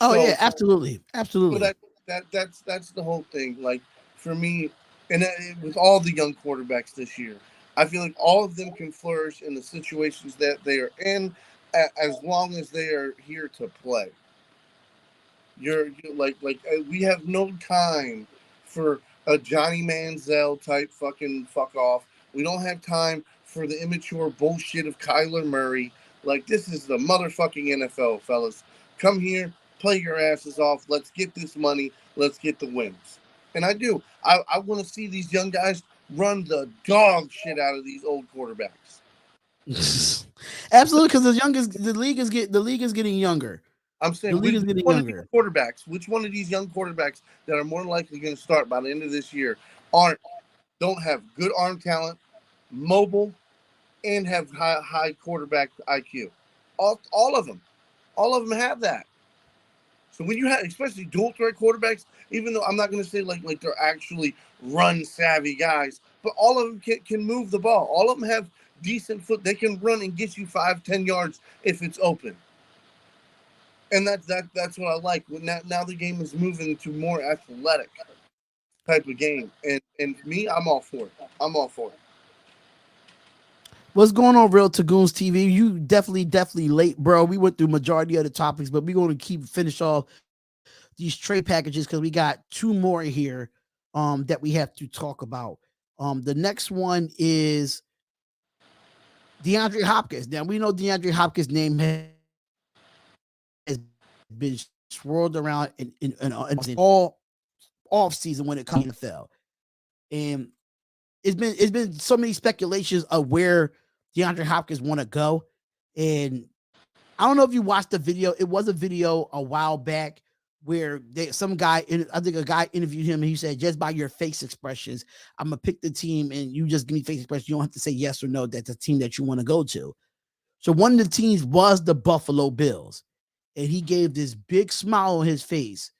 Oh yeah, So absolutely, so absolutely. that's the whole thing. Like for me, and with all the young quarterbacks this year, I feel like all of them can flourish in the situations that they are in, as long as they are here to play. We have no time for a Johnny Manziel type fucking fuck off. We don't have time for the immature bullshit of Kyler Murray. Like this is the motherfucking NFL, fellas. Come here, Play your asses off. Let's get this money. Let's get the wins. And I do. I want to see these young guys run the dog shit out of these old quarterbacks. Absolutely, because the league is getting younger. I'm The saying, league which is getting one of these younger. quarterbacks, which one of these young quarterbacks that are more likely going to start by the end of this year aren't don't have good arm talent, mobile, and have high quarterback IQ? All of them have that. So when you have, especially dual threat quarterbacks, even though I'm not going to say like they're actually run savvy guys, but all of them can move the ball. All of them have decent foot. They can run and get you 5-10 yards if it's open. And that's what I like. Now the game is moving to more athletic type of game, and me, I'm all for it. I'm all for it. What's going on, Real Tagoons TV? You definitely late, bro. We went through majority of the topics, but we're going to finish off these trade packages because we got two more here that we have to talk about. The next one is DeAndre Hopkins. Now we know DeAndre Hopkins' name has been swirled around in all off season when it comes to the NFL, and it's been so many speculations of where DeAndre Hopkins want to go, and I don't know if you watched the video. It was a video a while back where some guy, I think a guy interviewed him, and he said, "Just by your face expressions, I'm gonna pick the team, and you just give me face expressions. You don't have to say yes or no. That's a team that you want to go to." So one of the teams was the Buffalo Bills, and he gave this big smile on his face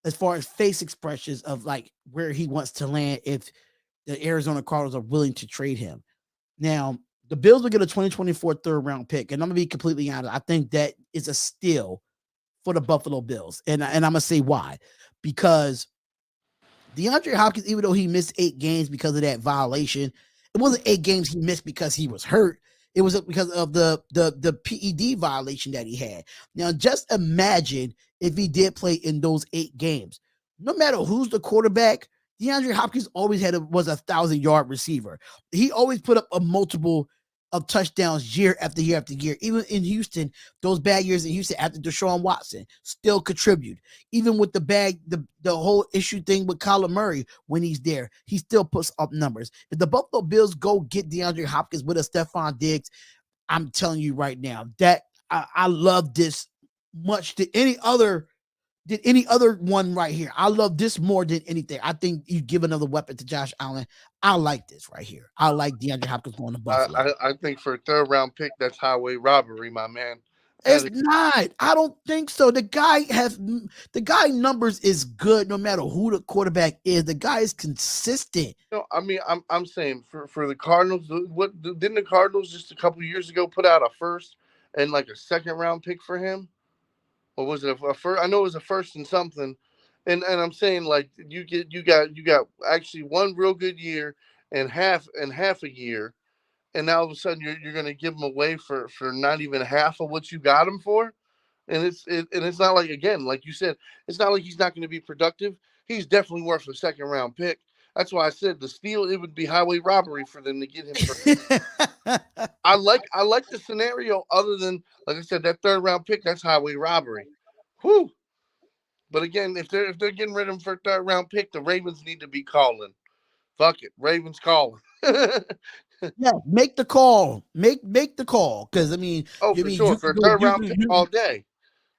as far as face expressions of like where he wants to land if the Arizona Cardinals are willing to trade him. Now, the Bills will get a 2024 third round pick, and I'm gonna be completely honest. I think that is a steal for the Buffalo Bills, and I'm gonna say why. Because DeAndre Hopkins, even though he missed 8 games because of that violation, it wasn't 8 games he missed because he was hurt. It was because of the PED violation that he had. Now, just imagine if he did play in those 8 games. No matter who's the quarterback, DeAndre Hopkins always was 1,000-yard receiver. He always put up a multiple of touchdowns year after year after year. Even in Houston, those bad years in Houston after Deshaun Watson still contribute. Even with the whole issue thing with Kyler Murray when he's there, he still puts up numbers. If the Buffalo Bills go get DeAndre Hopkins with a Stephon Diggs, I'm telling you right now that I love this much to any other one right here. I love this more than anything. I think you give another weapon to Josh Allen. I like this right here. I like DeAndre Hopkins going to Buffalo. I think for a third round pick, that's highway robbery, my man. It's not. I don't think so. The guy numbers is good no matter who the quarterback is. The guy is consistent. No, I mean, I'm saying for the Cardinals, what didn't the Cardinals just a couple years ago put out a first and like a second round pick for him? Or was it a first? I know it was a first and something. And I'm saying like you got actually one real good year and half a year, and now all of a sudden you're going to give him away for not even half of what you got him for. And it's not like, again, like you said, it's not like he's not going to be productive. He's definitely worth a second round pick. That's why I said the steal, it would be highway robbery for them to get him for. I like the scenario, other than, like I said, that third round pick, that's highway robbery. Whew. But again, if they're getting rid of him for a third round pick, the Ravens need to be calling. Fuck it, Ravens calling. Yeah, make the call. Make the call. Because Oh, I for mean, sure, you for can a go. third round pick all day.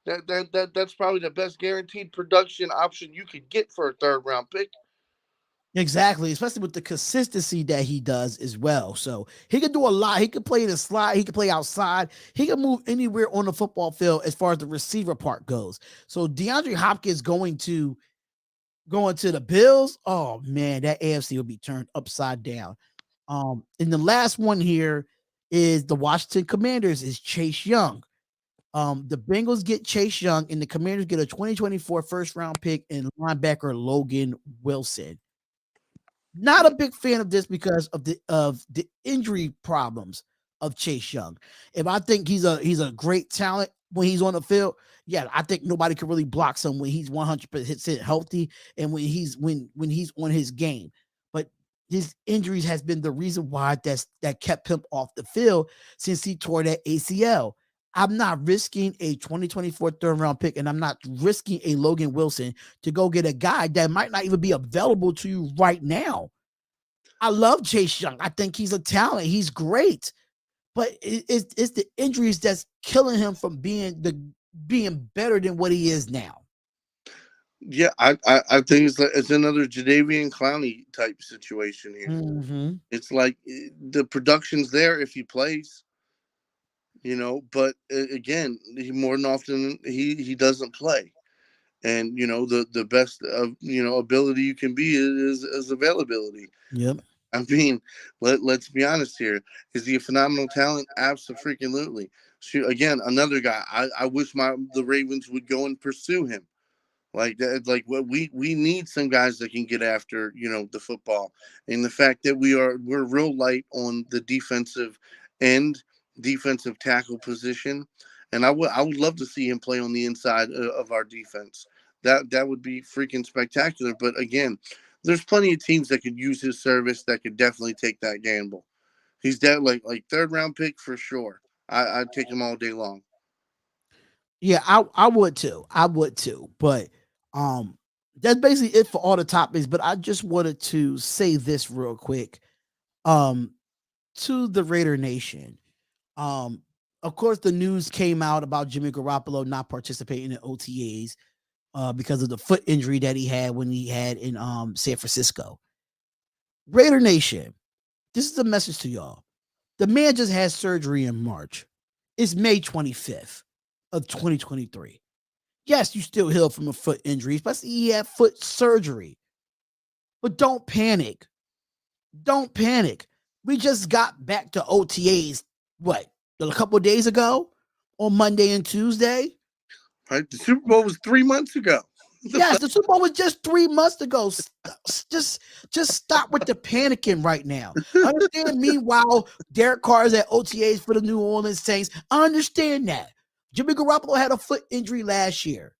That's probably the best guaranteed production option you could get for a third round pick. Exactly, especially with the consistency that he does as well. So he can do a lot. He can play in the slide. He can play outside. He can move anywhere on the football field as far as the receiver part goes. So DeAndre Hopkins going to the Bills. Oh man, that AFC will be turned upside down. And the last one here is the Washington Commanders is Chase Young. The Bengals get Chase Young, and the Commanders get a 2024 first round pick and linebacker Logan Wilson. Not a big fan of this because of the injury problems of Chase Young. If I think he's a great talent when he's on the field, yeah, I think nobody can really block him when he's 100% healthy and when he's on his game. But his injuries has been the reason why that kept him off the field since he tore that ACL. I'm not risking a 2024 third round pick, and I'm not risking a Logan Wilson to go get a guy that might not even be available to you right now. I love Chase Young. I think he's a talent. He's great. But it's the injuries that's killing him from being better than what he is now. Yeah, I think it's another Jadeveon Clowney type situation here. Mm-hmm. It's like the production's there if he plays, but again, more than often he doesn't play, and the best of ability you can be is availability. Yep. I mean, let's be honest here. Is he a phenomenal talent? Absolutely. Again, another guy. I wish the Ravens would go and pursue him. Like that, like what we need some guys that can get after the football, and the fact that we're real light on the defensive end, defensive tackle position, and I would love to see him play on the inside of our defense. That would be freaking spectacular. But again, there's plenty of teams that could use his service that could definitely take that gamble. He's dead like third round pick for sure. I'd take him all day long. Yeah, I would too. I would too. But that's basically it for all the topics. But I just wanted to say this real quick. To the Raider Nation. Of course, the news came out about Jimmy Garoppolo not participating in OTAs because of the foot injury that he had when he had in San Francisco. Raider Nation, this is a message to y'all. The man just had surgery in March. It's May 25th of 2023. Yes, you still heal from a foot injury, especially he had foot surgery. But don't panic. Don't panic. We just got back to OTAs, a couple of days ago on Monday and Tuesday? Right? The Super Bowl was 3 months ago. Yes, the Super Bowl was just 3 months ago. Just stop with the panicking right now. Understand, meanwhile, Derek Carr is at OTAs for the New Orleans Saints. I understand that. Jimmy Garoppolo had a foot injury last year.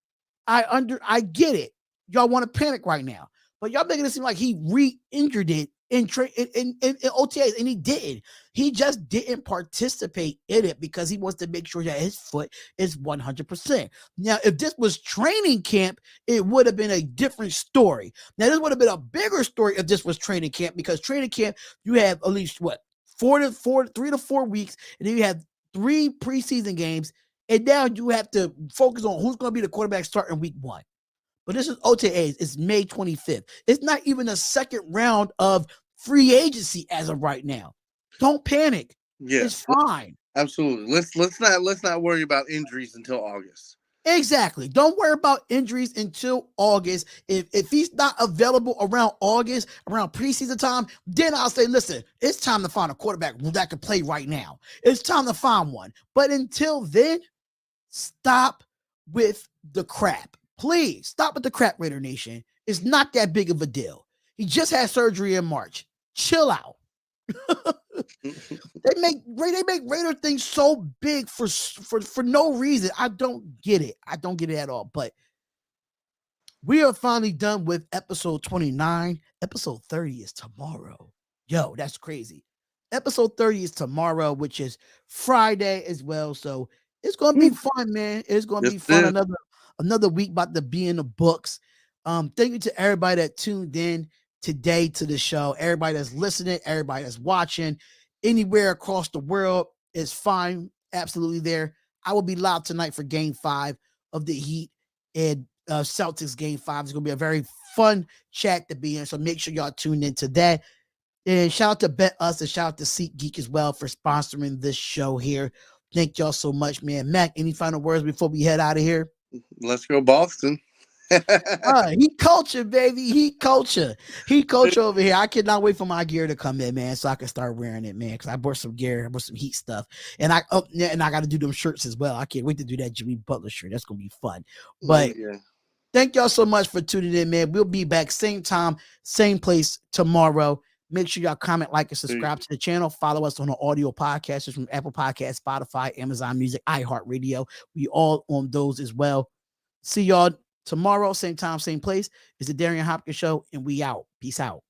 I get it. Y'all want to panic right now. But y'all making it seem like he re-injured it in OTAs, and he didn't. He just didn't participate in it because he wants to make sure that his foot is 100%. Now, if this was training camp, it would have been a different story. Now, this would have been a bigger story if this was training camp, because training camp, you have at least 3 to 4 weeks, and then you have 3 preseason games, and now you have to focus on who's going to be the quarterback starting week 1. But this is OTAs. It's May 25th. It's not even a second round of free agency as of right now. Don't panic. Yeah, it's fine. Absolutely. Let's not worry about injuries until August. Exactly. Don't worry about injuries until August. If he's not available around August, around preseason time, then I'll say, listen, it's time to find a quarterback that can play right now. It's time to find one. But until then, stop with the crap. Please stop with the crap, Raider Nation. It's not that big of a deal. He just had surgery in March. Chill out. They make Raider things so big for no reason. I don't get it. I don't get it at all. But we are finally done with episode 29. Episode 30 is tomorrow. Yo, that's crazy. Episode 30 is tomorrow, which is Friday as well. So it's gonna be fun, man. It's gonna be fun. Another week about to be in the books. Thank you to everybody that tuned in today to the show. Everybody that's listening, everybody that's watching, anywhere across the world is fine. Absolutely there. I will be live tonight for Game 5 of the Heat and Celtics Game 5. It's gonna be a very fun chat to be in. So make sure y'all tune into that. And shout out to Bet Us and shout out to SeatGeek as well for sponsoring this show here. Thank y'all so much, man. Mac, any final words before we head out of here? Let's go Boston. Heat culture, baby. Heat culture. Heat culture over here. I cannot wait for my gear to come in, man, so I can start wearing it, man. Because I bought some gear, I bought some Heat stuff, and I got to do them shirts as well. I can't wait to do that Jimmy Butler shirt. That's gonna be fun. But thank y'all so much for tuning in, man. We'll be back same time, same place tomorrow. Make sure y'all comment, like, and subscribe to the channel. Follow us on the audio podcasts from Apple Podcasts, Spotify, Amazon Music, iHeartRadio. We all on those as well. See y'all tomorrow, same time, same place. It's the Darion Hopkins Show, and we out. Peace out.